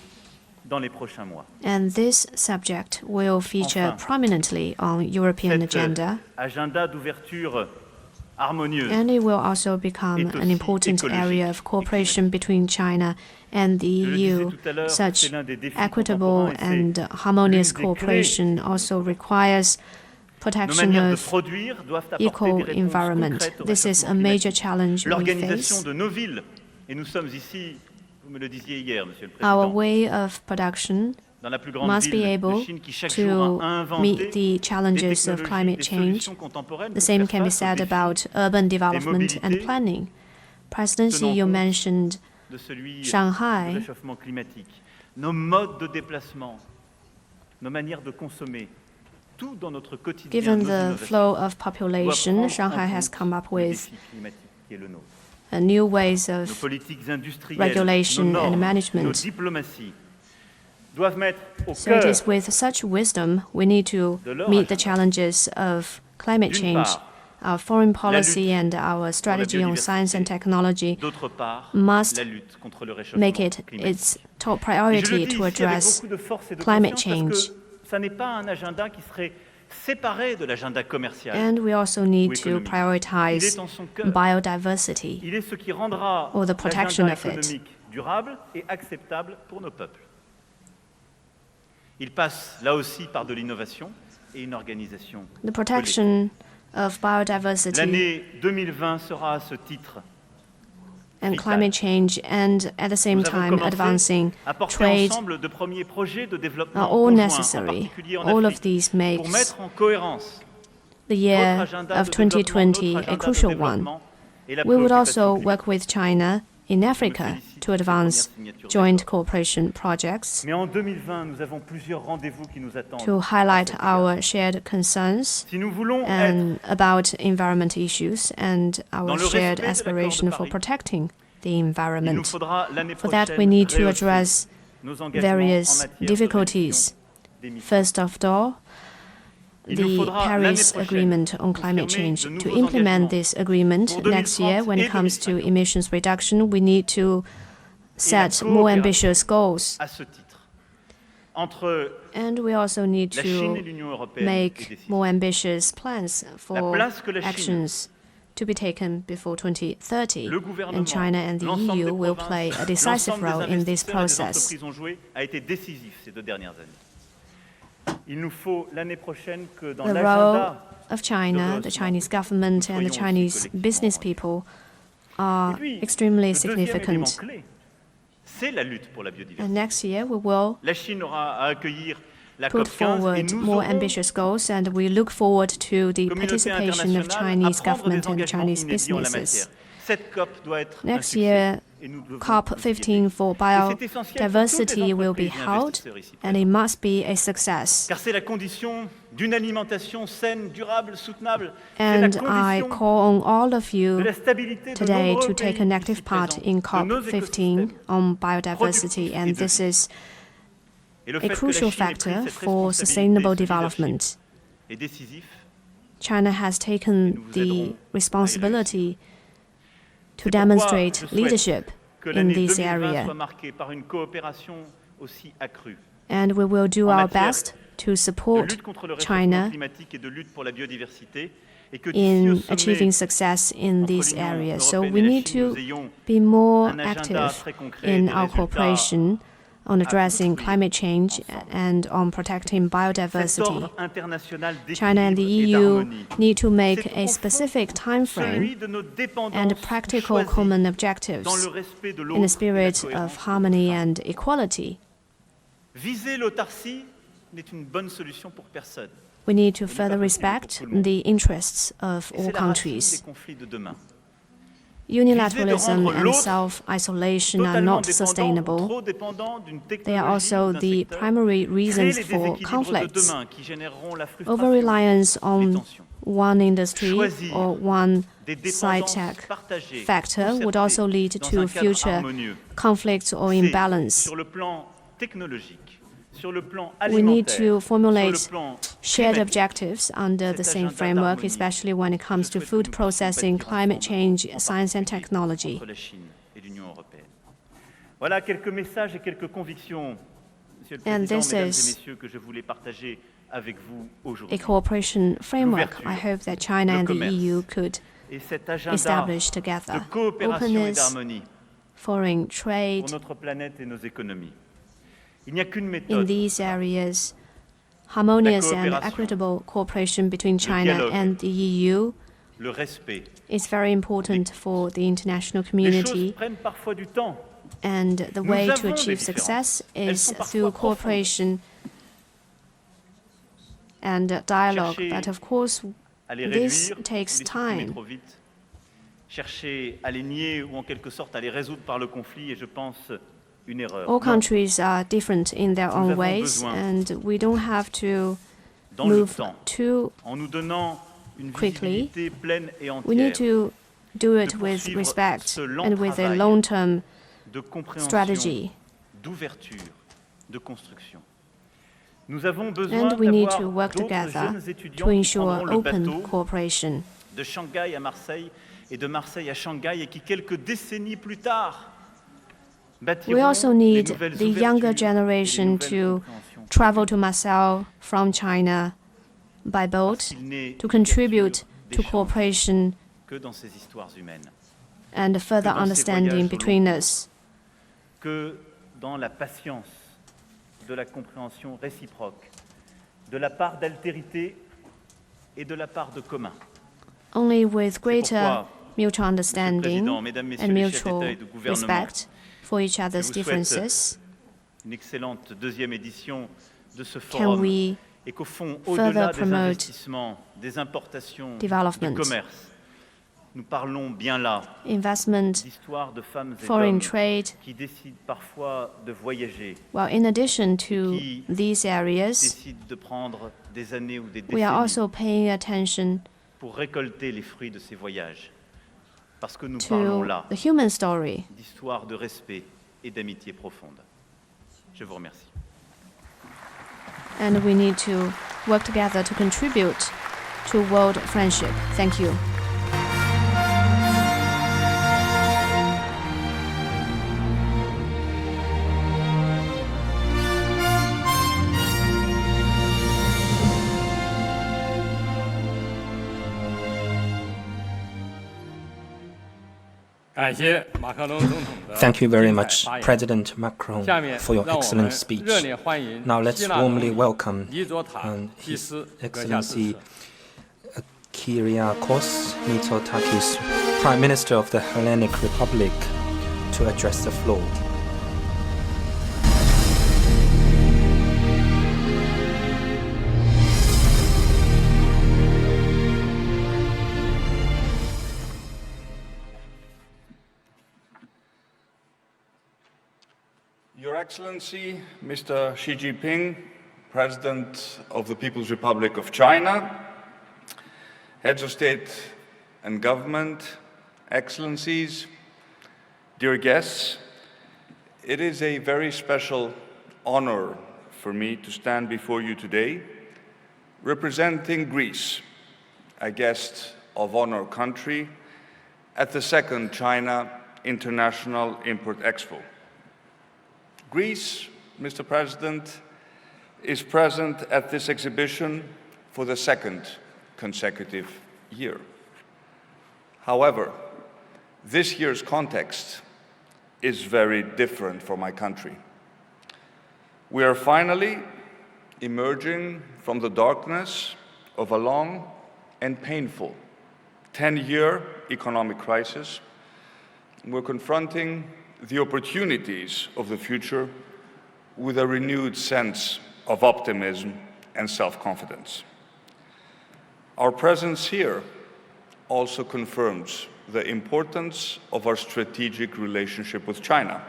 dans les prochains mois. And this subject will feature Enfin, prominently on European Cet agenda. agenda d'ouverture And it will also become an important area of cooperation between China and the EU. Such equitable and harmonious cooperation also requires protection of eco-environment. This is a major challenge we face. Our way of production must be able to meet the challenges of climate change. The same can be said about urban development and planning. President Xi, you mentioned Shanghai. Given the flow of population, Shanghai has come up with new ways of regulation and management. So it is with such wisdom we need to meet the challenges of climate change. Our foreign policy and our strategy on science and technology must make it its top priority to address climate change. And we also need to prioritize biodiversity or the protection of it. The protection of biodiversity and climate change, and at the same time advancing trade, are all necessary. All of these makes the year of 2020 a crucial one. We would also work with China in Africa to advance joint cooperation projects, to highlight our shared concerns and about environment issues and our shared aspiration for protecting the environment. For that, we need to address various difficulties. First of all, the Paris Agreement on climate change. To implement this agreement next year, when it comes to emissions reduction, we need to set more ambitious goals. And we also need to make more ambitious plans for actions to be taken before 2030. And China and the EU will play a decisive role in this process. The role of China, the Chinese government, and the Chinese business people are extremely significant. And next year, we will put forward more ambitious goals, and we look forward to the participation of Chinese government and Chinese businesses. Next year, COP15 for biodiversity will be held, and it must be a success. And I call on all of you today to take an active part in COP15 on biodiversity, and this is a crucial factor for sustainable development. China has taken the responsibility to demonstrate leadership in this area. And we will do our best to support China in achieving success in this area. So we need to be more active in our cooperation on addressing climate change and on protecting biodiversity. China and the EU need to make a specific time frame and practical common objectives in the spirit of harmony and equality. We need to further respect the interests of all countries. Unilateralism and self-isolation are not sustainable. They are also the primary reasons for conflicts. Over-reliance on one industry or one side-tech factor would also lead to future conflicts or imbalance. We need to formulate shared objectives under the same framework, especially when it comes to food processing, climate change, science and technology. And this is a cooperation framework I hope that China and the EU could establish together. Openness, foreign trade. In these areas, harmonious and equitable cooperation between China and the EU is very important for the international community. And the way to achieve success is through cooperation and dialogue. But of course, this takes time. All countries are different in their own ways, and we don't have to move too quickly. We need to do it with respect and with a long-term strategy. And we need to work together to ensure open cooperation. De Shanghai à Marseille et de Marseille à Shanghai, et qui quelques décennies plus tard We also need the younger generation to travel to Marseille from China by boat to contribute to cooperation and further understanding between us. Que dans la patience de la compréhension réciproque, de la part d'altérité et de la part de commun. Only with greater mutual understanding and mutual respect for each other's differences can we further promote development, investment, foreign trade. Well, in addition to these areas, we are also paying attention to the human story. D'histoire de respect et d'amitié profonde. Je vous remercie. And we need to work together to contribute to world friendship. Thank you. Thank you very much, President Macron, for your excellent speech. Now let's warmly welcome His Excellency Kyriakos Mitsotakis, Prime Minister of the Hellenic Republic, to address the floor. Your Excellency, Mr. Xi Jinping, President of the People's Republic of China, Heads of State and Government, Excellencies, dear guests, it is a very special honor for me to stand before you today, representing Greece, a guest of honor country, at the second China International Import Expo. Greece, Mr. President, is present at this exhibition for the second consecutive year. However, this year's context is very different for my country. We are finally emerging from the darkness of a long and painful 10-year economic crisis. We're confronting the opportunities of the future with a renewed sense of optimism and self-confidence. Our presence here also confirms the importance of our strategic relationship with China.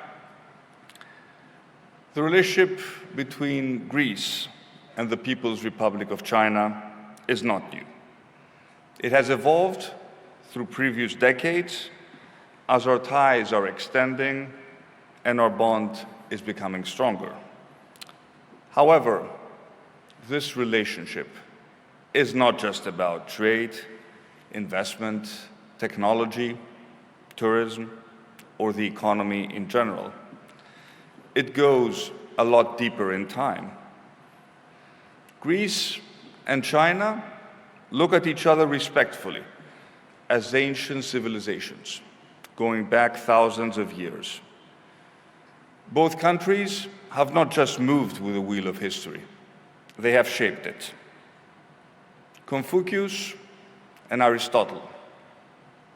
The relationship between Greece and the People's Republic of China is not new. It has evolved through previous decades as our ties are extending and our bond is becoming stronger. However, this relationship is not just about trade, investment, technology, tourism, or the economy in general. It goes a lot deeper in time. Greece and China look at each other respectfully as ancient civilizations, going back thousands of years. Both countries have not just moved with the wheel of history, they have shaped it. Confucius and Aristotle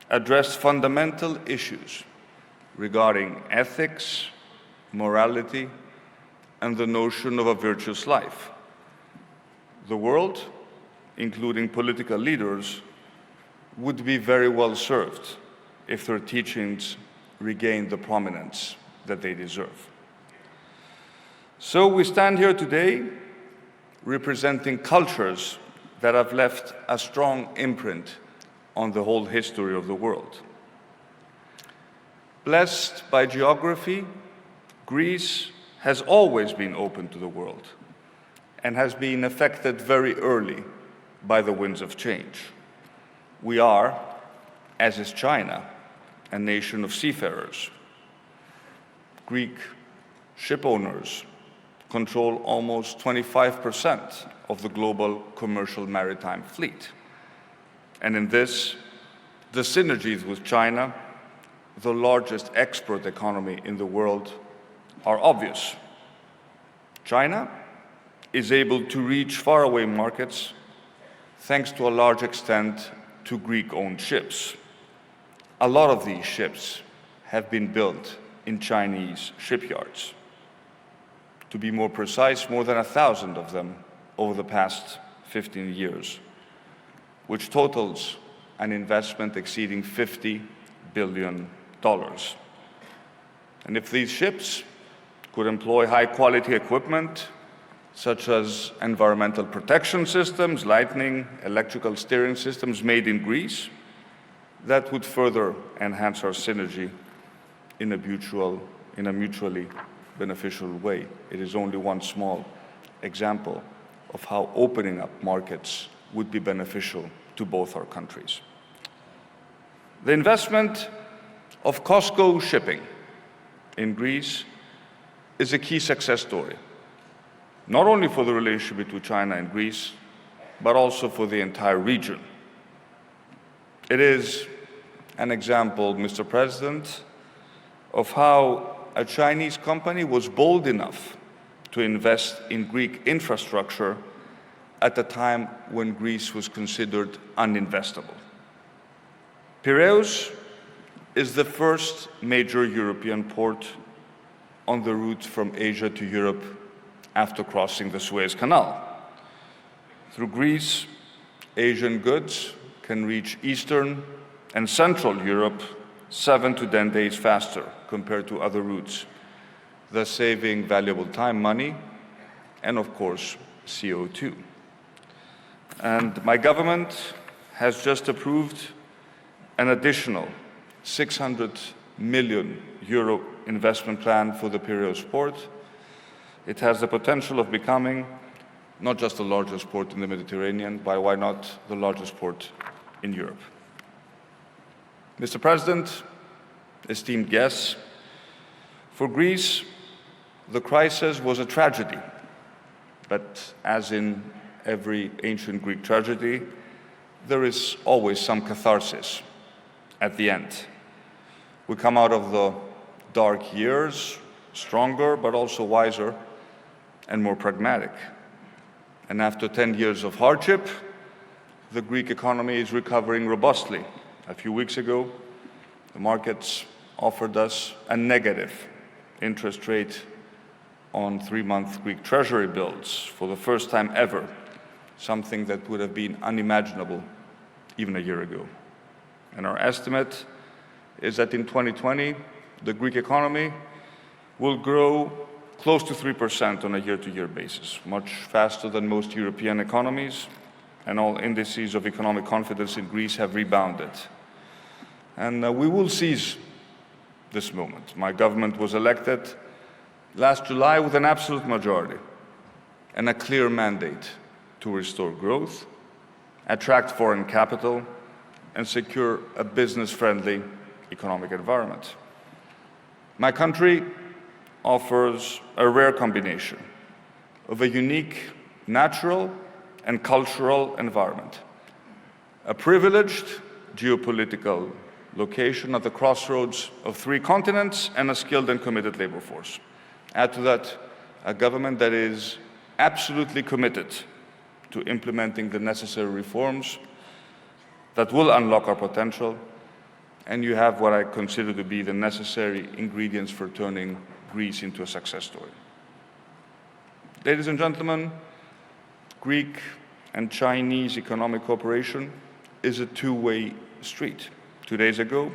addressed fundamental issues regarding ethics, morality, and the notion of a virtuous life. The world, including political leaders, would be very well served if their teachings regained the prominence that they deserve. So we stand here today representing cultures that have left a strong imprint on the whole history of the world. Blessed by geography, Greece has always been open to the world and has been affected very early by the winds of change. We are, as is China, a nation of seafarers. Greek ship owners control almost 25% of the global commercial maritime fleet. And in this, the synergies with China, the largest export economy in the world, are obvious. China is able to reach faraway markets thanks to a large extent to Greek-owned ships. A lot of these ships have been built in Chinese shipyards. To be more precise, more than 1,000 of them over the past 15 years, which totals an investment exceeding $50 billion. And if these ships could employ high-quality equipment, such as environmental protection systems, lighting, electrical steering systems made in Greece, that would further enhance our synergy in a mutually beneficial way. It is only one small example of how opening up markets would be beneficial to both our countries. The investment of COSCO Shipping in Greece is a key success story, not only for the relationship between China and Greece, but also for the entire region. It is an example, Mr. President, of how a Chinese company was bold enough to invest in Greek infrastructure at a time when Greece was considered uninvestable. Piraeus is the first major European port on the route from Asia to Europe after crossing the Suez Canal. Through Greece, Asian goods can reach Eastern and Central Europe 7 to 10 days faster compared to other routes, thus saving valuable time, money, and of course, CO2. And my government has just approved an additional €600 million investment plan for the Piraeus port. It has the potential of becoming not just the largest port in the Mediterranean, but why not the largest port in Europe. Mr. President, esteemed guests, for Greece, the crisis was a tragedy, but as in every ancient Greek tragedy, there is always some catharsis at the end. We come out of the dark years stronger, but also wiser and more pragmatic. And after 10 years of hardship, the Greek economy is recovering robustly. A few weeks ago, the markets offered us a negative interest rate on 3-month Greek treasury bills for the first time ever, something that would have been unimaginable even a year ago. And our estimate is that in 2020, the Greek economy will grow close to 3% on a year-to-year basis, much faster than most European economies, and all indices of economic confidence in Greece have rebounded. And we will seize this moment. My government was elected last July with an absolute majority and a clear mandate to restore growth, attract foreign capital, and secure a business-friendly economic environment. My country offers a rare combination of a unique natural and cultural environment, a privileged geopolitical location at the crossroads of 3 continents, and a skilled and committed labor force. Add to that a government that is absolutely committed to implementing the necessary reforms that will unlock our potential, and you have what I consider to be the necessary ingredients for turning Greece into a success story. Ladies and gentlemen, Greek and Chinese economic cooperation is a two-way street. 2 days ago,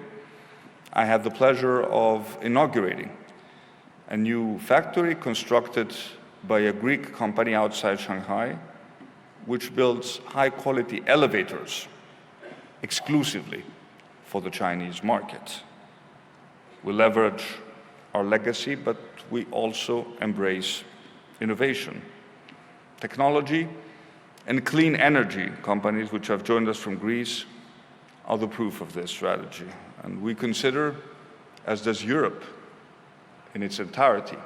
I had the pleasure of inaugurating a new factory constructed by a Greek company outside Shanghai, which builds high-quality elevators exclusively for the Chinese market. We leverage our legacy, but we also embrace innovation. Technology and clean energy companies which have joined us from Greece are the proof of this strategy. And we consider, as does Europe in its entirety,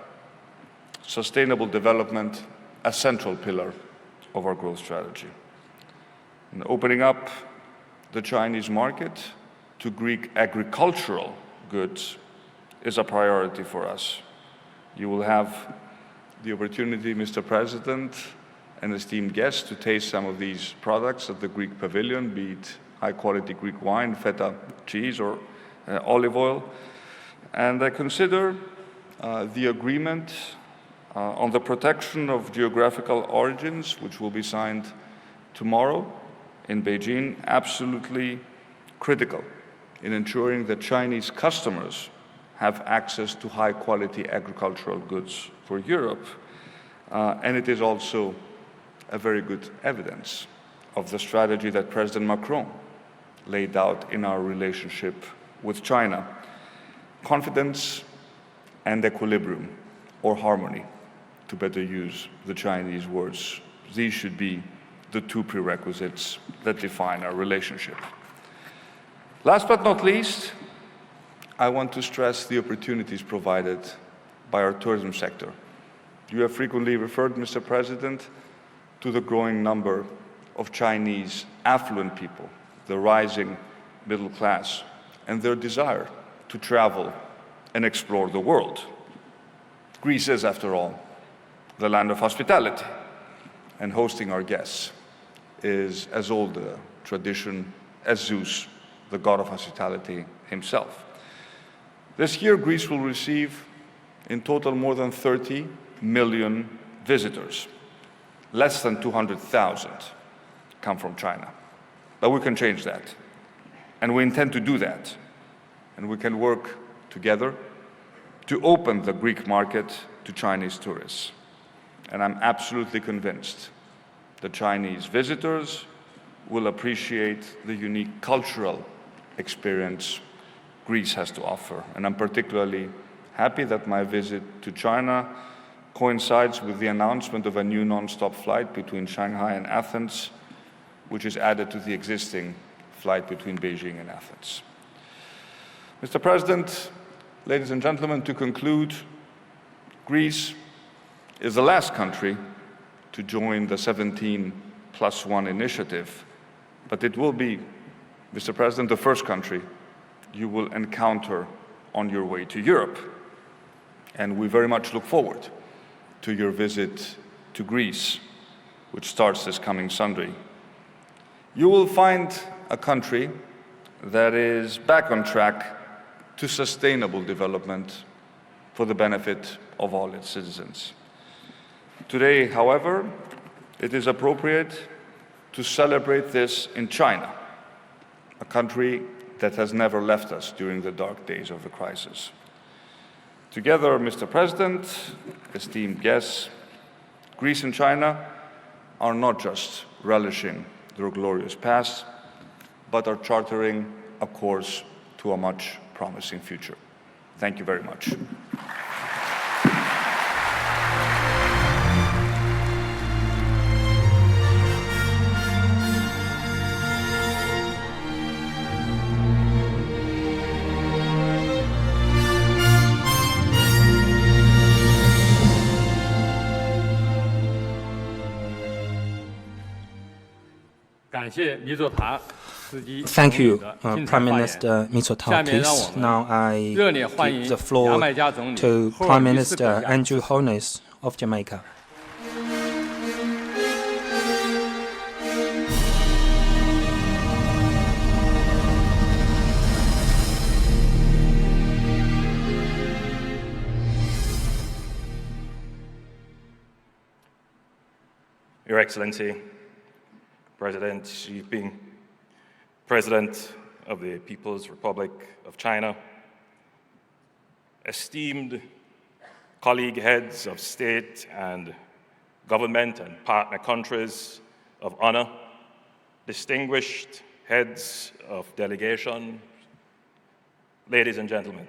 sustainable development a central pillar of our growth strategy. And opening up the Chinese market to Greek agricultural goods is a priority for us. You will have the opportunity, Mr. President and esteemed guests, to taste some of these products at the Greek pavilion, be it high-quality Greek wine, feta cheese, or olive oil. And I consider the agreement on the protection of geographical origins, which will be signed tomorrow in Beijing, absolutely critical in ensuring that Chinese customers have access to high-quality agricultural goods for Europe. And it is also a very good evidence of the strategy that President Macron laid out in our relationship with China. Confidence and equilibrium, or harmony, to better use the Chinese words. These should be the 2 prerequisites that define our relationship. Last but not least, I want to stress the opportunities provided by our tourism sector. You have frequently referred, Mr. President, to the growing number of Chinese affluent people, the rising middle class, and their desire to travel and explore the world. Greece is, after all, the land of hospitality, and hosting our guests is as old a tradition as Zeus, the god of hospitality himself. This year, Greece will receive in total more than 30 million visitors. Less than 200,000 come from China. But we can change that, and we intend to do that. And we can work together to open the Greek market to Chinese tourists. And I'm absolutely convinced that Chinese visitors will appreciate the unique cultural experience Greece has to offer. And I'm particularly happy that my visit to China coincides with the announcement of a new non-stop flight between Shanghai and Athens, which is added to the existing flight between Beijing and Athens. Mr. President, ladies and gentlemen, to conclude, Greece is the last country to join the 17+1 initiative, but it will be, Mr. President, the first country you will encounter on your way to Europe. And we very much look forward to your visit to Greece, which starts this coming Sunday. You will find a country that is back on track to sustainable development for the benefit of all its citizens. Today, however, it is appropriate to celebrate this in China, a country that has never left us during the dark days of the crisis. Together, Mr. President, esteemed guests, Greece and China are not just relishing their glorious past, but are chartering a course to a much promising future. Thank you very much. Thank you, Prime Minister Mitsotakis. Now I give the floor to Prime Minister Andrew Holness of Jamaica. Your Excellency, President Xi Jinping, President of the People's Republic of China, esteemed colleague heads of state and government and partner countries of honor, distinguished heads of delegation, ladies and gentlemen,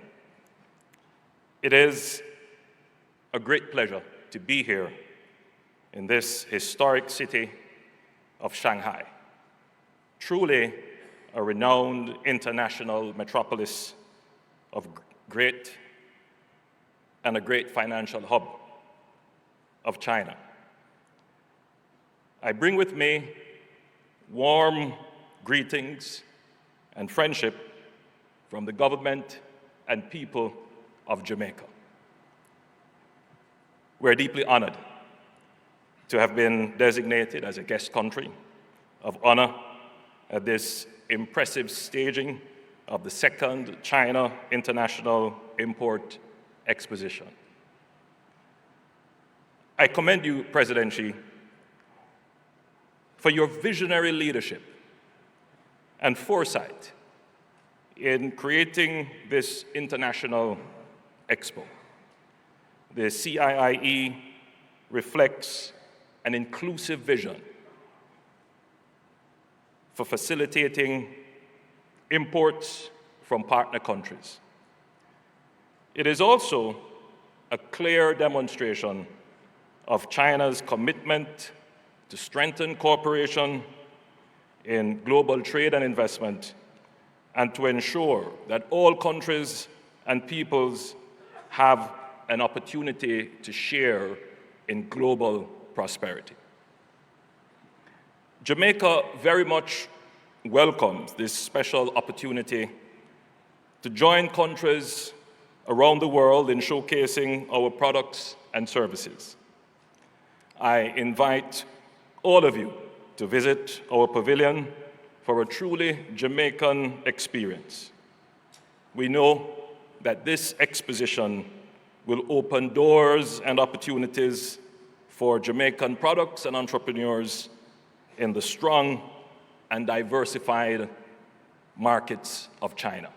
it is a great pleasure to be here in this historic city of Shanghai, truly a renowned international metropolis of a great financial hub of China. I bring with me warm greetings and friendship from the government and people of Jamaica. We're deeply honored to have been designated as a guest country of honor at this impressive staging of the second China International Import Exposition. I commend you, President Xi, for your visionary leadership and foresight in creating this international expo. The CIIE reflects an inclusive vision for facilitating imports from partner countries. It is also a clear demonstration of China's commitment to strengthen cooperation in global trade and investment, and to ensure that all countries and peoples have an opportunity to share in global prosperity. Jamaica very much welcomes this special opportunity to join countries around the world in showcasing our products and services. I invite all of you to visit our pavilion for a truly Jamaican experience. We know that this exposition will open doors and opportunities for Jamaican products and entrepreneurs in the strong and diversified markets of China.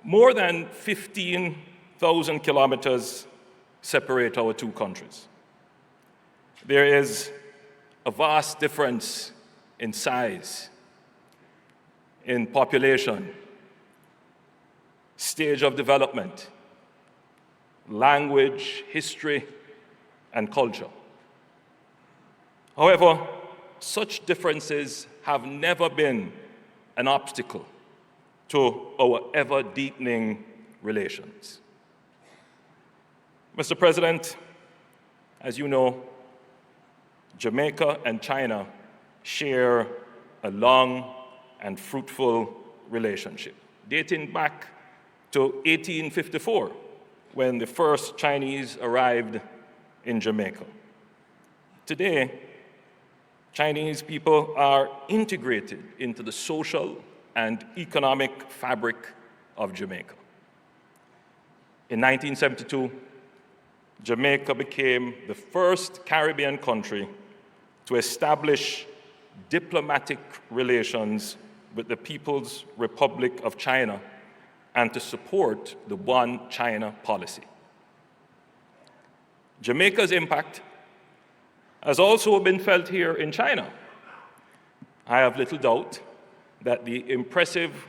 More than 15,000 kilometers separate our two countries. There is a vast difference in size, in population, stage of development, language, history, and culture. However, such differences have never been an obstacle to our ever-deepening relations. Mr. President, as you know, Jamaica and China share a long and fruitful relationship, dating back to 1854, when the first Chinese arrived in Jamaica. Today, Chinese people are integrated into the social and economic fabric of Jamaica. In 1972, Jamaica became the first Caribbean country to establish diplomatic relations with the People's Republic of China and to support the One China policy. Jamaica's impact has also been felt here in China. I have little doubt that the impressive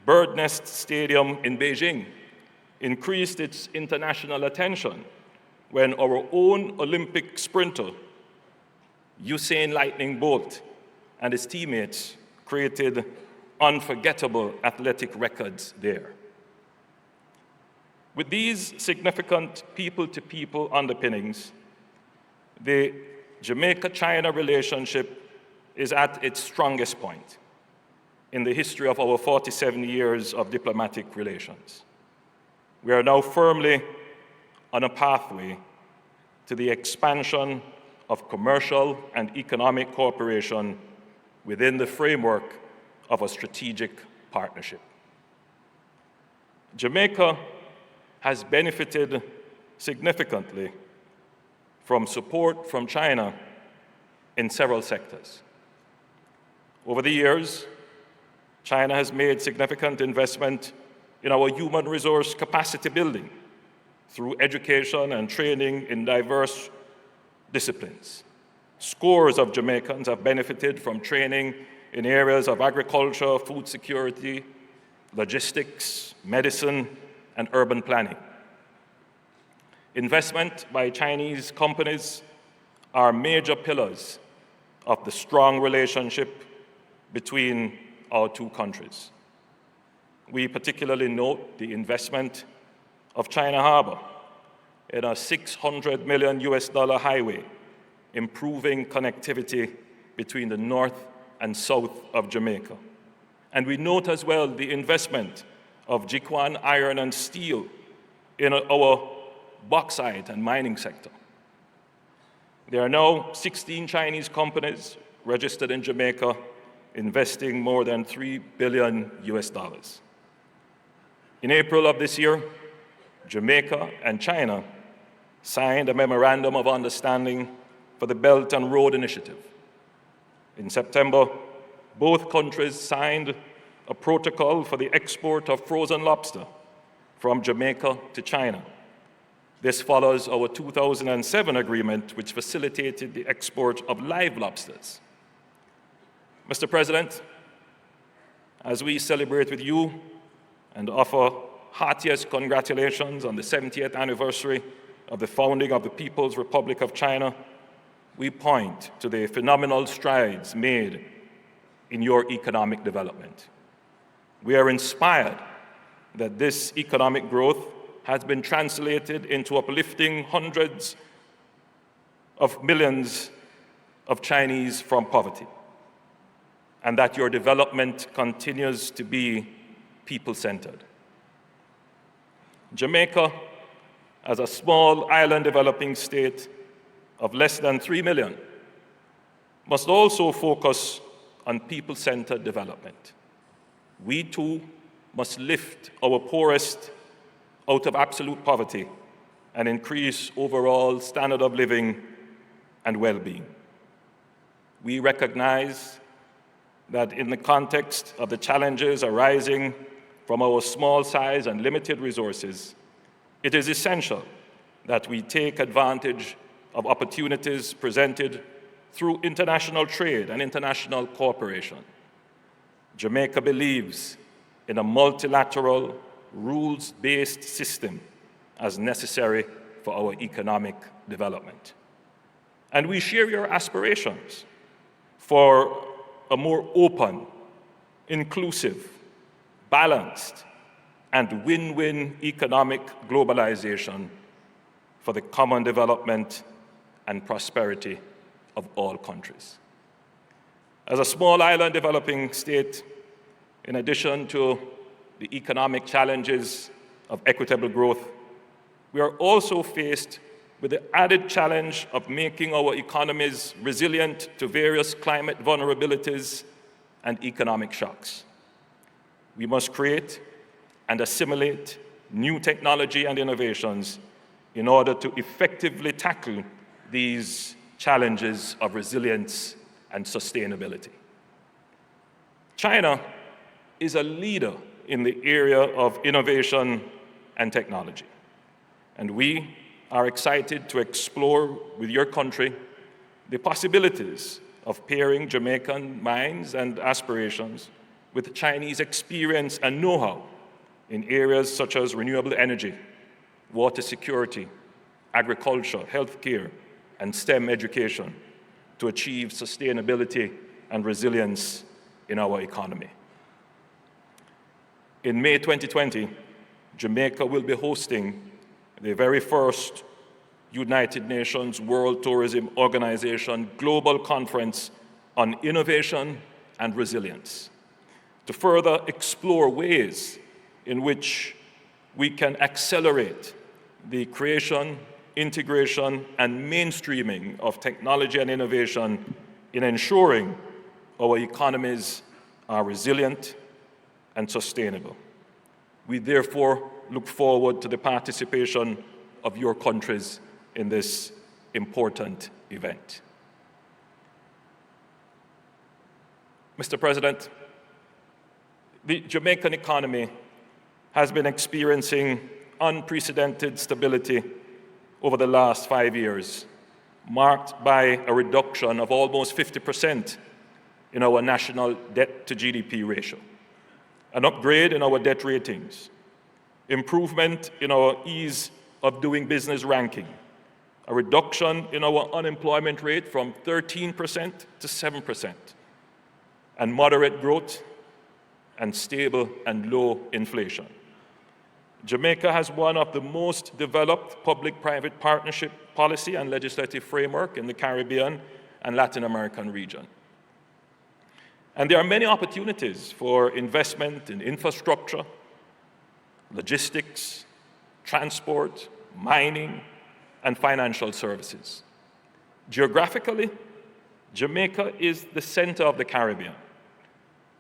Bird Nest Stadium in Beijing increased its international attention when our own Olympic sprinter, Usain Lightning Bolt, and his teammates created unforgettable athletic records there. With these significant people-to-people underpinnings, the Jamaica-China relationship is at its strongest point in the history of our 47 years of diplomatic relations. We are now firmly on a pathway to the expansion of commercial and economic cooperation within the framework of a strategic partnership. Jamaica has benefited significantly from support from China in several sectors. Over the years, China has made significant investment in our human resource capacity building through education and training in diverse disciplines. Scores of Jamaicans have benefited from training in areas of agriculture, food security, logistics, medicine, and urban planning. Investment by Chinese companies are major pillars of the strong relationship between our two countries. We particularly note the investment of China Harbor in a $600 million highway, improving connectivity between the north and south of Jamaica. And we note as well the investment of Jiquan Iron and Steel in our bauxite and mining sector. There are now 16 Chinese companies registered in Jamaica investing more than $3 billion. In April of this year, Jamaica and China signed a memorandum of understanding for the Belt and Road Initiative. In September, both countries signed a protocol for the export of frozen lobster from Jamaica to China. This follows our 2007 agreement, which facilitated the export of live lobsters. Mr. President, as we celebrate with you and offer heartiest congratulations on the 70th anniversary of the founding of the People's Republic of China, we point to the phenomenal strides made in your economic development. We are inspired that this economic growth has been translated into uplifting hundreds of millions of Chinese from poverty, and that your development continues to be people-centered. Jamaica, as a small island developing state of less than 3 million, must also focus on people-centered development. We too must lift our poorest out of absolute poverty and increase overall standard of living and well-being. We recognize that in the context of the challenges arising from our small size and limited resources, it is essential that we take advantage of opportunities presented through international trade and international cooperation. Jamaica believes in a multilateral, rules-based system as necessary for our economic development. And we share your aspirations for a more open, inclusive, balanced, and win-win economic globalization for the common development and prosperity of all countries. As a small island developing state, in addition to the economic challenges of equitable growth, we are also faced with the added challenge of making our economies resilient to various climate vulnerabilities and economic shocks. We must create and assimilate new technology and innovations in order to effectively tackle these challenges of resilience and sustainability. China is a leader in the area of innovation and technology, and we are excited to explore with your country the possibilities of pairing Jamaican minds and aspirations with Chinese experience and know-how in areas such as renewable energy, water security, agriculture, healthcare, and STEM education to achieve sustainability and resilience in our economy. In May 2020, Jamaica will be hosting the very first United Nations World Tourism Organization Global Conference on innovation and resilience, to further explore ways in which we can accelerate the creation, integration, and mainstreaming of technology and innovation in ensuring our economies are resilient and sustainable. We therefore look forward to the participation of your countries in this important event. Mr. President, the Jamaican economy has been experiencing unprecedented stability over the last 5 years, marked by a reduction of almost 50% in our national debt-to-GDP ratio, an upgrade in our debt ratings, improvement in our ease of doing business ranking, a reduction in our unemployment rate from 13% to 7%, and moderate growth and stable and low inflation. Jamaica has one of the most developed public-private partnership policy and legislative framework in the Caribbean and Latin American region. And there are many opportunities for investment in infrastructure, logistics, transport, mining, and financial services. Geographically, Jamaica is the center of the Caribbean.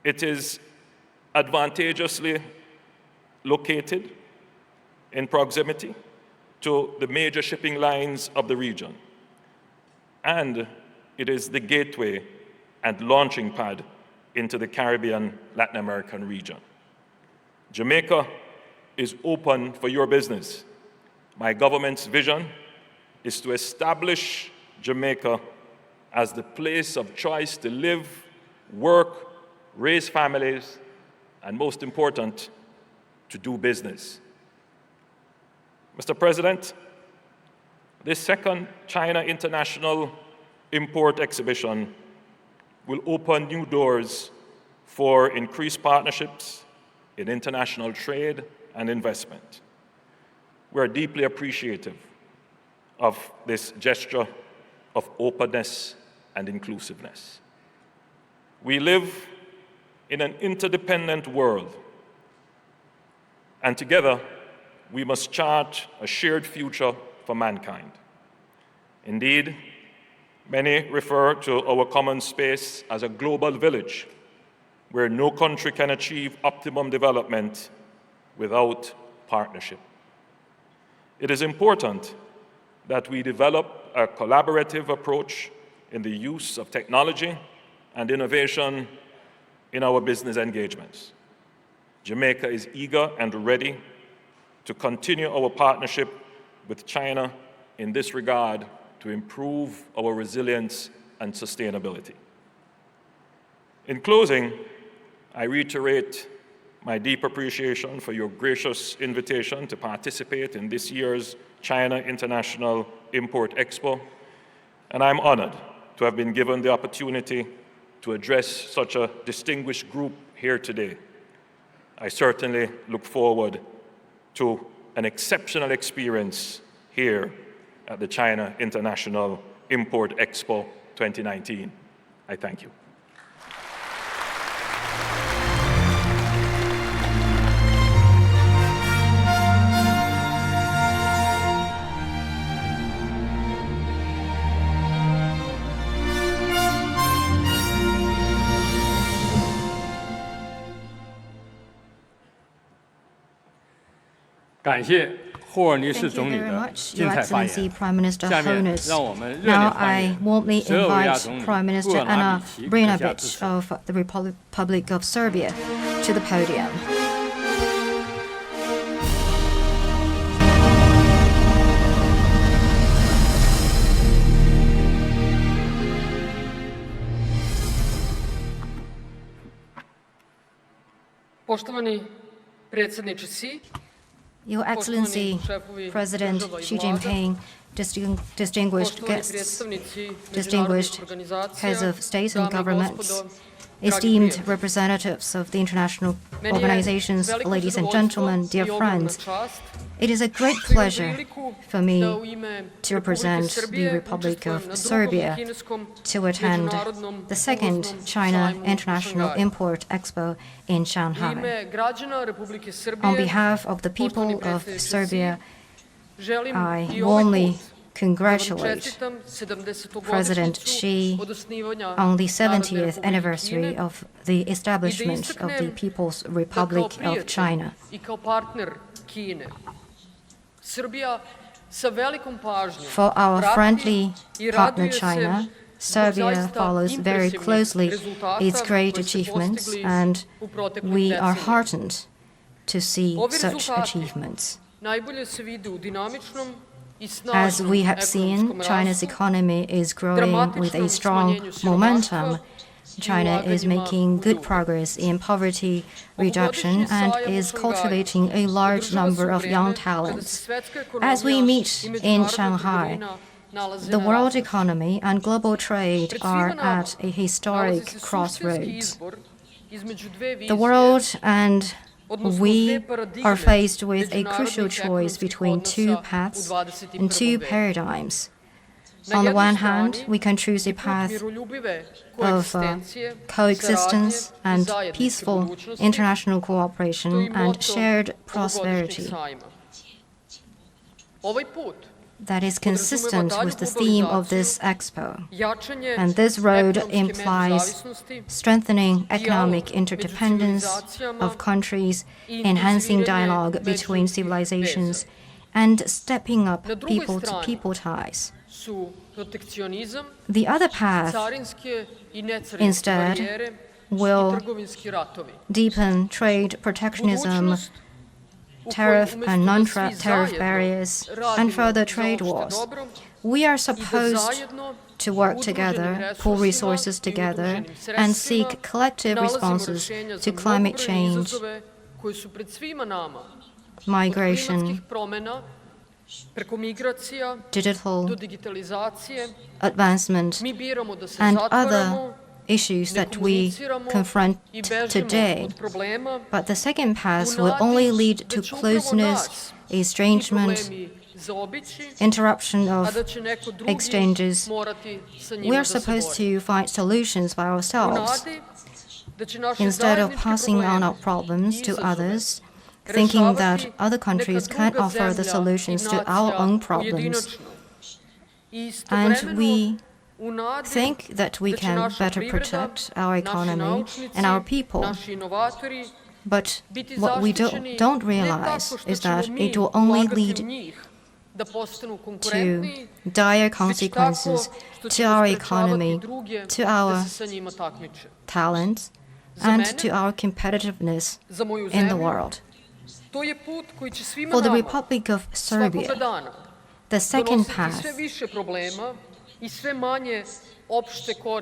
It is advantageously located in proximity to the major shipping lines of the region. And it is the gateway and launching pad into the Caribbean, Latin American region. Jamaica is open for your business. My government's vision is to establish Jamaica as the place of choice to live, work, raise families, and most important, to do business. Mr. President, this second China International Import Exhibition will open new doors for increased partnerships in international trade and investment. We are deeply appreciative of this gesture of openness and inclusiveness. We live in an interdependent world, and together we must chart a shared future for mankind. Indeed, many refer to our common space as a global village where no country can achieve optimum development without partnership. It is important that we develop a collaborative approach in the use of technology and innovation in our business engagements. Jamaica is eager and ready to continue our partnership with China in this regard to improve our resilience and sustainability. In closing, I reiterate my deep appreciation for your gracious invitation to participate in this year's China International Import Expo, and I'm honored to have been given the opportunity to address such a distinguished group here today. I certainly look forward to an exceptional experience here at the China International Import Expo 2019. I thank you. Thank you very much, Your Excellency Prime Minister Holness. Now I warmly invite Prime Minister Ana Brnabić of the Republic of Serbia to the podium. Poštovani predsjedniče Xi, Your Excellency, President Xi Jinping, distinguished guests, distinguished heads of state and governments, esteemed representatives of the international organizations, ladies and gentlemen, dear friends, it is a great pleasure for me to represent the Republic of Serbia to attend the second China International Import Expo in Shanghai. On behalf of the people of Serbia, I warmly congratulate President Xi on the 70th anniversary of the establishment of the People's Republic of China. For our friendly partner China, Serbia follows very closely its great achievements, and we are heartened to see such achievements. As we have seen, China's economy is growing with a strong momentum. China is making good progress in poverty reduction and is cultivating a large number of young talents. As we meet in Shanghai, the world economy and global trade are at a historic crossroads. The world and we are faced with a crucial choice between two paths and two paradigms. On the one hand, we can choose a path of coexistence and peaceful international cooperation and shared prosperity that is consistent with the theme of this expo. And this road implies strengthening economic interdependence of countries, enhancing dialogue between civilizations, and stepping up people-to-people ties. The other path, instead, will deepen trade protectionism, tariff and non-tariff barriers, and further trade wars. We are supposed to work together, pool resources together, and seek collective responses to climate change, migration, digital advancement, and other issues that we confront today. But the second path will only lead to closeness, estrangement, interruption of exchanges. We are supposed to find solutions by ourselves. Instead of passing on our problems to others, thinking that other countries can't offer the solutions to our own problems, and we think that we can better protect our economy and our people. But what we don't realize is that it will only lead to dire consequences to our economy, to our talents, and to our competitiveness in the world. For the Republic of Serbia, the second path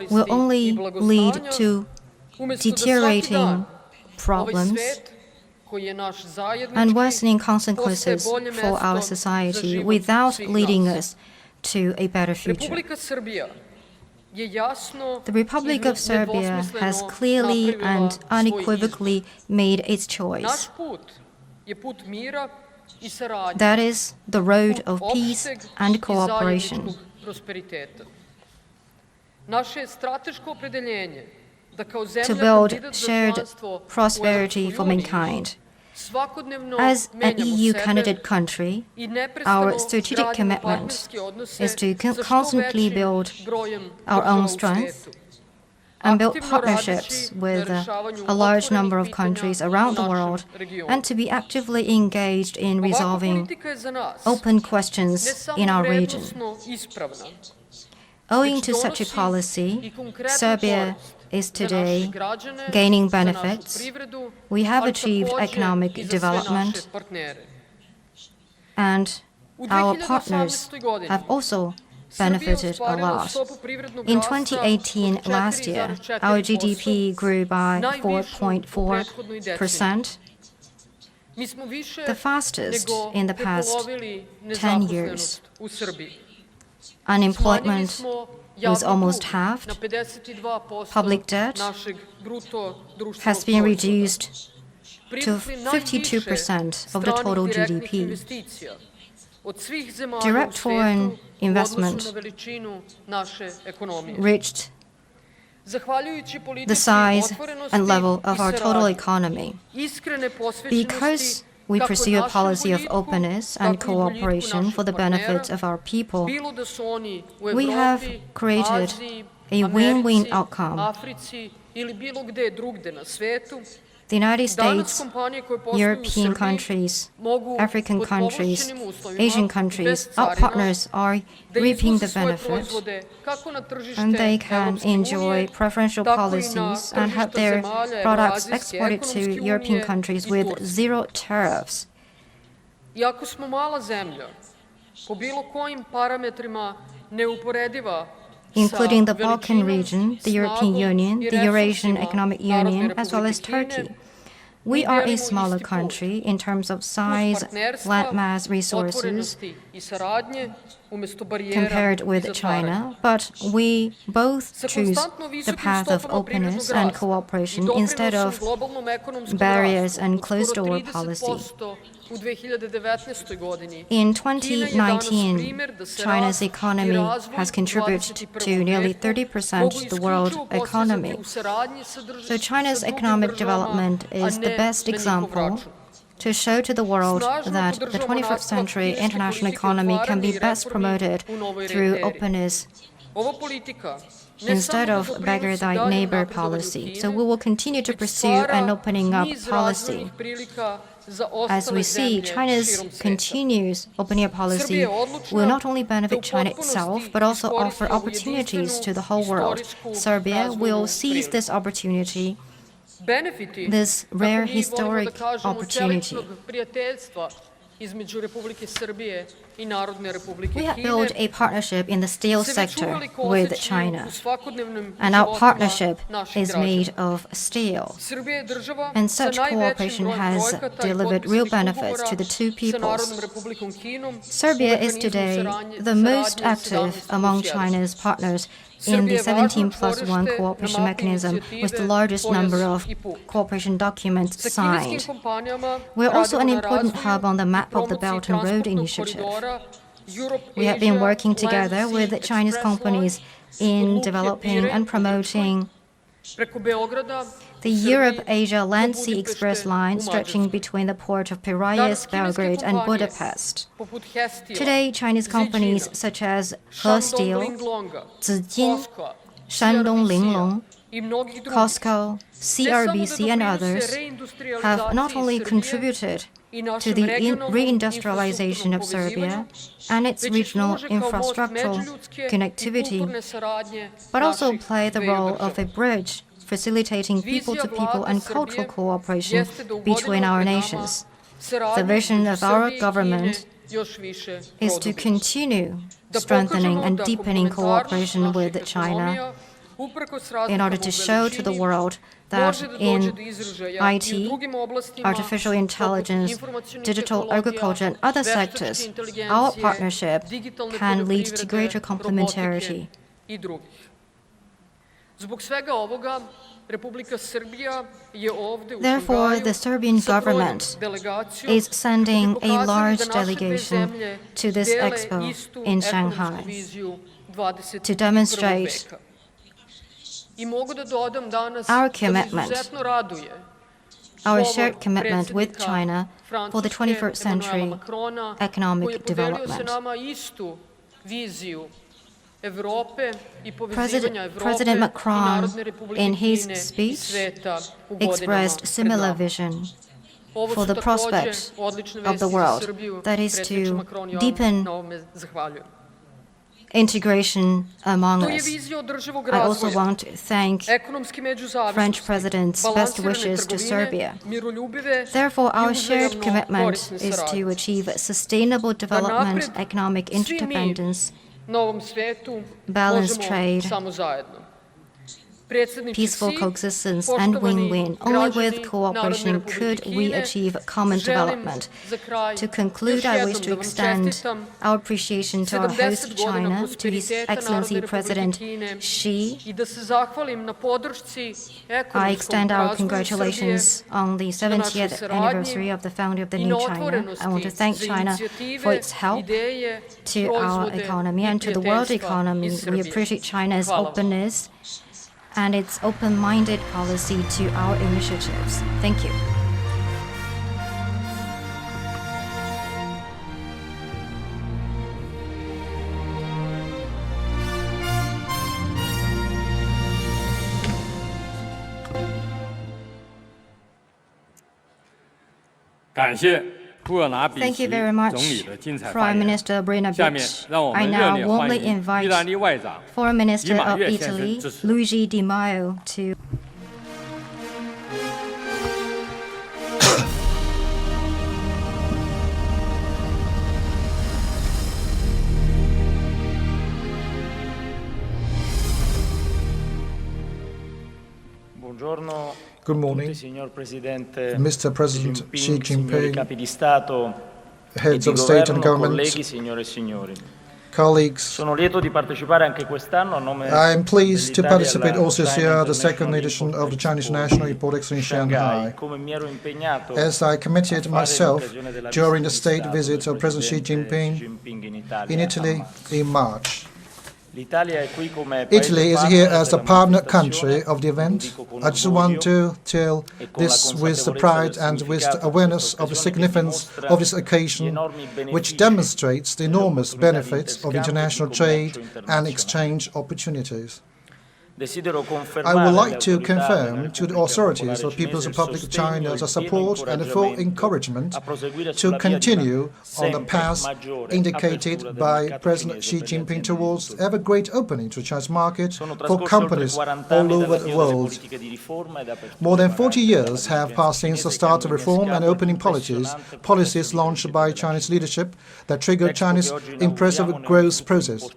will only lead to deteriorating problems and worsening consequences for our society without leading us to a better future. The Republic of Serbia has clearly and unequivocally made its choice. That is the road of peace and cooperation. To build shared prosperity for mankind. As an EU candidate country, our strategic commitment is to constantly build our own strength and build partnerships with a large number of countries around the world, and to be actively engaged in resolving open questions in our region. Owing to such a policy, Serbia is today gaining benefits. We have achieved economic development, and our partners have also benefited a lot. In 2018, last year, our GDP grew by 4.4%, the fastest in the past 10 years. Unemployment was almost halved. Public debt has been reduced to 52% of the total GDP. Direct foreign investment reached the size and level of our total economy. Because we pursue a policy of openness and cooperation for the benefit of our people, we have created a win-win outcome. The United States, European countries, African countries, Asian countries, our partners are reaping the benefit, and they can enjoy preferential policies and have their products exported to European countries with zero tariffs. Iako smo mala zemlja, po bilo kojim parametrima neuporediva, including the Balkan region, the European Union, the Eurasian Economic Union, as well as Turkey. We are a smaller country in terms of size, landmass, resources, compared with China, but we both choose the path of openness and cooperation instead of barriers and closed-door policy. In 2019, China's economy has contributed to nearly 30% of the world economy. So China's economic development is the best example to show to the world that the 21st century international economy can be best promoted through openness instead of beggar thy neighbor policy. So we will continue to pursue an opening up policy. As we see, China's continuous opening up policy will not only benefit China itself, but also offer opportunities to the whole world. Serbia will seize this opportunity, this rare historic opportunity. We have built a partnership in the steel sector with China, and our partnership is made of steel. And such cooperation has delivered real benefits to the two peoples. Serbia is today the most active among China's partners in the 17+1 cooperation mechanism, with the largest number of cooperation documents signed. We're also an important hub on the map of the Belt and Road Initiative. We have been working together with Chinese companies in developing and promoting the Europe-Asia Land Sea Express line stretching between the port of Piraeus, Belgrade, and Budapest. Today, Chinese companies such as Hrus Steel, Zijin, Shandong Linglong, COSCO, CRBC, and others have not only contributed to the reindustrialization of Serbia and its regional infrastructural connectivity, but also play the role of a bridge facilitating people-to-people and cultural cooperation between our nations. The vision of our government is to continue strengthening and deepening cooperation with China in order to show to the world that in IT, artificial intelligence, digital agriculture, and other sectors, our partnership can lead to greater complementarity. Therefore, the Serbian government is sending a large delegation to this expo in Shanghai to demonstrate our commitment, our shared commitment with China for the 21st century economic development. President Macron, in his speech, expressed similar vision for the prospect of the world, that is to deepen integration among us. I also want to thank French President's best wishes to Serbia. Therefore, our shared commitment is to achieve sustainable development, economic interdependence, balanced trade, peaceful coexistence and win-win. Only with cooperation could we achieve common development. To conclude, I wish to extend our appreciation to our host China, to His Excellency President Xi. I extend our congratulations on the 70th anniversary of the founding of the new China. I want to thank China for its help to our economy and to the world economy. We appreciate China's openness and its open-minded policy to our initiatives. Thank you. Thank you very much, Prime Minister Beaut. I now warmly invite Foreign Minister of Italy, Luigi Di Maio, to Good morning, Mr. President Xi Jinping, heads of state and government, colleagues. I am pleased to participate also this year, the second edition of the China International Import Expo in Shanghai. As I committed myself during the state visit of President Xi Jinping in Italy in March. Italy is here as a partner country of the event. I just want to tell this with the pride and with the awareness of the significance of this occasion, which demonstrates the enormous benefits of international trade and exchange opportunities. I would like to confirm to the authorities of the People's Republic of China the support and the full encouragement to continue on the path indicated by President Xi Jinping towards ever greater opening to the Chinese market for companies all over the world. More than 40 years have passed since the start of reform and opening policies launched by Chinese leadership that triggered China's impressive growth process.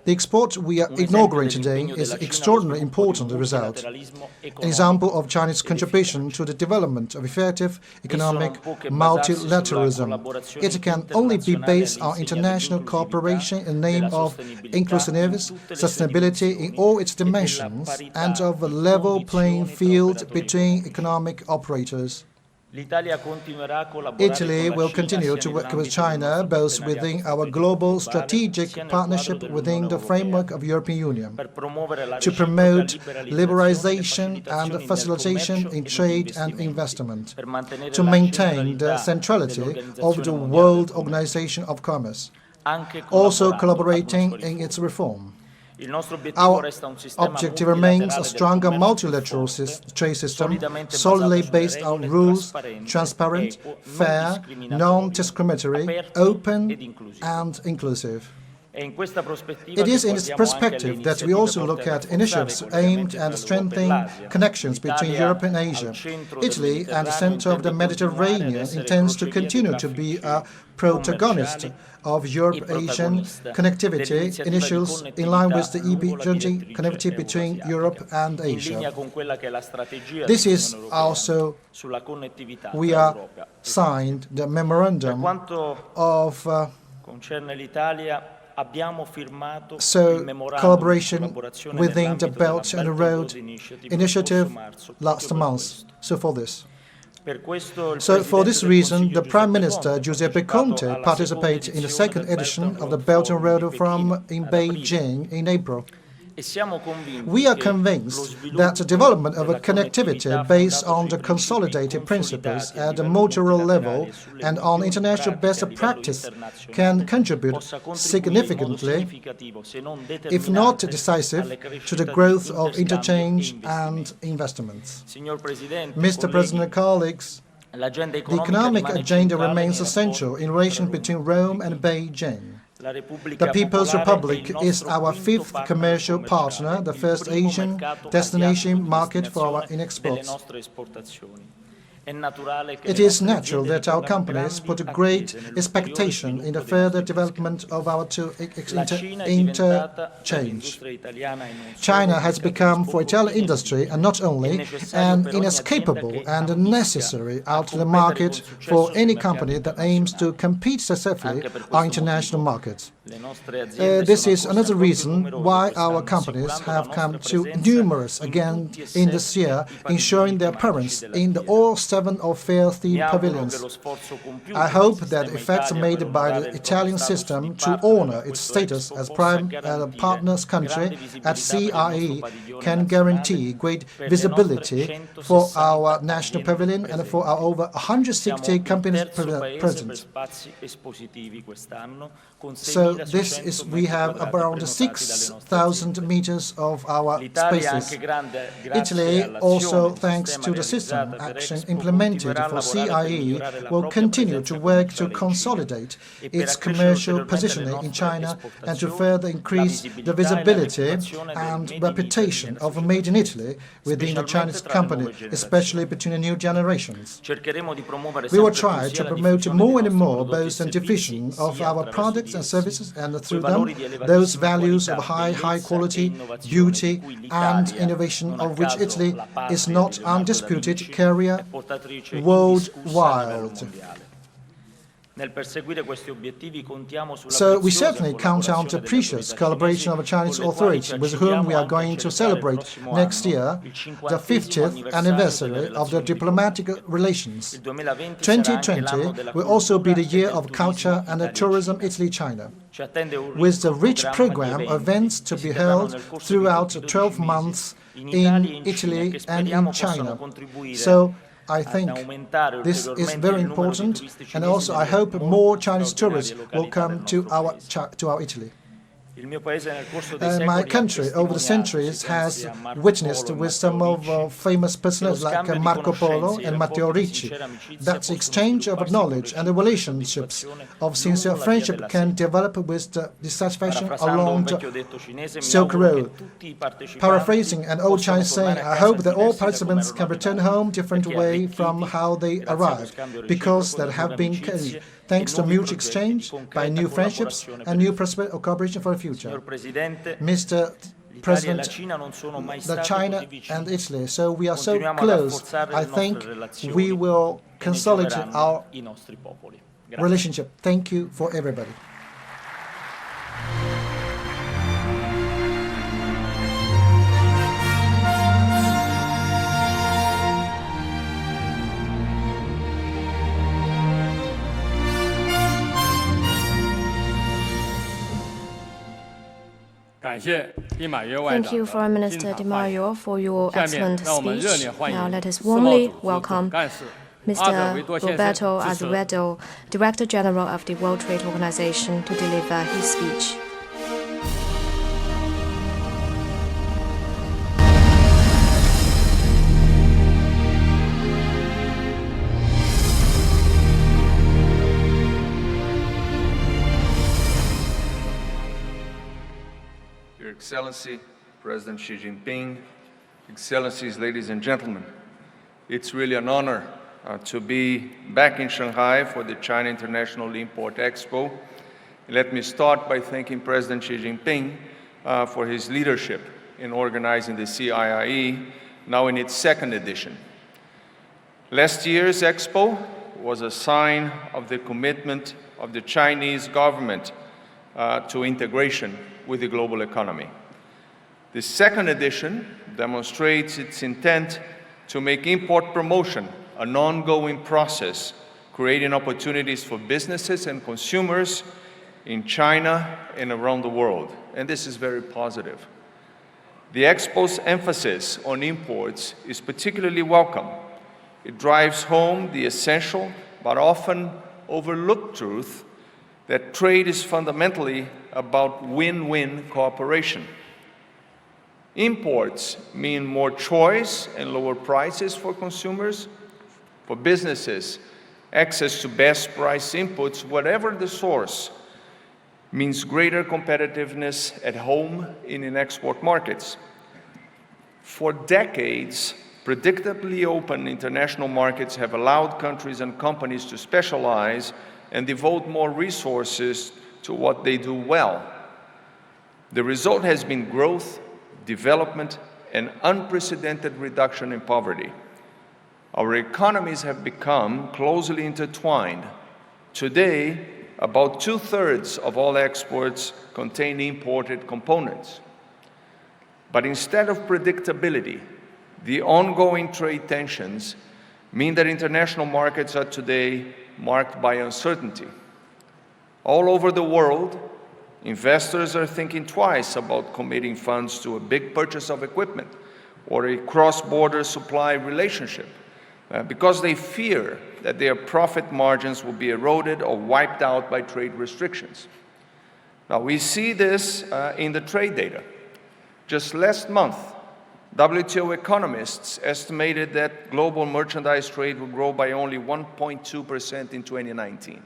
The export we are inaugurating today is an extraordinarily important result, an example of China's contribution to the development of effective economic multilateralism. It can only be based on international cooperation in the name of inclusiveness, sustainability in all its dimensions, and of a level playing field between economic operators. Italy will continue to work with China both within our global strategic partnership within the framework of the European Union to promote liberalization and facilitation in trade and investment, to maintain the centrality of the World Organization of Commerce, also collaborating in its reform. Our objective remains a stronger multilateral trade system, solidly based on rules, transparent, fair, non-discriminatory, open, and inclusive. It is in this perspective that we also look at initiatives aimed at strengthening connections between Europe and Asia. Italy, at the center of the Mediterranean, intends to continue to be a protagonist of Europe-Asian connectivity initiatives in line with the EB-Beijing connectivity between Europe and Asia. This is also, we are signed the memorandum of collaboration within the Belt and Road Initiative last month. For this reason, the Prime Minister Giuseppe Conte participated in the second edition of the Belt and Road Forum in Beijing in April. We are convinced that the development of a connectivity based on the consolidated principles at the multilateral level and on international best practice can contribute significantly, if not decisive, to the growth of interchange and investments. Mr. President, colleagues, the economic agenda remains essential in relations between Rome and Beijing. The People's Republic is our fifth commercial partner, the first Asian destination market for our exports. It is natural that our companies put a great expectation in the further development of our interchange. China has become for Italian industry and not only an inescapable and necessary outlet market for any company that aims to compete successfully on international markets. This is another reason why our companies have come to numerous again in this year, ensuring their presence in all 7 of fair-themed pavilions. I hope that efforts made by the Italian system to honor its status as prime partners country at CIIE can guarantee great visibility for our national pavilion and for our over 160 companies present. So we have around 6,000 meters of our spaces. Italy, also thanks to the system action implemented for CIIE, will continue to work to consolidate its commercial positioning in China and to further increase the visibility and reputation of Made in Italy within the Chinese company, especially between the new generations. We will try to promote more and more both the division of our products and services, and through them, those values of high quality, beauty, and innovation of which Italy is not undisputed carrier worldwide. So we certainly count on the precious collaboration of the Chinese authorities, with whom we are going to celebrate next year the 50th anniversary of the diplomatic relations. 2020 will also be the year of culture and tourism Italy-China, with the rich program of events to be held throughout 12 months in Italy and in China. So I think this is very important, and also I hope more Chinese tourists will come to our Italy. My country, over the centuries, has witnessed with some of famous personalities like Marco Polo and Matteo Ricci that the exchange of knowledge and the relationships of sincere friendship can develop with the dissatisfaction along the Silk Road. Paraphrasing an old Chinese saying, I hope that all participants can return home different way from how they arrived, because that have been carried thanks to mutual exchange by new friendships and new cooperation for the future. Mr. President, China and Italy, so we are so close. I think we will consolidate our relationship. Thank you for everybody. Thank you, Foreign Minister Di Maio, for your excellent speech. Now let us warmly welcome Mr. Roberto Azevedo, Director General of the World Trade Organization, to deliver his speech. Excellency, President Xi Jinping, Excellencies, ladies and gentlemen, it's really an honor to be back in Shanghai for the China International Import Expo. Let me start by thanking President Xi Jinping for his leadership in organizing the CIIE, now in its 2nd edition. Last year's Expo was a sign of the commitment of the Chinese government to integration with the global economy. The 2nd edition demonstrates its intent to make import promotion an ongoing process, creating opportunities for businesses and consumers in China and around the world. And this is very positive. The Expo's emphasis on imports is particularly welcome. It drives home the essential but often overlooked truth that trade is fundamentally about win-win cooperation. Imports mean more choice and lower prices for consumers. For businesses, access to best price inputs, whatever the source, means greater competitiveness at home and in export markets. For decades, Predictably open international markets have allowed countries and companies to specialize and devote more resources to what they do well. The result has been growth, development, and unprecedented reduction in poverty. Our economies have become closely intertwined. Today, about 2/3 of all exports contain imported components. But instead of predictability, the ongoing trade tensions mean that international markets are today marked by uncertainty. All over the world, investors are thinking twice about committing funds to a big purchase of equipment or a cross-border supply relationship because they fear that their profit margins will be eroded or wiped out by trade restrictions. Now, we see this in the trade data. Just last month, WTO economists estimated that global merchandise trade would grow by only 1.2% in 2019.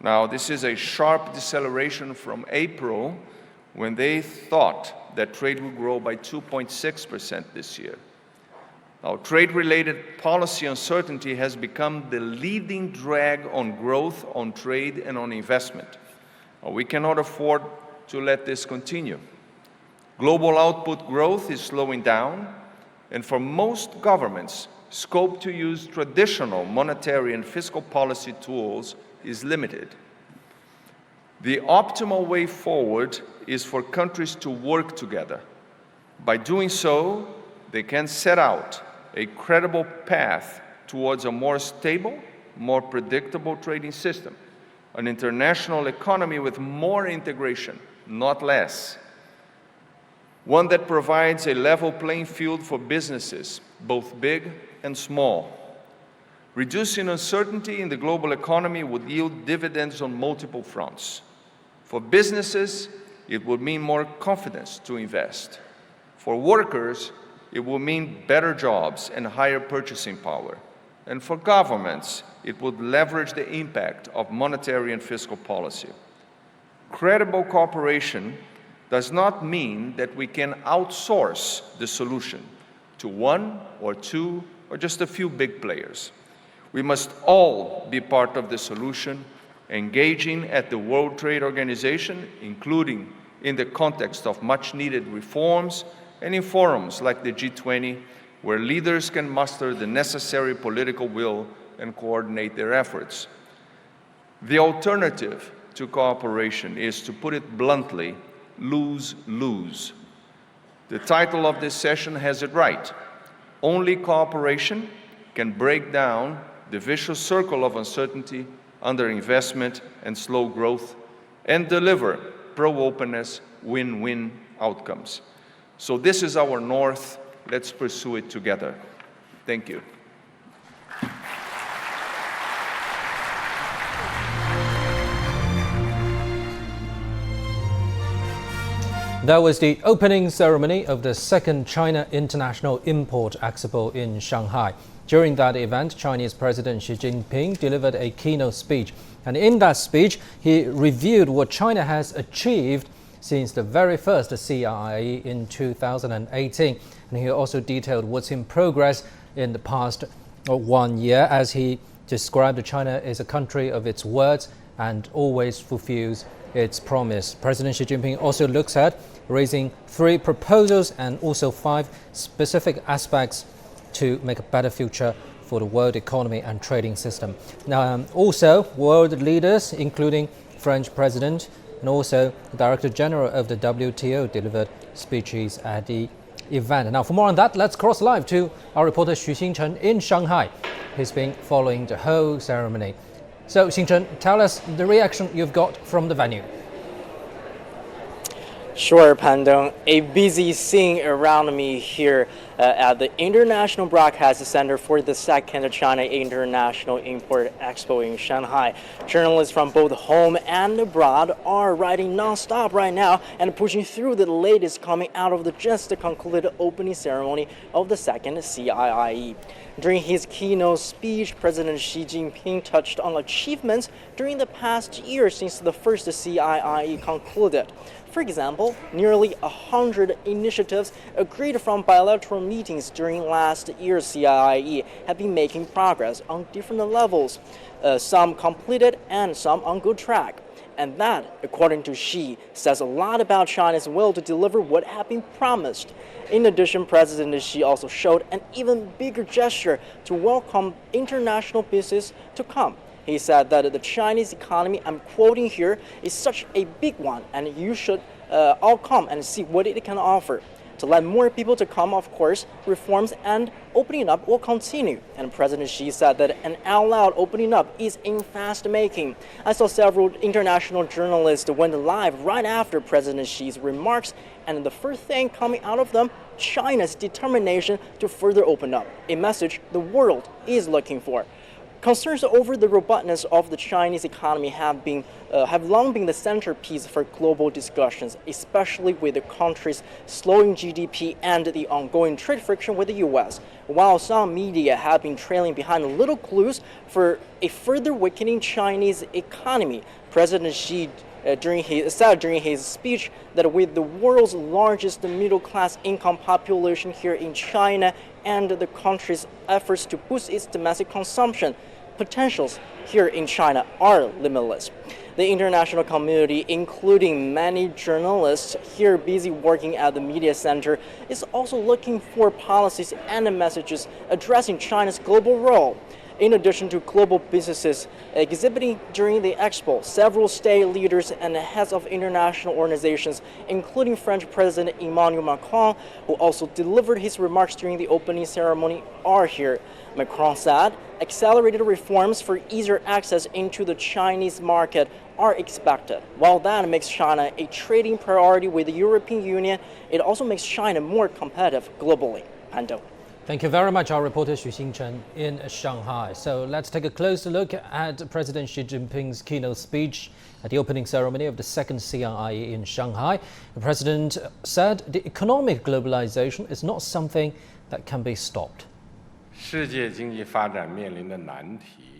Now, this is a sharp deceleration from April, when they thought that trade would grow by 2.6% this year. Now, trade-related policy uncertainty has become the leading drag on growth, on trade, and on investment. We cannot afford to let this continue. Global output growth is slowing down, and for most governments, scope to use traditional monetary and fiscal policy tools is limited. The optimal way forward is for countries to work together. By doing so, they can set out a credible path towards a more stable, more predictable trading system, an international economy with more integration, not less. One that provides a level playing field for businesses, both big and small. Reducing uncertainty in the global economy would yield dividends on multiple fronts. For businesses, it would mean more confidence to invest. For workers, it will mean better jobs and higher purchasing power. And for governments, it would leverage the impact of monetary and fiscal policy. Credible cooperation does not mean that we can outsource the solution to one or two or just a few big players. We must all be part of the solution, engaging at the World Trade Organization, including in the context of much-needed reforms, and in forums like the G20, where leaders can muster the necessary political will and coordinate their efforts. The alternative to cooperation is, to put it bluntly, lose-lose. The title of this session has it right. Only cooperation can break down the vicious circle of uncertainty, underinvestment, and slow growth, and deliver pro-openness, win-win outcomes. So this is our north. Let's pursue it together. Thank you. That was the opening ceremony of the second China International Import Expo in Shanghai. During that event, Chinese President Xi Jinping delivered a keynote speech. And in that speech, he reviewed what China has achieved since the very first CIIE in 2018. And he also detailed what's in progress in the past 1 year, as he described China as a country of its words and always fulfills its promise. President Xi Jinping also looks at raising 3 proposals and also 5 specific aspects to make a better future for the world economy and trading system. Now, also world leaders, including French President and also the Director General of the WTO, delivered speeches at the event. Now, for more on that, let's cross live to our reporter Xu Xingchen in Shanghai. He's been following the whole ceremony. So, Xingchen, tell us the reaction you've got from the venue. Sure, Pandong. A busy scene around me here at the International Broadcast Center for the second China International Import Expo in Shanghai. Journalists from both home and abroad are writing non-stop right now and pushing through the latest coming out of the just concluded opening ceremony of the second CIIE. During his keynote speech, President Xi Jinping touched on achievements during the past year since the first CIIE concluded. For example, nearly 100 initiatives agreed from bilateral meetings during last year's CIIE have been making progress on different levels, some completed and some on good track. And that, according to Xi, says a lot about China's will to deliver what had been promised. In addition, President Xi also showed an even bigger gesture to welcome international business to come. He said that the Chinese economy, I'm quoting here, is such a big one, and you should all come and see what it can offer. To let more people to come, of course, reforms and opening up will continue. And President Xi said that an out-loud opening up is in fast making. I saw several international journalists went live right after President Xi's remarks, and the first thing coming out of them, China's determination to further open up, a message the world is looking for. Concerns over the robustness of the Chinese economy have long been the centerpiece for global discussions, especially with the country's slowing GDP and the ongoing trade friction with the U.S. While some media have been trailing behind little clues for a further weakening Chinese economy, President Xi said during his speech that with the world's largest middle-class income population here in China and the country's efforts to boost its domestic consumption, potentials here in China are limitless. The international community, including many journalists here busy working at the media center, is also looking for policies and messages addressing China's global role. In addition to global businesses exhibiting during the expo, several state leaders and heads of international organizations, including French President Emmanuel Macron, who also delivered his remarks during the opening ceremony, are here. Macron said accelerated reforms for easier access into the Chinese market are expected. While that makes China a trading priority with the European Union, it also makes China more competitive globally. Pando. Thank you very much, our reporter Xu Xingchen in Shanghai. So let's take a closer look at President Xi Jinping's keynote speech at the opening ceremony of the second CIIE in Shanghai. The president said the economic globalization is not something that can be stopped.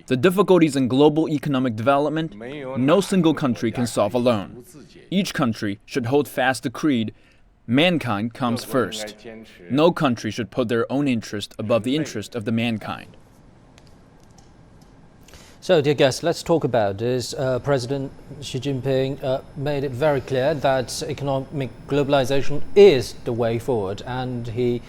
The difficulties in global economic development, no single country can solve alone. Each country should hold fast the creed, mankind comes first. No country should put their own interest above the interest of the mankind. So, dear guests, let's talk about this. President Xi Jinping made it very clear that economic globalization is the way forward, and he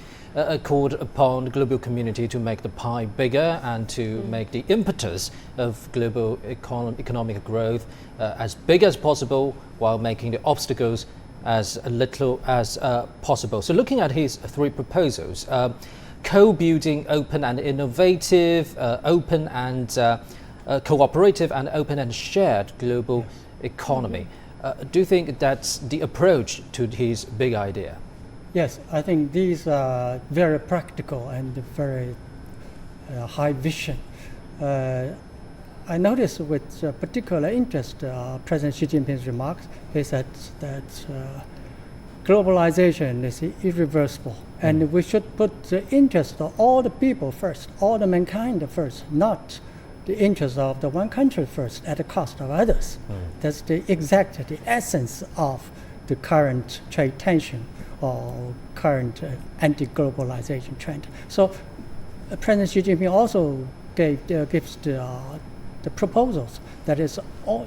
called upon the global community to make the pie bigger and to make the impetus of global economic growth as big as possible, while making the obstacles as little as possible. So looking at his three proposals, co-building open and innovative, open and cooperative and open and shared global economy. Do you think that's the approach to his big idea? Yes, I think these are very practical and very high vision. I noticed with particular interest President Xi Jinping's remarks. He said that globalization is irreversible, and we should put the interest of all the people first, all the mankind first, not the interest of the one country first at the cost of others. That's the essence of the current trade tension or current anti-globalization trend. So President Xi Jinping also gives the proposals that is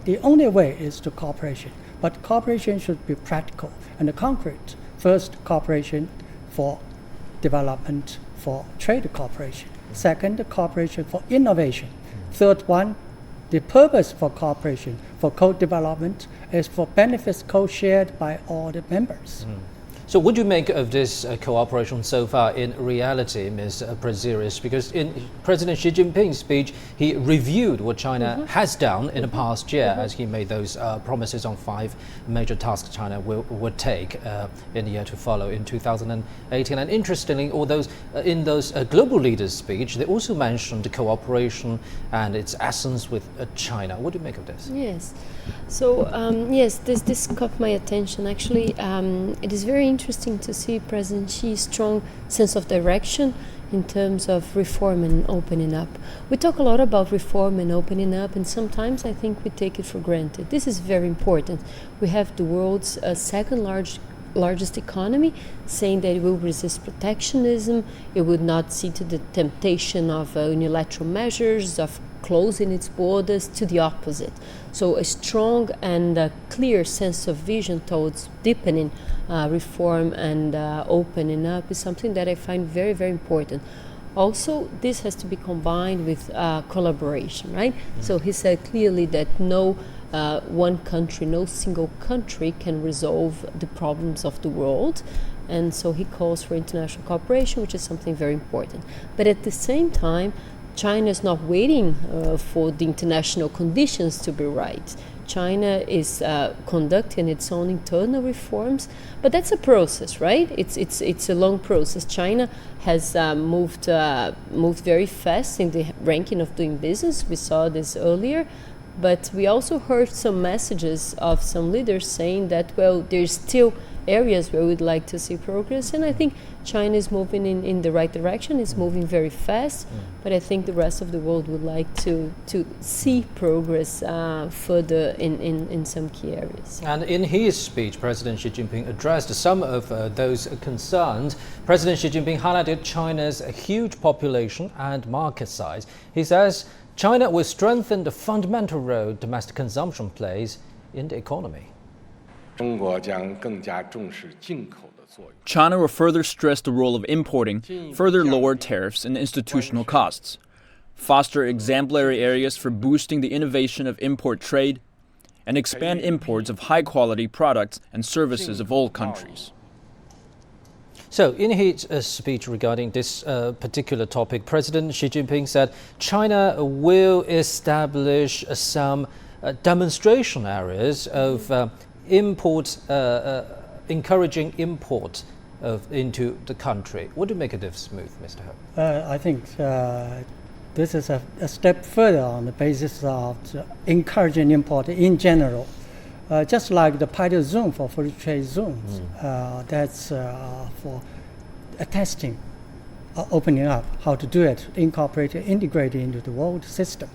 the only way is to cooperation, but cooperation should be practical and concrete. First, cooperation for development, for trade cooperation. Second, cooperation for innovation. Third one, the purpose for cooperation, for co-development, is for benefits co-shared by all the members. So what do you make of this cooperation so far in reality, Ms. Prezzie? Because in President Xi Jinping's speech, he reviewed what China has done in the past year as he made those promises on 5 major tasks China would take in the year to follow in 2018. And interestingly, in those global leaders' speech, they also mentioned the cooperation and its essence with China. What do you make of this? Yes. So, yes, this caught my attention. Actually, it is very interesting to see President Xi's strong sense of direction in terms of reform and opening up. We talk a lot about reform and opening up, and sometimes I think we take it for granted. This is very important. We have the world's second largest economy saying that it will resist protectionism, it would not see to the temptation of unilateral measures, of closing its borders, to the opposite. So a strong and clear sense of vision towards deepening reform and opening up is something that I find very, very important. Also, this has to be combined with collaboration, right? So he said clearly that no one country, no single country can resolve the problems of the world. And so he calls for international cooperation, which is something very important. But at the same time, China is not waiting for the international conditions to be right. China is conducting its own internal reforms, but that's a process, right? It's a long process. China has moved very fast in the ranking of doing business. We saw this earlier, but we also heard some messages of some leaders saying that, well, there's still areas where we'd like to see progress, and I think China is moving in the right direction. It's moving very fast, but I think the rest of the world would like to see progress further in some key areas. And in his speech, President Xi Jinping addressed some of those concerns. President Xi Jinping highlighted China's huge population and market size. He says China will strengthen the fundamental role domestic consumption plays in the economy. China will further stress the role of importing, further lower tariffs and institutional costs, foster exemplary areas for boosting the innovation of import trade, and expand imports of high-quality products and services of all countries. So, in his speech regarding this particular topic, President Xi Jinping said China will establish some demonstration areas of encouraging import into the country. What do you make of this move, Mr. He? I think this is a step further on the basis of encouraging import in general. Just like the pilot zone for free trade zones, that's for testing, opening up, how to do it, incorporate it, integrate it into the world system.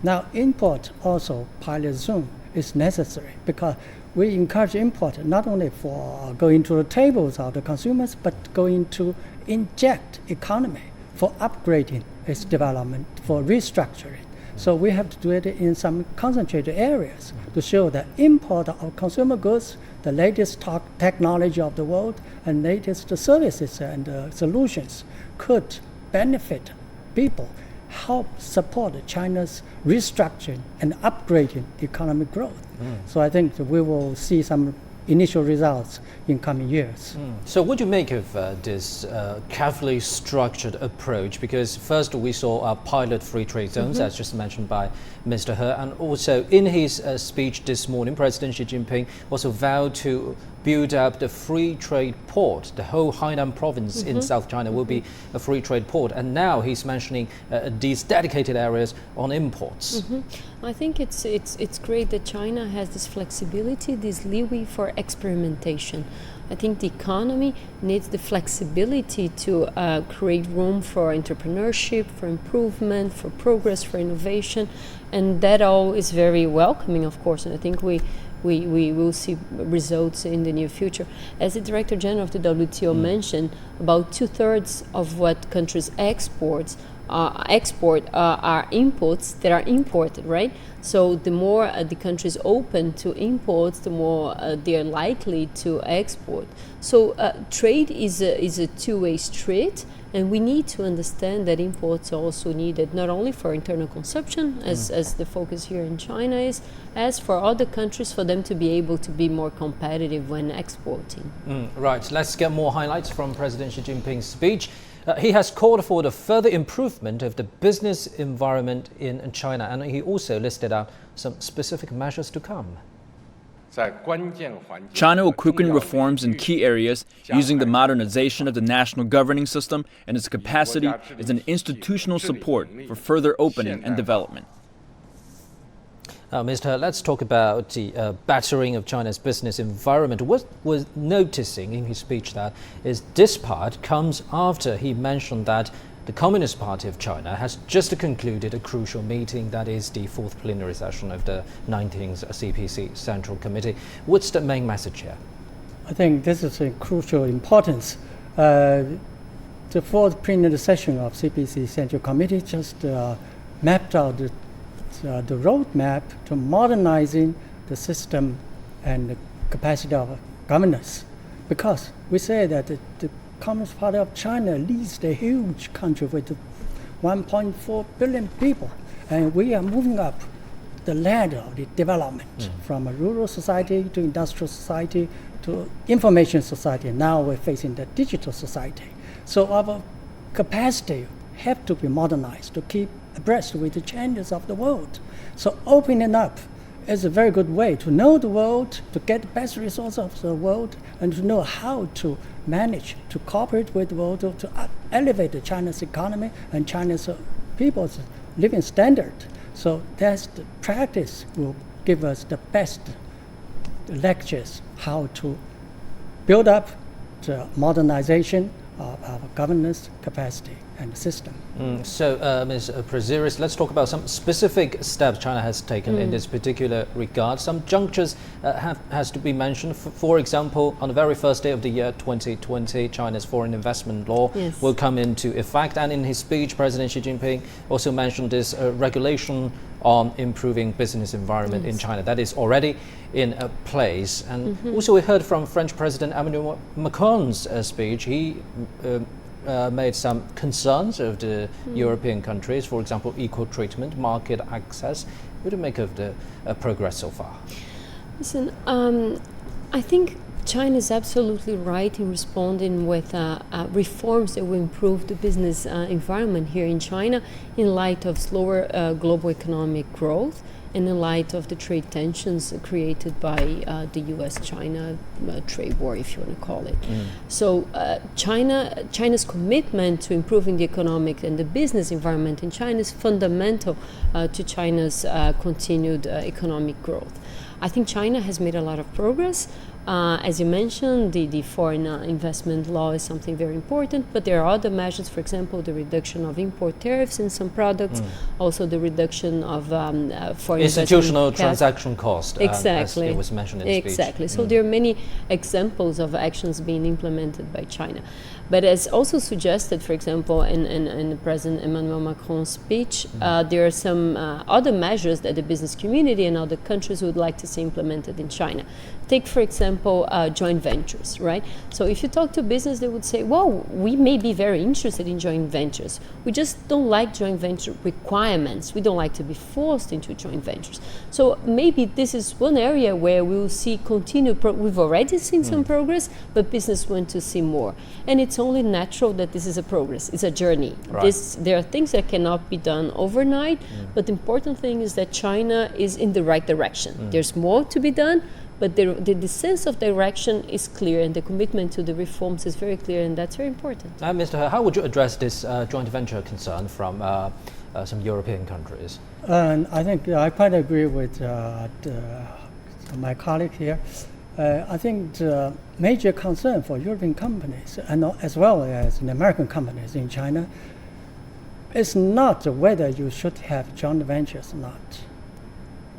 Now, import also, pilot zone, is necessary because we encourage import not only for going to the tables of the consumers, but going to inject economy for upgrading its development, for restructuring. So we have to do it in some concentrated areas to show that import of consumer goods, the latest technology of the world, and latest services and solutions could benefit people, help support China's restructuring and upgrading economic growth. So I think that we will see some initial results in coming years. So what do you make of this carefully structured approach? Because first we saw pilot free trade zones, as just mentioned by Mr. He, and also in his speech this morning, President Xi Jinping also vowed to build up the free trade port. The whole Hainan province in South China will be a free trade port, and now he's mentioning these dedicated areas on imports. I think it's great that China has this flexibility, this leeway for experimentation. I think the economy needs the flexibility to create room for entrepreneurship, for improvement, for progress, for innovation, and that all is very welcoming, of course, and I think we will see results in the near future. As the Director General of the WTO mentioned, about 2/3 of what countries export are imports that are imported, right? So the more the countries open to imports, the more they are likely to export. So trade is a two-way street, and we need to understand that imports are also needed not only for internal consumption, as the focus here in China is, as for other countries, for them to be able to be more competitive when exporting. Right, let's get more highlights from President Xi Jinping's speech. He has called for the further improvement of the business environment in China, and he also listed out some specific measures to come. China will quicken reforms in key areas using the modernization of the national governing system and its capacity as an institutional support for further opening and development. Mr. He, let's talk about the battering of China's business environment. What was noticing in his speech that is this part comes after he mentioned that the Communist Party of China has just concluded a crucial meeting, that is the fourth plenary session of the 19th CPC Central Committee. What's the main message here? I think this is a crucial importance. The fourth plenary session of CPC Central Committee just mapped out the roadmap to modernizing the system and the capacity of governance. Because we say that the Communist Party of China leads the huge country with 1.4 billion people, and we are moving up the ladder of the development from a rural society to industrial society to information society. Now we're facing the digital society. So our capacity have to be modernized to keep abreast with the changes of the world. So opening up is a very good way to know the world, to get the best resources of the world, and to know how to manage to cooperate with the world to elevate China's economy and China's people's living standard. So that's the practice will give us the best lectures how to build up the modernization of our governance capacity and system. So, Ms. Prezzie, let's talk about some specific steps China has taken in this particular regard. Some junctures has to be mentioned. For example, on the very first day of the year 2020, China's foreign investment law will come into effect. And in his speech, President Xi Jinping also mentioned this regulation on improving business environment in China. That is already in place. And also we heard from French President Emmanuel Macron's speech. He made some concerns of the European countries, for example, equal treatment, market access. What do you make of the progress so far? Listen, I think China is absolutely right in responding with reforms that will improve the business environment here in China in light of slower global economic growth and in light of the trade tensions created by the US-China trade war, if you want to call it. So China's commitment to improving the economic and the business environment in China is fundamental to China's continued economic growth. I think China has made a lot of progress. As you mentioned, the foreign investment law is something very important, but there are other measures, for example, the reduction of import tariffs in some products, also the reduction of foreign institutional transaction cost, exactly, as it was mentioned in the speech. Exactly. So there are many examples of actions being implemented by China. But as also suggested, for example, in President Emmanuel Macron's speech, there are some other measures that the business community and other countries would like to see implemented in China. Take, for example, joint ventures, right? So if you talk to business, they would say, well, we may be very interested in joint ventures. We just don't like joint venture requirements. We don't like to be forced into joint ventures. So maybe this is one area where we will see continued we've already seen some progress, but business want to see more. And it's only natural that this is a progress. It's a journey. Right. There are things that cannot be done overnight, but the important thing is that China is in the right direction. There's more to be done, but the sense of direction is clear and the commitment to the reforms is very clear, and that's very important. Mr. He, how would you address this joint venture concern from some European countries? I think I quite agree with my colleague here. I think the major concern for European companies, and as well as the American companies in China, is not whether you should have joint ventures or not.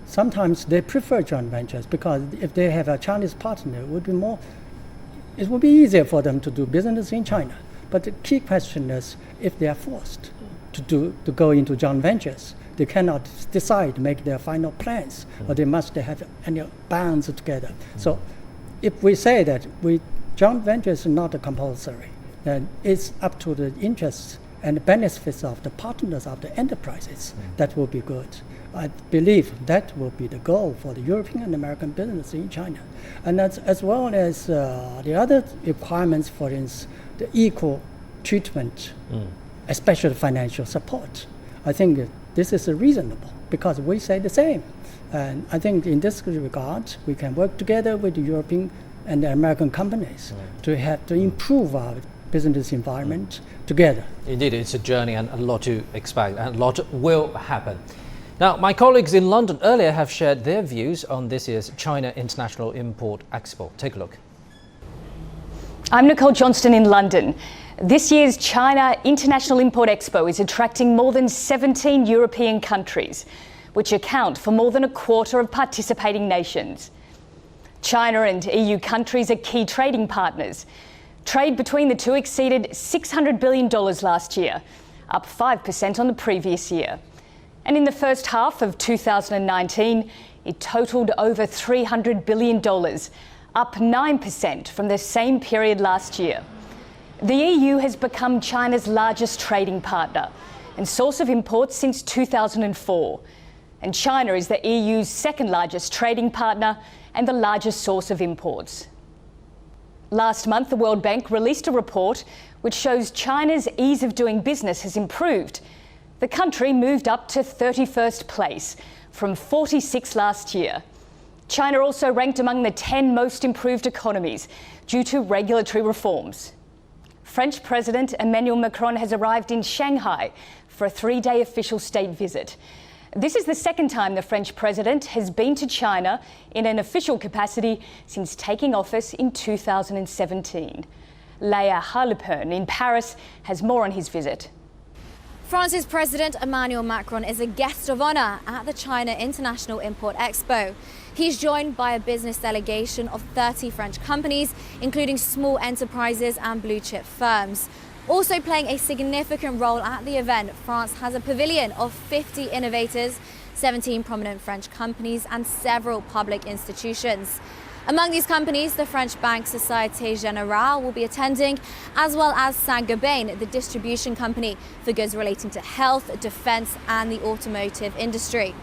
Sometimes they prefer joint ventures because if they have a Chinese partner, it would be easier for them to do business in China. But the key question is if they are forced to go into joint ventures, they cannot decide, make their final plans, or they must have annual bonds together. So if we say that joint ventures is not compulsory, then it's up to the interests and the benefits of the partners of the enterprises. That will be good. I believe that will be the goal for the European and American business in China. And that's as well as the other requirements, for instance, the equal treatment, especially financial support. I think this is reasonable because we say the same. And I think in this regard, we can work together with the European and the American companies to improve our business environment together. Indeed, it's a journey and a lot to expect and a lot will happen. Now, my colleagues in London earlier have shared their views on this year's China International Import Expo. Take a look. I'm Nicole Johnston in London. This year's China International Import Expo is attracting more than 17 European countries, which account for more than a quarter of participating nations. China and EU countries are key trading partners. Trade between the two exceeded $600 billion last year, up 5% on the previous year. And in the first half of 2019, it totaled over $300 billion, up 9% from the same period last year. The EU has become China's largest trading partner and source of imports since 2004. And China is the EU's second largest trading partner and the largest source of imports. Last month, the World Bank released a report which shows China's ease of doing business has improved. The country moved up to 31st place from 46 last year. China also ranked among the 10 most improved economies due to regulatory reforms. French President Emmanuel Macron has arrived in Shanghai for a 3-day official state visit. This is the second time the French president has been to China in an official capacity since taking office in 2017. Leah Harlepin in Paris has more on his visit. France's President Emmanuel Macron is a guest of honour at the China International Import Expo. He's joined by a business delegation of 30 French companies, including small enterprises and blue-chip firms. Also playing a significant role at the event, France has a pavilion of 50 innovators, 17 prominent French companies and several public institutions. Among these companies, the French bank Société Générale will be attending, as well as Saint-Gobain, the distribution company for goods relating to health, defence and the automotive industry.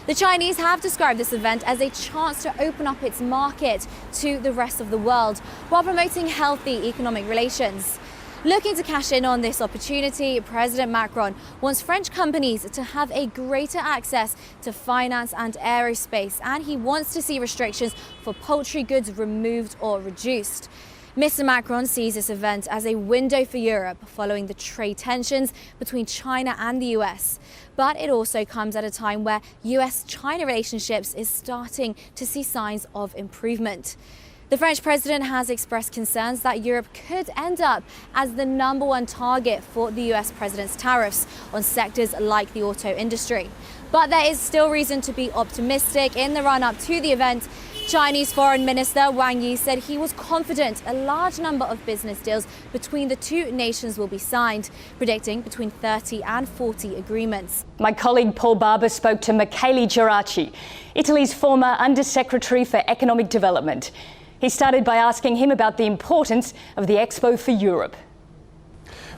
The Chinese have described this event as a chance to open up its market to the rest of the world while promoting healthy economic relations. Looking to cash in on this opportunity, President Macron wants French companies to have a greater access to finance and aerospace, and he wants to see restrictions for poultry goods removed or reduced. Mr. Macron sees this event as a window for Europe following the trade tensions between China and the US. But it also comes at a time where US-China relationships is starting to see signs of improvement. The French president has expressed concerns that Europe could end up as the #1 target for the US president's tariffs on sectors like the auto industry. But there is still reason to be optimistic. In the run-up to the event, Chinese Foreign Minister Wang Yi said he was confident a large number of business deals between the two nations will be signed, predicting between 30 and 40 agreements. My colleague Paul Barber spoke to Michele Geraci, Italy's former Undersecretary for Economic Development. He started by asking him about the importance of the Expo for Europe.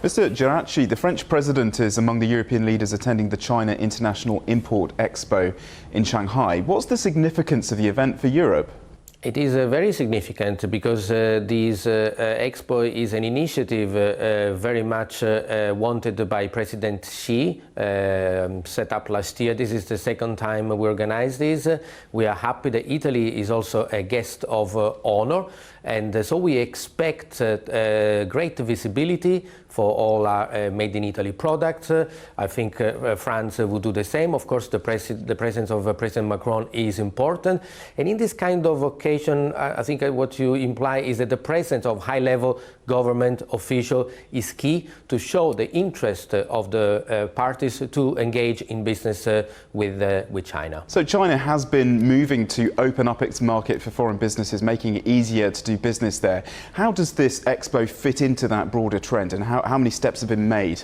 Mr. Geraci, the French president is among the European leaders attending the China International Import Expo in Shanghai. What's the significance of the event for Europe? It is very significant because this Expo is an initiative very much wanted by President Xi, set up last year. This is the second time we organize this. We are happy that Italy is also a guest of honor, and so we expect great visibility for all our made in Italy products. I think France will do the same. Of course, the presence of President Macron is important. And in this kind of occasion, I think what you imply is that the presence of high-level government official is key to show the interest of the parties to engage in business with China. So China has been moving to open up its market for foreign businesses, making it easier to do business there. How does this Expo fit into that broader trend, and how many steps have been made?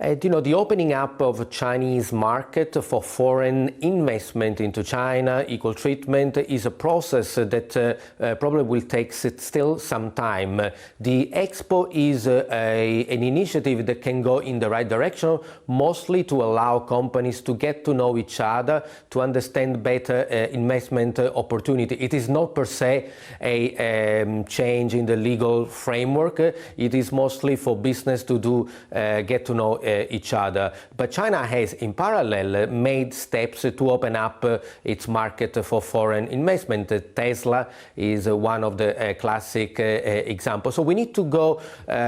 The opening up of Chinese market for foreign investment into China, equal treatment, is a process that probably will take still some time. The Expo is an initiative that can go in the right direction, mostly to allow companies to get to know each other, to understand better investment opportunity. It is not per se a change in the legal framework. It is mostly for business to get to know each other. But China has, in parallel, made steps to open up its market for foreign investment. Tesla is one of the classic examples. So we need to go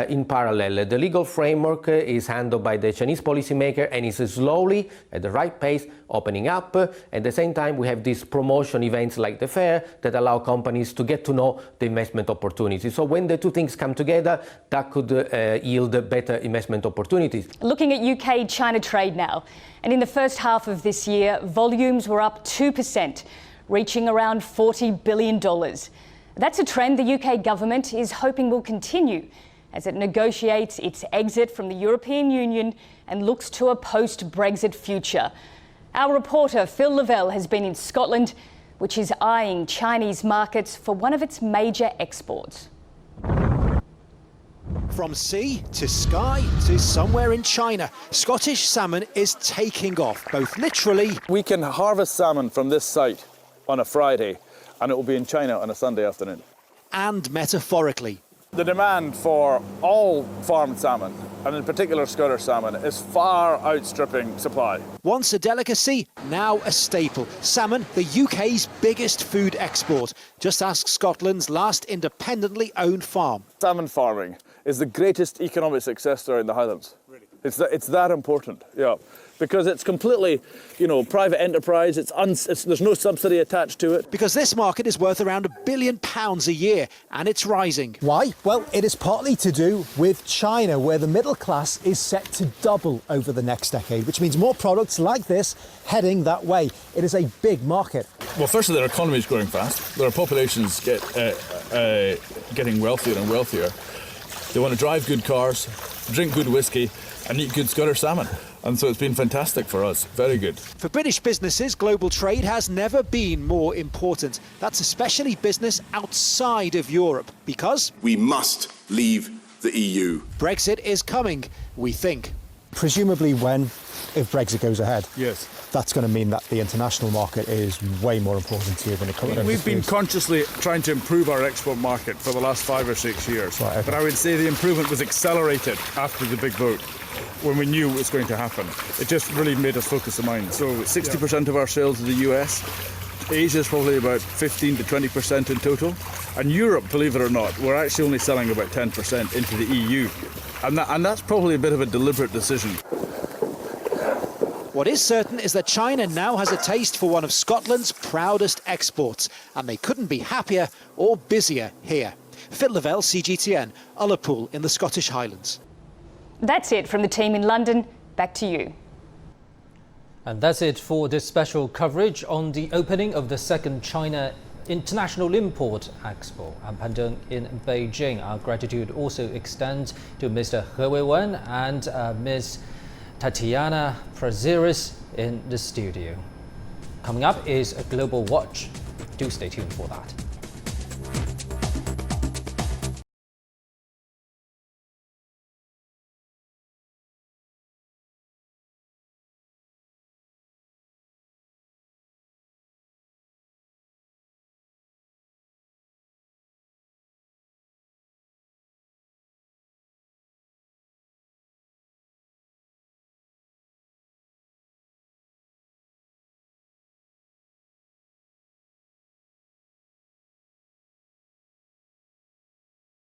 in parallel. The legal framework is handled by the Chinese policymaker and is slowly, at the right pace, opening up. At the same time, we have these promotion events like the fair that allow companies to get to know the investment opportunities. So when the two things come together, that could yield better investment opportunities. Looking at UK-China trade now, and in the first half of this year, volumes were up 2%, reaching around $40 billion. That's a trend the UK government is hoping will continue as it negotiates its exit from the European Union and looks to a post-Brexit future. Our reporter Phil Lavelle has been in Scotland, which is eyeing Chinese markets for one of its major exports. From sea to sky to somewhere in China, Scottish salmon is taking off, both literally. We can harvest salmon from this site on a Friday, and it will be in China on a Sunday afternoon. And metaphorically. The demand for all farmed salmon, and in particular Scottish salmon, is far outstripping supply. Once a delicacy, now a staple. Salmon, the UK's biggest food export. Just ask Scotland's last independently owned farm. Salmon farming is the greatest economic success story in the Highlands. Really? It's that important, yeah. Because it's completely, private enterprise, there's no subsidy attached to it. Because this market is worth around £1 billion a year, and it's rising. Why? Well, it is partly to do with China, where the middle class is set to double over the next decade, which means more products like this heading that way. It is a big market. Well, firstly, their economy is growing fast. Their populations getting wealthier and wealthier. They want to drive good cars, drink good whiskey, and eat good Scottish salmon. And so it's been fantastic for us. Very good. For British businesses, global trade has never been more important. That's especially business outside of Europe, because we must leave the EU. Brexit is coming, we think. Presumably if Brexit goes ahead, yes, that's going to mean that the international market is way more important to you than it currently is. We've been consciously trying to improve our export market for the last 5 or 6 years. Right, okay. But I would say the improvement was accelerated after the big vote, when we knew it was going to happen. It just really made us focus the mind. So 60% of our sales to the US, Asia is probably about 15 to 20% in total, and Europe, believe it or not, we're actually only selling about 10% into the EU. And that's probably a bit of a deliberate decision. What is certain is that China now has a taste for one of Scotland's proudest exports, and they couldn't be happier or busier here. Phil Lavelle, CGTN, Ullapool in the Scottish Highlands. That's it from the team in London. Back to you. And that's it for this special coverage on the opening of the second China International Import Expo in Beijing. Our gratitude also extends to Mr. He Wen and Ms. Tatiana Prezzie in the studio. Coming up is a Global Watch. Do stay tuned for that.